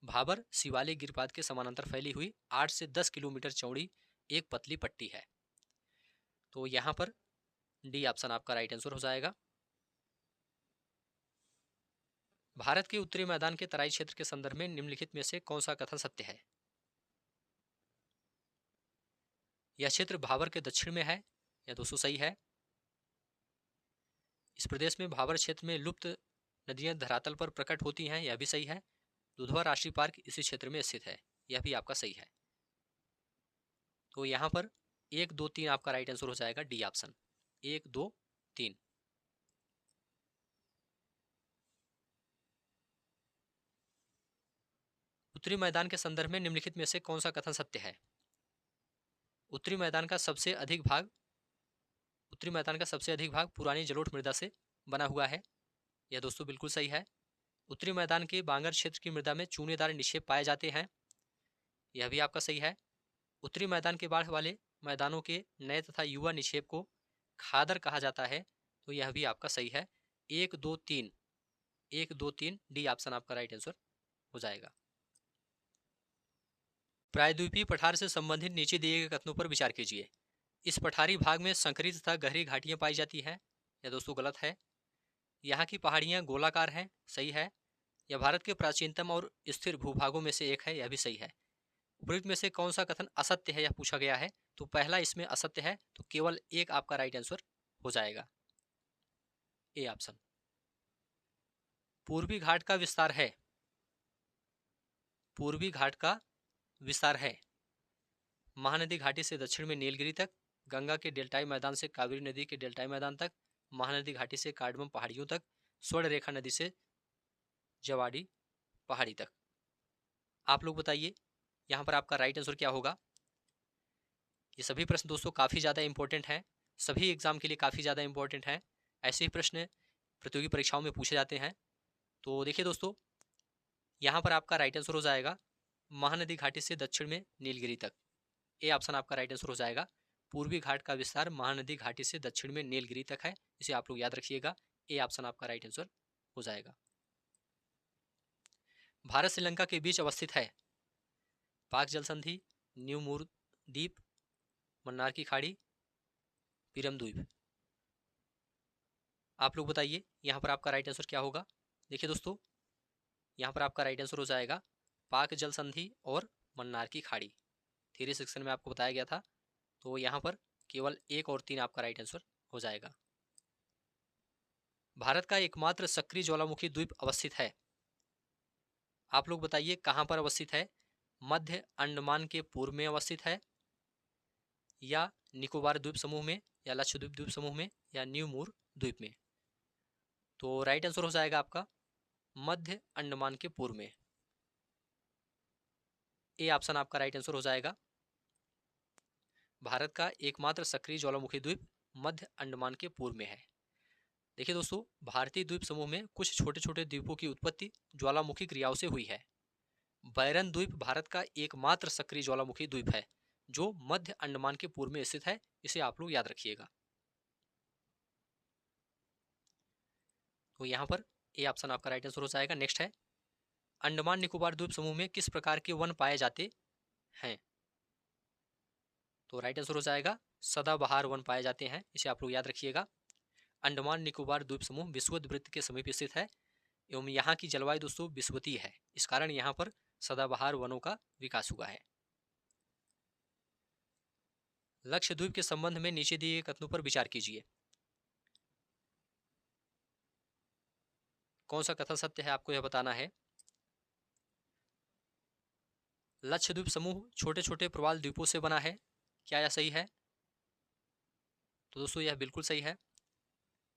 भाबर शिवालिक गिरपाद के समानांतर फैली हुई 8 से 10 किलोमीटर चौड़ी एक पतली पट्टी है। तो यहाँ पर डी ऑप्शन आपका राइट आंसर हो जाएगा। भारत के उत्तरी मैदान के तराई क्षेत्र के संदर्भ में निम्नलिखित में से कौन सा कथन सत्य है? यह क्षेत्र भाबर के दक्षिण में है। यह दोस्तों सही है। इस प्रदेश में भाबर क्षेत्र में लुप्त नदियां धरातल पर प्रकट होती हैं, यह भी सही है। दुधवा राष्ट्रीय पार्क इसी क्षेत्र में स्थित है, यह भी आपका सही है। तो यहाँ पर 1, 2, 3 आपका राइट आंसर हो जाएगा, डी ऑप्शन 1, 2, 3। उत्तरी मैदान के संदर्भ में निम्नलिखित में से कौन सा कथन सत्य है? उत्तरी मैदान का सबसे अधिक भाग पुरानी जलोढ़ मृदा से बना हुआ है। यह दोस्तों बिल्कुल सही है। उत्तरी मैदान के बांगर क्षेत्र की मृदा में चूनेदार निक्षेप पाए जाते हैं। यह भी आपका सही है। उत्तरी मैदान के बाढ़ वाले मैदानों के नए तथा युवा निक्षेप को खादर कहा जाता है। तो यह भी आपका सही है। 1, 2, 3, 1, 2, 3 डी ऑप्शन आपका राइट आंसर हो जाएगा। प्रायद्वीपीय पठार से संबंधित नीचे दिए गए कथनों पर विचार कीजिए। इस पठारी भाग में संकरी तथा गहरी घाटियां पाई जाती हैं। यह दोस्तों गलत है। यहाँ की पहाड़ियाँ गोलाकार हैं। सही है। यह भारत के प्राचीनतम और स्थिर भूभागों में से एक है। यह भी सही है। उपयुक्त में से कौन सा कथन असत्य है, यह पूछा गया है। तो पहला इसमें असत्य है, तो केवल 1 आपका राइट आंसर हो जाएगा, ए ऑप्शन। पूर्वी घाट का विस्तार है। पूर्वी घाट का विस्तार है महानदी घाटी से दक्षिण में नीलगिरी तक, गंगा के डेल्टाई मैदान से कावेरी नदी के डेल्टाई मैदान तक, महानदी घाटी से कार्डमम पहाड़ियों तक, स्वर्ण रेखा नदी से जवाड़ी पहाड़ी तक। आप लोग बताइए यहाँ पर आपका राइट आंसर क्या होगा। ये सभी प्रश्न दोस्तों काफ़ी ज़्यादा इंपॉर्टेंट हैं, सभी एग्जाम के लिए काफ़ी ज़्यादा इंपॉर्टेंट हैं। ऐसे ही प्रश्न प्रतियोगी परीक्षाओं में पूछे जाते हैं। तो देखिए दोस्तों, यहाँ पर आपका राइट आंसर हो जाएगा महानदी घाटी से दक्षिण में नीलगिरी तक। ए ऑप्शन आपका राइट आंसर हो जाएगा। पूर्वी घाट का विस्तार महानदी घाटी से दक्षिण में नीलगिरी तक है, इसे आप लोग याद रखिएगा। ए ऑप्शन आपका राइट आंसर हो जाएगा। भारत श्रीलंका के बीच अवस्थित है पाक जल संधि, न्यू मूर द्वीप, मन्नार की खाड़ी, पीरम द्वीप। आप लोग बताइए यहाँ पर आपका राइट आंसर क्या होगा। देखिए दोस्तों, यहाँ पर आपका राइट आंसर हो जाएगा पाक जल संधि और मन्नार की खाड़ी। थ्योरी सेक्शन में आपको बताया गया था, तो यहाँ पर केवल 1 और 3 आपका राइट आंसर हो जाएगा। भारत का एकमात्र सक्रिय ज्वालामुखी द्वीप अवस्थित है। आप लोग बताइए कहाँ पर अवस्थित है। मध्य अंडमान के पूर्व में अवस्थित है, या निकोबार द्वीप समूह में, या लक्षद्वीप द्वीप समूह में, या न्यू मूर द्वीप में। तो राइट आंसर हो जाएगा आपका मध्य अंडमान के पूर्व में। ए ऑप्शन आपका राइट आंसर हो जाएगा। भारत का एकमात्र सक्रिय ज्वालामुखी द्वीप मध्य अंडमान के पूर्व में है। देखिए दोस्तों, भारतीय द्वीप समूह में कुछ छोटे छोटे द्वीपों की उत्पत्ति ज्वालामुखी क्रियाओं से हुई है। बैरन द्वीप भारत का एकमात्र सक्रिय ज्वालामुखी द्वीप है जो मध्य अंडमान के पूर्व में स्थित है, इसे आप लोग याद रखिएगा। तो यहाँ पर ए ऑप्शन आपका राइट आंसर हो जाएगा। नेक्स्ट है, अंडमान निकोबार द्वीप समूह में किस प्रकार के वन पाए जाते हैं। तो राइट आंसर हो जाएगा सदाबहार वन पाए जाते हैं, इसे आप लोग याद रखिएगा। अंडमान निकोबार द्वीप समूह विषुवत वृत्त के समीप स्थित है एवं यहाँ की जलवायु दोस्तों विषुवतीय है, इस कारण यहाँ पर सदाबहार वनों का विकास हुआ है। लक्षद्वीप के संबंध में नीचे दिए गए कथनों पर विचार कीजिए। कौन सा कथन सत्य है आपको यह बताना है। लक्षद्वीप समूह छोटे छोटे प्रवाल द्वीपों से बना है, क्या यह सही है। तो दोस्तों यह बिल्कुल सही है।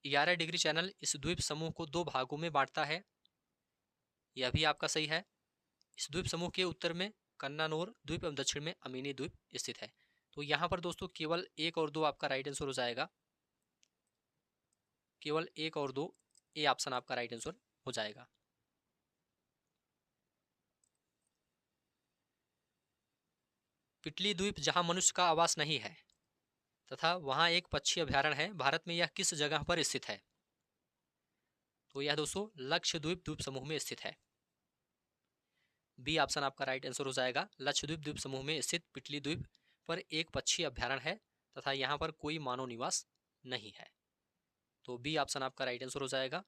11 डिग्री चैनल इस द्वीप समूह को 2 भागों में बांटता है, यह भी आपका सही है। इस द्वीप समूह के उत्तर में कन्नानोर द्वीप एवं दक्षिण में अमीनी द्वीप स्थित है। तो यहाँ पर दोस्तों केवल 1 और 2 आपका राइट आंसर हो जाएगा। केवल 1 और 2, ए ऑप्शन आपका राइट आंसर हो जाएगा। पिटली द्वीप जहां मनुष्य का आवास नहीं है तथा वहां एक पक्षी अभ्यारण्य है, भारत में यह किस जगह पर स्थित है। तो यह दोस्तों लक्षद्वीप द्वीप समूह में स्थित है। बी ऑप्शन आपका राइट आंसर हो जाएगा। लक्षद्वीप द्वीप समूह में स्थित पिटली द्वीप पर एक पक्षी अभ्यारण्य है तथा यहाँ पर कोई मानव निवास नहीं है। तो बी ऑप्शन आपका राइट आंसर हो जाएगा।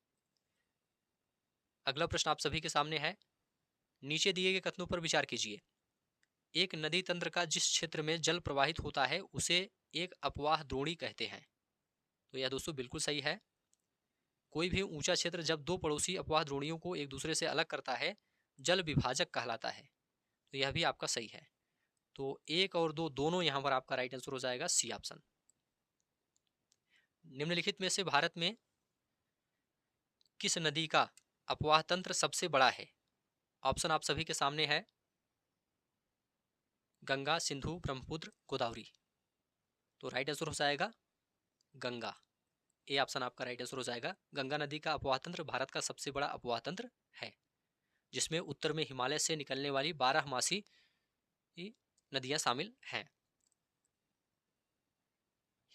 अगला प्रश्न आप सभी के सामने है, नीचे दिए गए कथनों पर विचार कीजिए। एक नदी तंत्र का जिस क्षेत्र में जल प्रवाहित होता है उसे एक अपवाह द्रोणी कहते हैं। तो यह दोस्तों बिल्कुल सही है। कोई भी ऊंचा क्षेत्र जब 2 पड़ोसी अपवाह द्रोणियों को एक दूसरे से अलग करता है, जल विभाजक कहलाता है। तो यह भी आपका सही है। तो 1 और 2 दोनों यहाँ पर आपका राइट आंसर हो जाएगा, सी ऑप्शन। निम्नलिखित में से भारत में किस नदी का अपवाह तंत्र सबसे बड़ा है। ऑप्शन आप सभी के सामने है, गंगा, सिंधु, ब्रह्मपुत्र, गोदावरी। तो राइट आंसर हो जाएगा गंगा। ए ऑप्शन आपका राइट आंसर हो जाएगा। गंगा नदी का अपवाह तंत्र भारत का सबसे बड़ा अपवाह तंत्र है, जिसमें उत्तर में हिमालय से निकलने वाली 12मासी नदियां शामिल हैं।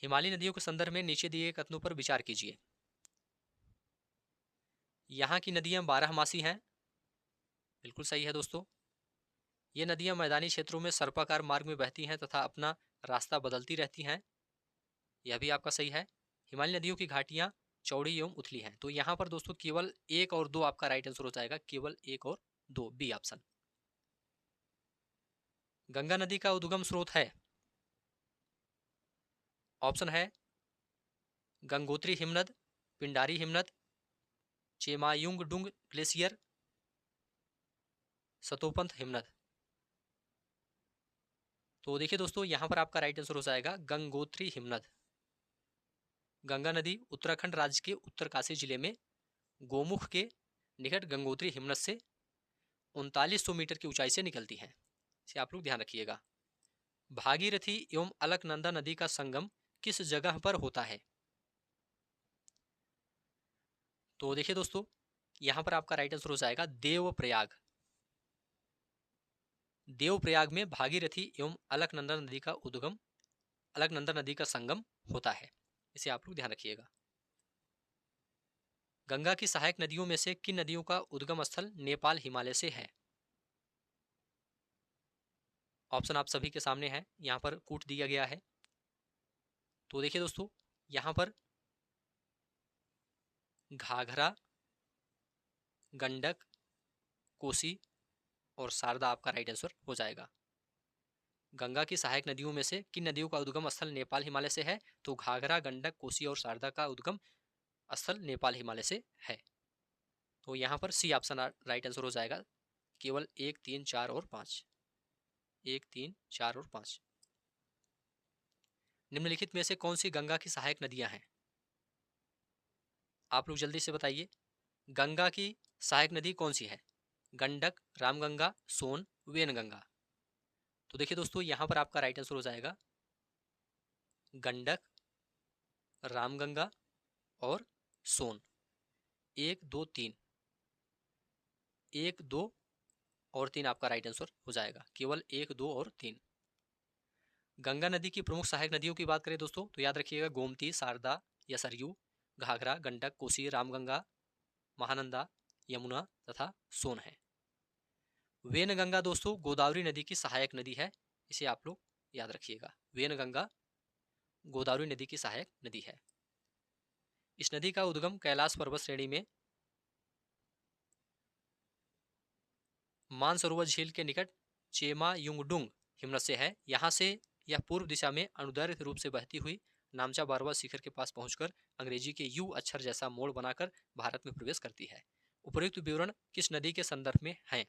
हिमालयी नदियों के संदर्भ में नीचे दिए कथनों पर विचार कीजिए। यहाँ की नदियां 12मासी हैं, बिल्कुल सही है दोस्तों। ये नदियां मैदानी क्षेत्रों में सर्पाकार मार्ग में बहती हैं तथा अपना रास्ता बदलती रहती हैं, यह भी आपका सही है। हिमालयी नदियों की घाटियां चौड़ी एवं उथली हैं। तो यहाँ पर दोस्तों केवल 1 और 2 आपका राइट आंसर हो जाएगा, केवल 1 और 2, बी ऑप्शन। गंगा नदी का उद्गम स्रोत है, ऑप्शन है गंगोत्री हिमनद, पिंडारी हिमनद, चेमायुंगडुंग ग्लेशियर, सतोपंथ हिमनद। तो देखिए दोस्तों यहाँ पर आपका राइट आंसर हो जाएगा गंगोत्री हिमनद। गंगा नदी उत्तराखंड राज्य के उत्तरकाशी जिले में गोमुख के निकट गंगोत्री हिमनद से 3900 मीटर की ऊंचाई से निकलती हैं। इसे आप लोग ध्यान रखिएगा। भागीरथी एवं अलकनंदा नदी का संगम किस जगह पर होता है? तो देखिए दोस्तों, यहां पर आपका राइट आंसर हो जाएगा देवप्रयाग। देवप्रयाग में भागीरथी एवं अलकनंदा नदी का उद्गम, अलकनंदा नदी का संगम होता है। इसे आप लोग ध्यान रखिएगा। गंगा की सहायक नदियों में से किन नदियों का उद्गम स्थल नेपाल हिमालय से है? ऑप्शन आप सभी के सामने है, यहाँ पर कूट दिया गया है। तो देखिए दोस्तों, यहाँ पर घाघरा, गंडक, कोसी और शारदा आपका राइट आंसर हो जाएगा। गंगा की सहायक नदियों में से किन नदियों का उद्गम स्थल नेपाल हिमालय से है? तो घाघरा, गंडक, कोसी और शारदा का उद्गम स्थल नेपाल हिमालय से है। तो यहाँ पर सी ऑप्शन राइट आंसर हो जाएगा। केवल 1, 3, 4 और 5। 1, 3, 4 और 5। निम्नलिखित में से कौन सी गंगा की सहायक नदियां हैं? आप लोग जल्दी से बताइए। गंगा की सहायक नदी कौन सी है? गंडक, रामगंगा, सोन, वेनगंगा। तो देखिए दोस्तों, यहाँ पर आपका राइट आंसर हो जाएगा गंडक, रामगंगा और सोन। 1, 2, 3। 1, 2 और 3 आपका राइट आंसर हो जाएगा। केवल 1, 2 और 3। गंगा नदी की प्रमुख सहायक नदियों की बात करें दोस्तों, तो याद रखिएगा गोमती, शारदा या सरयू, घाघरा, गंडक, कोसी, रामगंगा, महानंदा, यमुना तथा सोन है। वेनगंगा दोस्तों गोदावरी नदी की सहायक नदी है। इसे आप लोग याद रखिएगा। वेनगंगा गोदावरी नदी की सहायक नदी है। इस नदी का उद्गम कैलाश पर्वत श्रेणी में मानसरोवर झील के निकट चेमा युंगडुंग हिमनद से है। यहाँ से यह पूर्व दिशा में अनुदैर्ध्य रूप से बहती हुई नामचा बारवा शिखर के पास पहुंचकर अंग्रेजी के यू अक्षर जैसा मोड़ बनाकर भारत में प्रवेश करती है। उपयुक्त विवरण किस नदी के संदर्भ में है?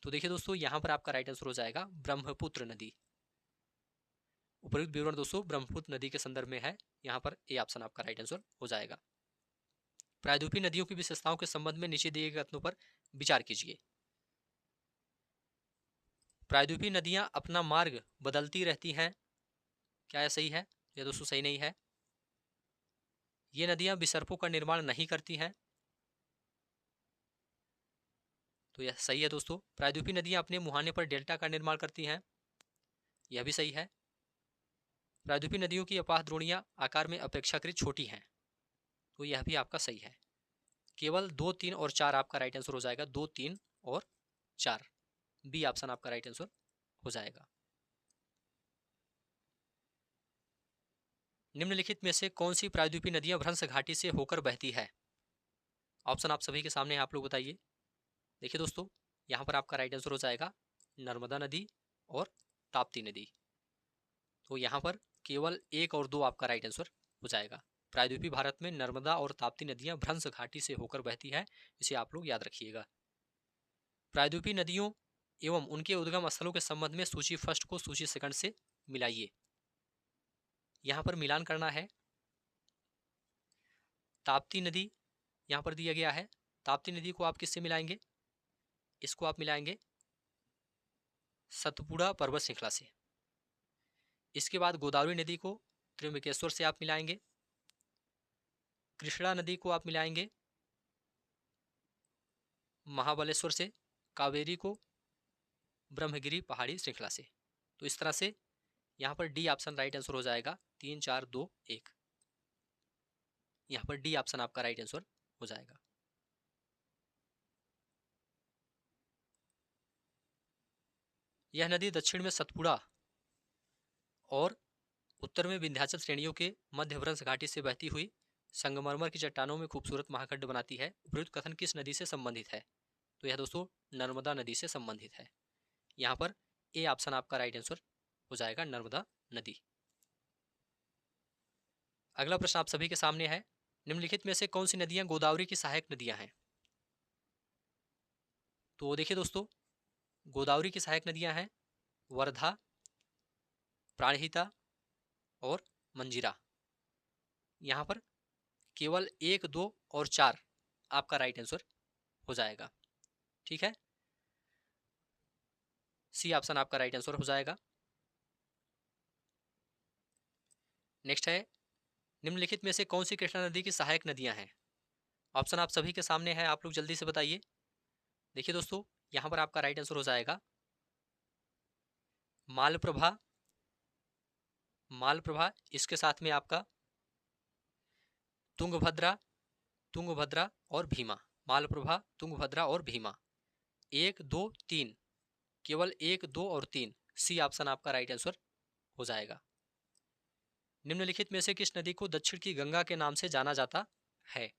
तो देखिए दोस्तों, यहाँ पर आपका राइट आंसर हो जाएगा ब्रह्मपुत्र नदी। उपयुक्त विवरण दोस्तों ब्रह्मपुत्र नदी के संदर्भ में है। यहाँ पर ए ऑप्शन आपका राइट आंसर हो जाएगा। प्रायद्वीपीय नदियों की विशेषताओं के संबंध में नीचे दिए गए कथनों पर विचार कीजिए। प्रायद्वीपीय नदियां अपना मार्ग बदलती रहती हैं। क्या यह सही है? यह दोस्तों सही नहीं है। ये नदियां विसर्पों का निर्माण नहीं करती हैं। तो यह सही है दोस्तों। प्रायद्वीपीय नदियां अपने मुहाने पर डेल्टा का निर्माण करती हैं। यह भी सही है। प्रायद्वीपीय नदियों की अपाह द्रोणियां आकार में अपेक्षाकृत छोटी हैं। तो यह भी आपका सही है। केवल 2, 3 और 4 आपका राइट आंसर हो जाएगा। 2, 3 और 4 बी ऑप्शन आपका राइट आंसर हो जाएगा। निम्नलिखित में से कौन सी प्रायद्वीपीय नदियां भ्रंश घाटी से होकर बहती है? ऑप्शन आप सभी के सामने है, आप लोग बताइए। देखिए दोस्तों, यहाँ पर आपका राइट आंसर हो जाएगा नर्मदा नदी और ताप्ती नदी। तो यहाँ पर केवल 1 और 2 आपका राइट आंसर हो जाएगा। प्रायद्वीपीय भारत में नर्मदा और ताप्ती नदियां भ्रंश घाटी से होकर बहती है। इसे आप लोग याद रखिएगा। प्रायद्वीपीय नदियों एवं उनके उद्गम स्थलों के संबंध में सूची फर्स्ट को सूची सेकंड से मिलाइए। यहाँ पर मिलान करना है। ताप्ती नदी यहाँ पर दिया गया है। ताप्ती नदी को आप किससे मिलाएंगे? इसको आप मिलाएंगे सतपुड़ा पर्वत श्रृंखला से। इसके बाद गोदावरी नदी को त्र्यंबकेश्वर से आप मिलाएंगे। कृष्णा नदी को आप मिलाएंगे महाबलेश्वर से। कावेरी को ब्रह्मगिरी पहाड़ी श्रृंखला से। तो इस तरह से यहाँ पर डी ऑप्शन राइट आंसर हो जाएगा। 3, 4, 2, 1। यहाँ पर डी ऑप्शन आपका राइट आंसर हो जाएगा। यह नदी दक्षिण में सतपुड़ा और उत्तर में विंध्याचल श्रेणियों के मध्य भ्रंश घाटी से बहती हुई संगमरमर की चट्टानों में खूबसूरत महाखंड बनाती है। उपयुक्त कथन किस नदी से संबंधित है? तो यह दोस्तों नर्मदा नदी से संबंधित है। यहाँ पर ए ऑप्शन आपका राइट आंसर हो जाएगा, नर्मदा नदी। अगला प्रश्न आप सभी के सामने है। निम्नलिखित में से कौन सी नदियां गोदावरी की सहायक नदियां हैं? तो देखिए दोस्तों, गोदावरी की सहायक नदियां हैं वर्धा, प्राणहिता और मंजीरा। यहाँ पर केवल 1, 2 और 4 आपका राइट आंसर हो जाएगा। ठीक है। सी ऑप्शन आपका राइट आंसर हो जाएगा। नेक्स्ट है, निम्नलिखित में से कौन सी कृष्णा नदी की सहायक नदियां हैं? ऑप्शन आप सभी के सामने है, आप लोग जल्दी से बताइए। देखिए दोस्तों, यहाँ पर आपका राइट आंसर हो जाएगा मालप्रभा, मालप्रभा, इसके साथ में आपका तुंगभद्रा, तुंगभद्रा और भीमा। मालप्रभा, तुंगभद्रा और भीमा। 1 2 3, केवल 1 2 और 3, सी ऑप्शन आपका राइट आंसर हो जाएगा। निम्नलिखित में से किस नदी को दक्षिण की गंगा के नाम से जाना जाता है?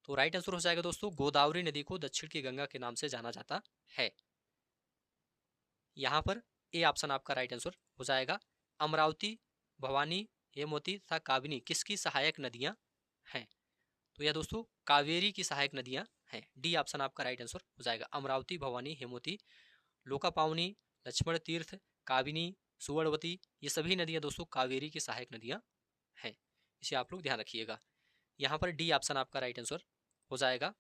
तो राइट आंसर हो जाएगा दोस्तों, गोदावरी नदी को दक्षिण की गंगा के नाम से जाना जाता है। यहाँ पर ए ऑप्शन आपका राइट आंसर हो जाएगा। अमरावती, भवानी, हेमवती तथा काबिनी किसकी सहायक नदियां हैं? तो यह दोस्तों कावेरी की सहायक नदियां हैं। डी ऑप्शन आपका राइट आंसर हो जाएगा। अमरावती, भवानी, हेमवती, लोकापावनी, लक्ष्मण तीर्थ, काबिनी, सुवर्णवती, ये सभी नदियां दोस्तों कावेरी की सहायक नदियां हैं। इसे आप लोग ध्यान रखिएगा। यहाँ पर डी ऑप्शन आपका राइट आंसर हो जाएगा।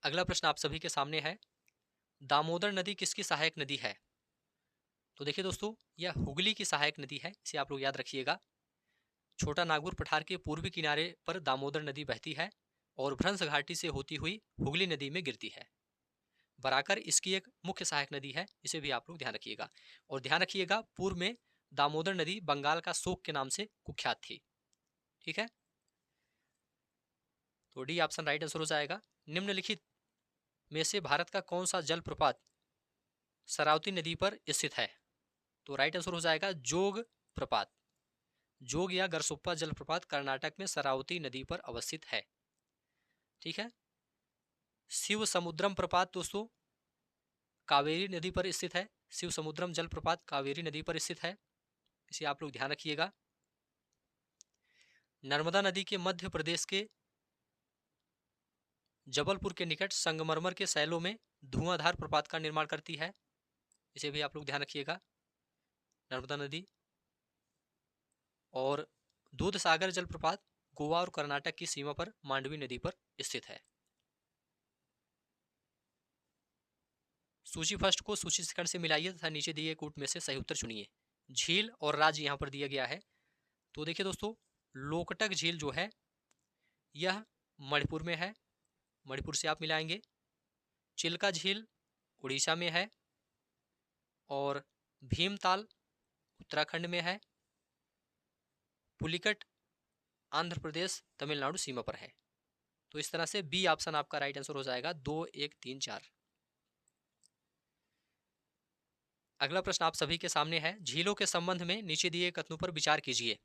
अगला प्रश्न आप सभी के सामने है, दामोदर नदी किसकी सहायक नदी है? तो देखिए दोस्तों, यह हुगली की सहायक नदी है, इसे आप लोग याद रखिएगा। छोटा नागपुर पठार के पूर्वी किनारे पर दामोदर नदी बहती है और भ्रंश घाटी से होती हुई हुगली नदी में गिरती है। बराकर इसकी एक मुख्य सहायक नदी है, इसे भी आप लोग ध्यान रखिएगा। और ध्यान रखिएगा, पूर्व में दामोदर नदी बंगाल का शोक के नाम से कुख्यात थी। ठीक है, तो डी ऑप्शन राइट आंसर हो जाएगा। निम्नलिखित में से भारत का कौन सा जलप्रपात शरावती नदी पर स्थित है? तो राइट आंसर हो जाएगा जोग प्रपात। जोग या गरसुप्पा जलप्रपात कर्नाटक में शरावती नदी पर अवस्थित है। ठीक है, शिव समुद्रम प्रपात दोस्तों कावेरी नदी पर स्थित है। शिव समुद्रम जलप्रपात कावेरी नदी पर स्थित है, इसे आप लोग ध्यान रखिएगा। नर्मदा नदी के मध्य प्रदेश के जबलपुर के निकट संगमरमर के सैलों में धुआंधार प्रपात का निर्माण करती है, इसे भी आप लोग ध्यान रखिएगा, नर्मदा नदी। और दूध सागर जलप्रपात गोवा और कर्नाटक की सीमा पर मांडवी नदी पर स्थित है। सूची फर्स्ट को सूची सेकंड से मिलाइए तथा नीचे दिए कूट में से सही उत्तर चुनिए। झील और राज्य यहाँ पर दिया गया है। तो देखिए दोस्तों, लोकटक झील जो है यह मणिपुर में है, मणिपुर से आप मिलाएंगे। चिल्का झील उड़ीसा में है और भीमताल उत्तराखंड में है। पुलिकट आंध्र प्रदेश तमिलनाडु सीमा पर है। तो इस तरह से बी ऑप्शन आपका राइट आंसर हो जाएगा, 2 1 3 4। अगला प्रश्न आप सभी के सामने है, झीलों के संबंध में नीचे दिए कथनों पर विचार कीजिए।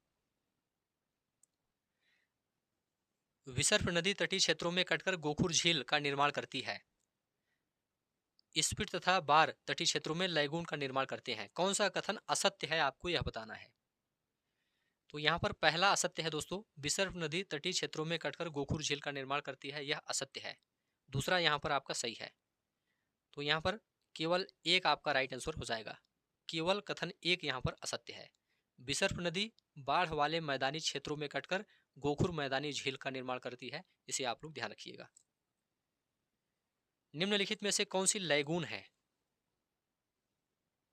विसर्प नदी तटीय क्षेत्रों में कटकर गोखुर झील का निर्माण करती है। स्पीड तथा बार तटीय क्षेत्रों में लैगून का निर्माण करते हैं। कौन सा कथन असत्य है, आपको यह बताना है। तो यहाँ पर पहला असत्य है दोस्तों, विसर्प नदी तटीय क्षेत्रों में कटकर गोखुर झील का निर्माण करती है, यह असत्य है। दूसरा यहाँ पर आपका सही है। तो यहाँ पर केवल एक आपका राइट आंसर हो जाएगा, केवल कथन एक यहाँ पर असत्य है। विसर्प नदी बाढ़ वाले मैदानी क्षेत्रों में कटकर गोखुर मैदानी झील का निर्माण करती है, इसे आप लोग ध्यान रखिएगा। निम्नलिखित में से कौन सी लैगून है?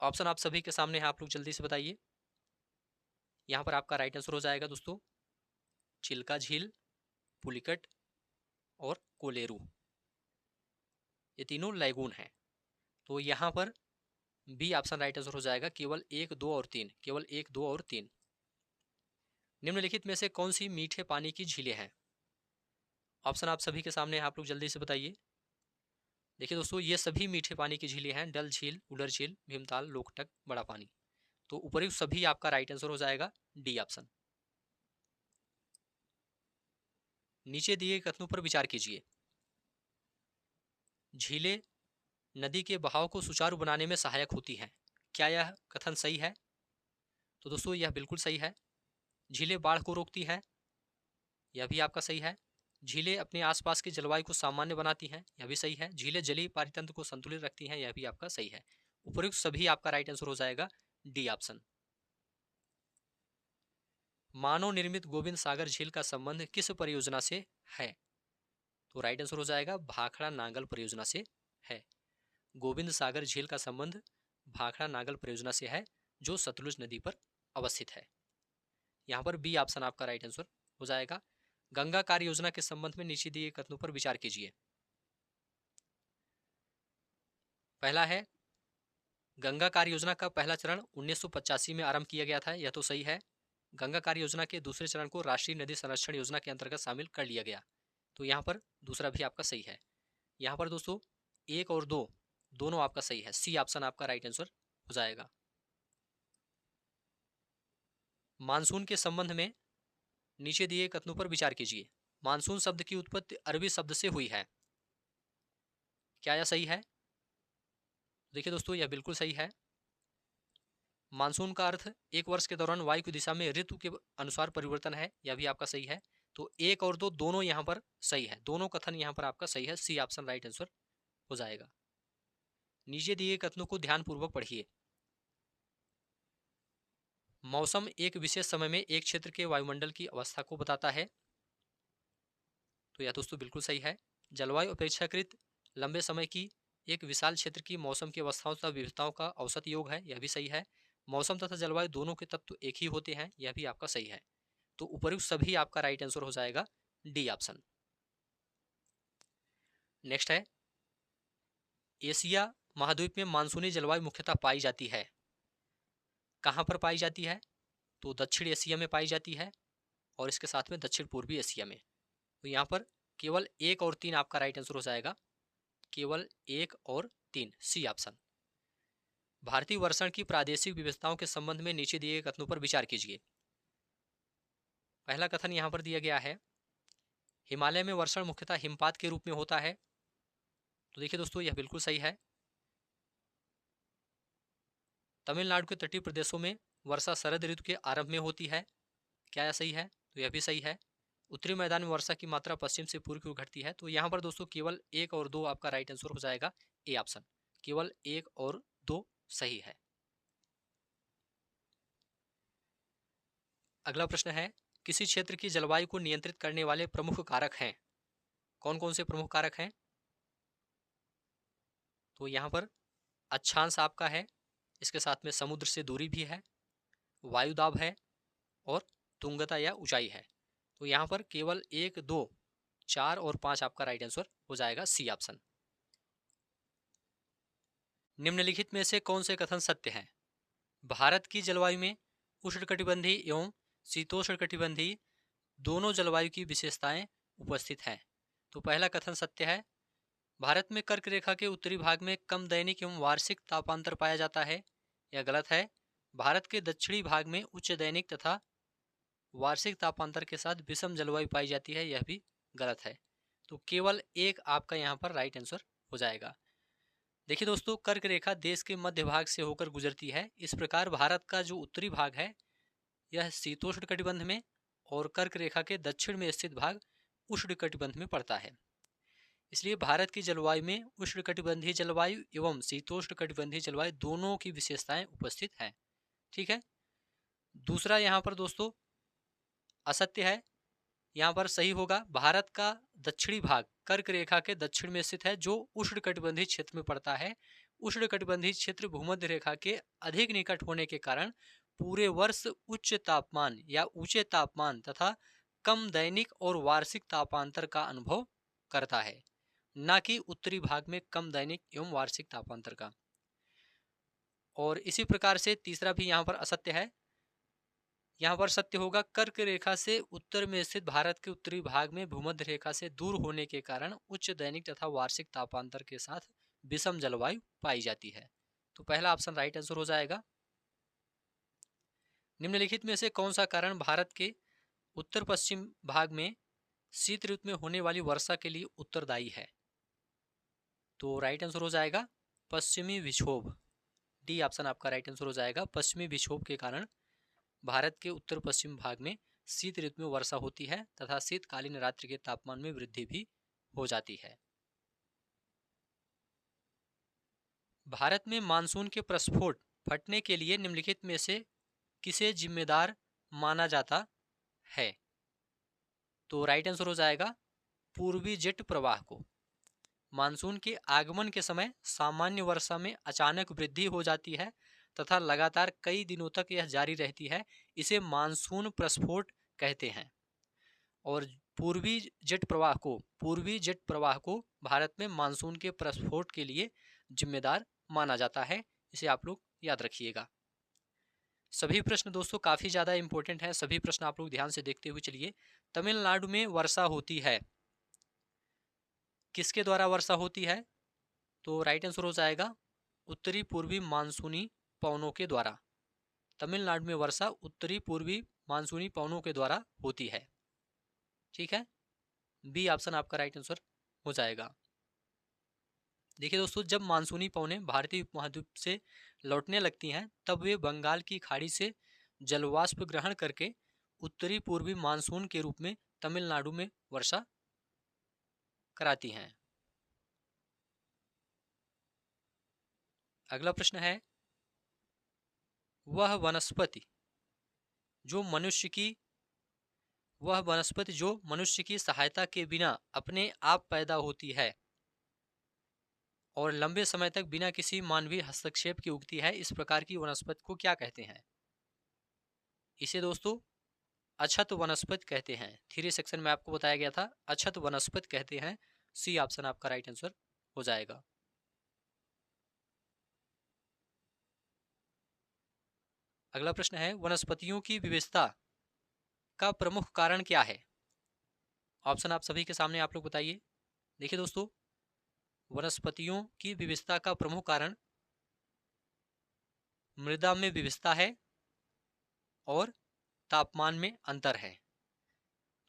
ऑप्शन आप सभी के सामने है, आप लोग जल्दी से बताइए। यहाँ पर आपका राइट आंसर हो जाएगा दोस्तों चिल्का झील, पुलिकट और कोलेरू, ये तीनों लैगून हैं। तो यहाँ पर बी ऑप्शन राइट आंसर हो जाएगा, केवल 1 2 और 3, केवल 1 2 और 3। निम्नलिखित में से कौन सी मीठे पानी की झीलें हैं? ऑप्शन आप सभी के सामने है, आप लोग जल्दी से बताइए। देखिए दोस्तों, ये सभी मीठे पानी की झीलें हैं, डल झील, उडर झील, भीमताल, लोकटक, बड़ा पानी। तो उपयुक्त सभी आपका राइट आंसर हो जाएगा, डी ऑप्शन। नीचे दिए कथनों पर विचार कीजिए। झीलें नदी के बहाव को सुचारू बनाने में सहायक होती हैं, क्या यह कथन सही है? तो दोस्तों यह बिल्कुल सही है। झीलें बाढ़ को रोकती हैं, यह भी आपका सही है। झीलें अपने आसपास की जलवायु को सामान्य बनाती हैं, यह भी सही है। झीलें जलीय पारितंत्र को संतुलित रखती हैं, यह भी आपका सही है। उपयुक्त सभी आपका राइट आंसर हो जाएगा, डी ऑप्शन। मानव निर्मित गोविंद सागर झील का संबंध किस परियोजना से है? तो राइट आंसर हो जाएगा भाखड़ा नांगल परियोजना से है। गोविंद सागर झील का संबंध भाखड़ा नागल परियोजना से है जो सतलुज नदी पर अवस्थित है। यहाँ पर बी ऑप्शन आपका राइट आंसर हो जाएगा। गंगा कार्य योजना के संबंध में नीचे दिए कथनों पर विचार कीजिए। पहला है, गंगा कार्य योजना का पहला चरण 1985 में आरंभ किया गया था, यह तो सही है। गंगा कार्य योजना के दूसरे चरण को राष्ट्रीय नदी संरक्षण योजना के अंतर्गत शामिल कर लिया गया, तो यहाँ पर दूसरा भी आपका सही है। यहाँ पर दोस्तों 1 और 2 दोनों आपका सही है, सी ऑप्शन आपका राइट आंसर हो जाएगा। मानसून के संबंध में नीचे दिए कथनों पर विचार कीजिए। मानसून शब्द की उत्पत्ति अरबी शब्द से हुई है, क्या यह सही है? देखिए दोस्तों, यह बिल्कुल सही है। मानसून का अर्थ एक वर्ष के दौरान वायु की दिशा में ऋतु के अनुसार परिवर्तन है, यह भी आपका सही है। तो 1 और 2 दोनों यहाँ पर सही है, दोनों कथन यहाँ पर आपका सही है, सी ऑप्शन राइट आंसर हो जाएगा। नीचे दिए कथनों को ध्यानपूर्वक पढ़िए। मौसम एक विशेष समय में एक क्षेत्र के वायुमंडल की अवस्था को बताता है, तो यह दोस्तों बिल्कुल सही है। जलवायु अपेक्षाकृत लंबे समय की एक विशाल क्षेत्र की मौसम की अवस्थाओं तथा विविधताओं का औसत योग है, यह भी सही है। मौसम तथा जलवायु दोनों के तत्व एक ही होते हैं, यह भी आपका सही है। तो उपयुक्त सभी आपका राइट आंसर हो जाएगा डी ऑप्शन। नेक्स्ट है, एशिया महाद्वीप में मानसूनी जलवायु मुख्यतः पाई जाती है। कहाँ पर पाई जाती है? तो दक्षिण एशिया में पाई जाती है और इसके साथ में दक्षिण पूर्वी एशिया में। तो यहाँ पर केवल 1 और 3 आपका राइट आंसर हो जाएगा, केवल 1 और 3, सी ऑप्शन। भारतीय वर्षण की प्रादेशिक विविधताओं के संबंध में नीचे दिए कथनों पर विचार कीजिए। पहला कथन यहाँ पर दिया गया है, हिमालय में वर्षण मुख्यतः हिमपात के रूप में होता है, तो देखिए दोस्तों यह बिल्कुल सही है। तमिलनाडु के तटीय प्रदेशों में वर्षा शरद ऋतु के आरंभ में होती है, क्या यह सही है? तो यह भी सही है। उत्तरी मैदान में वर्षा की मात्रा पश्चिम से पूर्व की ओर घटती है, तो यहाँ पर दोस्तों केवल 1 और 2 आपका राइट आंसर हो जाएगा, ए ऑप्शन, केवल 1 और 2 सही है। अगला प्रश्न है, किसी क्षेत्र की जलवायु को नियंत्रित करने वाले प्रमुख कारक हैं? कौन कौन से प्रमुख कारक हैं? तो यहाँ पर अक्षांश आपका है, इसके साथ में समुद्र से दूरी भी है, वायुदाब है और तुंगता या ऊंचाई है। तो यहाँ पर केवल 1, 2, 4 और 5 आपका राइट आंसर हो जाएगा, सी ऑप्शन। निम्नलिखित में से कौन से कथन सत्य हैं? भारत की जलवायु में उष्णकटिबंधीय एवं शीतोष्णकटिबंधीय दोनों जलवायु की विशेषताएं उपस्थित हैं। तो पहला कथन सत्य है, भारत में कर्क रेखा के उत्तरी भाग में कम दैनिक एवं वार्षिक तापांतर पाया जाता है, यह गलत है। भारत के दक्षिणी भाग में उच्च दैनिक तथा वार्षिक तापांतर के साथ विषम जलवायु पाई जाती है, यह भी गलत है। तो केवल 1 आपका यहाँ पर राइट आंसर हो जाएगा। देखिए दोस्तों, कर्क रेखा देश के मध्य भाग से होकर गुजरती है, इस प्रकार भारत का जो उत्तरी भाग है यह शीतोष्ण कटिबंध में और कर्क रेखा के दक्षिण में स्थित भाग उष्ण कटिबंध में पड़ता है। इसलिए भारत की जलवायु में उष्ण कटिबंधीय जलवायु एवं शीतोष्ण कटिबंधीय जलवायु दोनों की विशेषताएं उपस्थित हैं। ठीक है। दूसरा यहाँ पर दोस्तों असत्य है, यहाँ पर सही होगा, भारत का दक्षिणी भाग कर्क रेखा के दक्षिण में स्थित है जो उष्ण कटिबंधीय क्षेत्र में पड़ता है। उष्ण कटिबंधीय क्षेत्र भूमध्य रेखा के अधिक निकट होने के कारण पूरे वर्ष उच्च तापमान या ऊंचे तापमान तथा कम दैनिक और वार्षिक तापांतर का अनुभव करता है, न कि उत्तरी भाग में कम दैनिक एवं वार्षिक तापांतर का। और इसी प्रकार से तीसरा भी यहाँ पर असत्य है, यहाँ पर सत्य होगा, कर्क रेखा से उत्तर में स्थित भारत के उत्तरी भाग में भूमध्य रेखा से दूर होने के कारण उच्च दैनिक तथा वार्षिक तापांतर के साथ विषम जलवायु पाई जाती है। तो पहला ऑप्शन राइट आंसर हो जाएगा। निम्नलिखित में से कौन सा कारण भारत के उत्तर पश्चिम भाग में शीत ऋतु में होने वाली वर्षा के लिए उत्तरदायी है? तो राइट आंसर हो जाएगा पश्चिमी विक्षोभ, डी ऑप्शन आपका राइट आंसर हो जाएगा। पश्चिमी विक्षोभ के कारण भारत के उत्तर पश्चिम भाग में शीत ऋतु में वर्षा होती है तथा शीतकालीन रात्रि के तापमान में वृद्धि भी हो जाती है। भारत में मानसून के प्रस्फोट फटने के लिए निम्नलिखित में से किसे जिम्मेदार माना जाता है? तो राइट आंसर हो जाएगा पूर्वी जेट प्रवाह को। मानसून के आगमन के समय सामान्य वर्षा में अचानक वृद्धि हो जाती है तथा लगातार कई दिनों तक यह जारी रहती है। इसे मानसून प्रस्फोट कहते हैं। और पूर्वी जेट प्रवाह को भारत में मानसून के प्रस्फोट के लिए जिम्मेदार माना जाता है। इसे आप लोग याद रखिएगा। सभी प्रश्न दोस्तों काफी ज्यादा इंपॉर्टेंट है, सभी प्रश्न आप लोग ध्यान से देखते हुए चलिए। तमिलनाडु में वर्षा होती है, किसके द्वारा वर्षा होती है? तो राइट आंसर हो जाएगा उत्तरी पूर्वी मानसूनी पवनों के द्वारा। तमिलनाडु में वर्षा उत्तरी पूर्वी मानसूनी पवनों के द्वारा होती है। ठीक है, बी ऑप्शन आपका राइट आंसर हो जाएगा। देखिए दोस्तों, जब मानसूनी पवनें भारतीय उपमहाद्वीप से लौटने लगती हैं तब वे बंगाल की खाड़ी से जलवाष्प ग्रहण करके उत्तरी पूर्वी मानसून के रूप में तमिलनाडु में वर्षा कराती हैं। अगला प्रश्न है, वह वनस्पति जो मनुष्य की सहायता के बिना अपने आप पैदा होती है और लंबे समय तक बिना किसी मानवीय हस्तक्षेप की उगती है, इस प्रकार की वनस्पति को क्या कहते हैं? इसे दोस्तों अछत वनस्पति कहते हैं। 3 सेक्शन में आपको बताया गया था, अछत वनस्पति कहते हैं। सी ऑप्शन आपका राइट आंसर हो जाएगा। अगला प्रश्न है, वनस्पतियों की विविधता का प्रमुख कारण क्या है? ऑप्शन आप सभी के सामने आप लोग बताइए। देखिए दोस्तों, वनस्पतियों की विविधता का प्रमुख कारण मृदा में विविधता है और तापमान में अंतर है।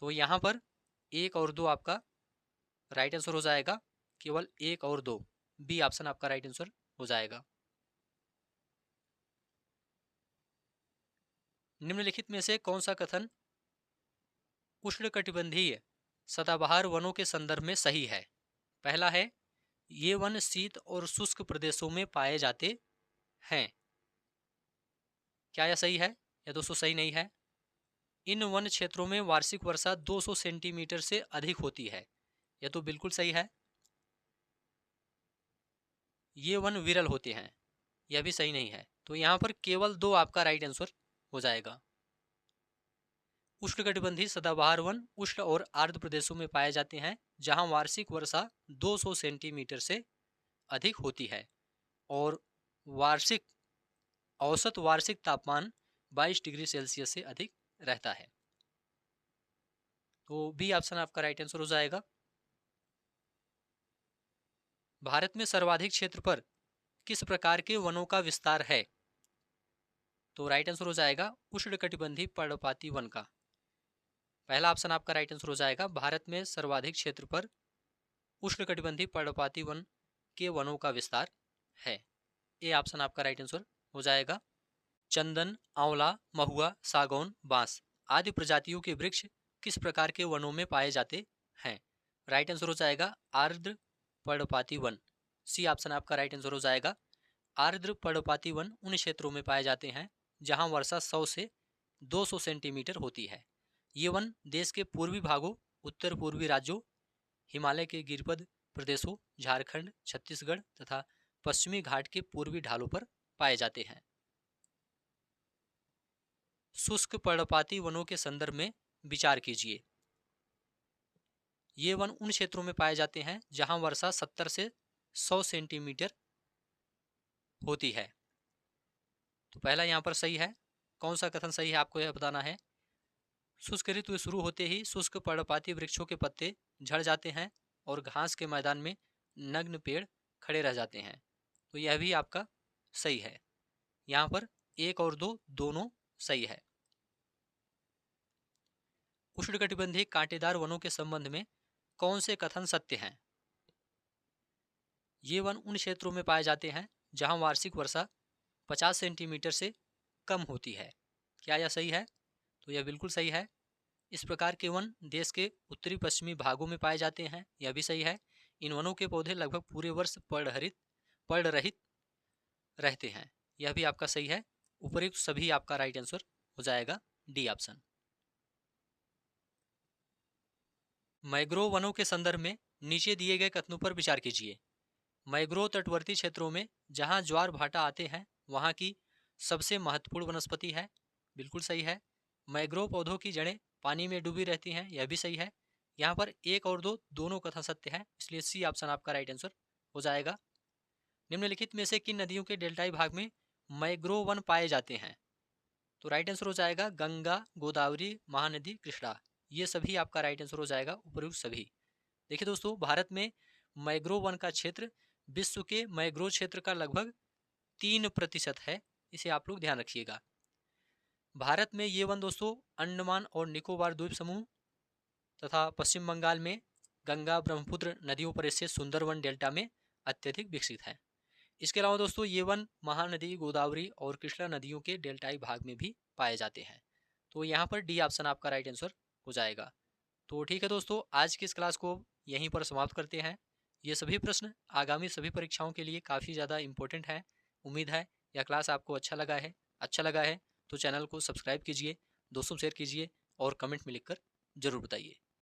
तो यहाँ पर 1 और 2 आपका राइट आंसर हो जाएगा, केवल 1 और 2, बी ऑप्शन आपका राइट आंसर हो जाएगा। निम्नलिखित में से कौन सा कथन उष्णकटिबंधीय सदाबहार वनों के संदर्भ में सही है? पहला है, ये वन शीत और शुष्क प्रदेशों में पाए जाते हैं। क्या यह सही है या दोस्तों सही नहीं है? इन वन क्षेत्रों में वार्षिक वर्षा 200 सेंटीमीटर से अधिक होती है। यह तो बिल्कुल सही है। ये वन विरल होते हैं, यह भी सही नहीं है। तो यहाँ पर केवल 2 आपका राइट आंसर हो जाएगा। उष्णकटिबंधीय सदाबहार वन उष्ण और आर्द्र प्रदेशों में पाए जाते हैं जहां वार्षिक वर्षा 200 सेंटीमीटर से अधिक होती है और वार्षिक औसत वार्षिक तापमान 22 डिग्री सेल्सियस से अधिक रहता है। तो बी ऑप्शन आपका राइट आंसर हो जाएगा। भारत में सर्वाधिक क्षेत्र पर किस प्रकार के वनों का विस्तार है? तो राइट आंसर हो जाएगा उष्णकटिबंधीय पर्णपाती वन का। पहला ऑप्शन आपका राइट आंसर हो जाएगा। भारत में सर्वाधिक क्षेत्र पर उष्णकटिबंधीय पर्णपाती वन के वनों का विस्तार है। ए ऑप्शन आपका राइट आंसर हो जाएगा। चंदन, आंवला, महुआ, सागौन, बांस आदि प्रजातियों के वृक्ष किस प्रकार के वनों में पाए जाते हैं? राइट आंसर हो जाएगा आर्द्र पर्णपाती वन। सी ऑप्शन आपका राइट आंसर हो जाएगा। आर्द्र पर्णपाती वन उन क्षेत्रों में पाए जाते हैं जहां वर्षा 100 से 200 सेंटीमीटर होती है। ये वन देश के पूर्वी भागों, उत्तर पूर्वी राज्यों, हिमालय के गिरिपद प्रदेशों, झारखंड, छत्तीसगढ़ तथा पश्चिमी घाट के पूर्वी ढालों पर पाए जाते हैं। शुष्क पर्णपाती वनों के संदर्भ में विचार कीजिए। ये वन उन क्षेत्रों में पाए जाते हैं जहां वर्षा 70 से 100 सेंटीमीटर होती है। तो पहला यहाँ पर सही है। कौन सा कथन सही है आपको यह बताना है। शुष्क ऋतु शुरू होते ही शुष्क पर्णपाती वृक्षों के पत्ते झड़ जाते हैं और घास के मैदान में नग्न पेड़ खड़े रह जाते हैं। तो यह भी आपका सही है। यहाँ पर 1 और 2 दोनों सही है। उष्णकटिबंधीय कांटेदार वनों के संबंध में कौन से कथन सत्य हैं? ये वन उन क्षेत्रों में पाए जाते हैं जहां वार्षिक वर्षा 50 सेंटीमीटर से कम होती है। क्या यह सही है? तो यह बिल्कुल सही है। इस प्रकार के वन देश के उत्तरी पश्चिमी भागों में पाए जाते हैं। यह भी सही है। इन वनों के पौधे लगभग पूरे वर्ष पर्णरहित रहते हैं। यह भी आपका सही है। उपयुक्त सभी आपका राइट आंसर हो जाएगा डी ऑप्शन। मैंग्रोव वनों के संदर्भ में नीचे दिए गए कथनों पर विचार कीजिए। मैंग्रोव तटवर्ती क्षेत्रों में जहां ज्वार भाटा आते हैं वहां की सबसे महत्वपूर्ण वनस्पति है, बिल्कुल सही है। मैंग्रोव पौधों की जड़ें पानी में डूबी रहती हैं, यह भी सही है। यहाँ पर एक और दो दोनों कथन सत्य है, इसलिए सी ऑप्शन आपका राइट आंसर हो जाएगा। निम्नलिखित में से किन नदियों के डेल्टाई भाग में मैंग्रोव वन पाए जाते हैं? तो राइट आंसर हो जाएगा गंगा, गोदावरी, महानदी, कृष्णा। ये सभी आपका राइट आंसर हो जाएगा, उपयुक्त सभी। देखिए दोस्तों, भारत में मैंग्रोव वन का क्षेत्र विश्व के मैंग्रोव क्षेत्र का लगभग 3% है, इसे आप लोग ध्यान रखिएगा। भारत में ये वन दोस्तों अंडमान और निकोबार द्वीप समूह तथा पश्चिम बंगाल में गंगा ब्रह्मपुत्र नदियों पर स्थित सुंदरवन डेल्टा में अत्यधिक विकसित है। इसके अलावा दोस्तों ये वन महानदी, गोदावरी और कृष्णा नदियों के डेल्टाई भाग में भी पाए जाते हैं। तो यहाँ पर डी ऑप्शन आपका राइट आंसर हो जाएगा। तो ठीक है दोस्तों, आज की इस क्लास को यहीं पर समाप्त करते हैं। ये सभी प्रश्न आगामी सभी परीक्षाओं के लिए काफ़ी ज़्यादा इंपॉर्टेंट है। उम्मीद है यह क्लास आपको अच्छा लगा है तो चैनल को सब्सक्राइब कीजिए, दोस्तों शेयर कीजिए और कमेंट में लिखकर ज़रूर बताइए।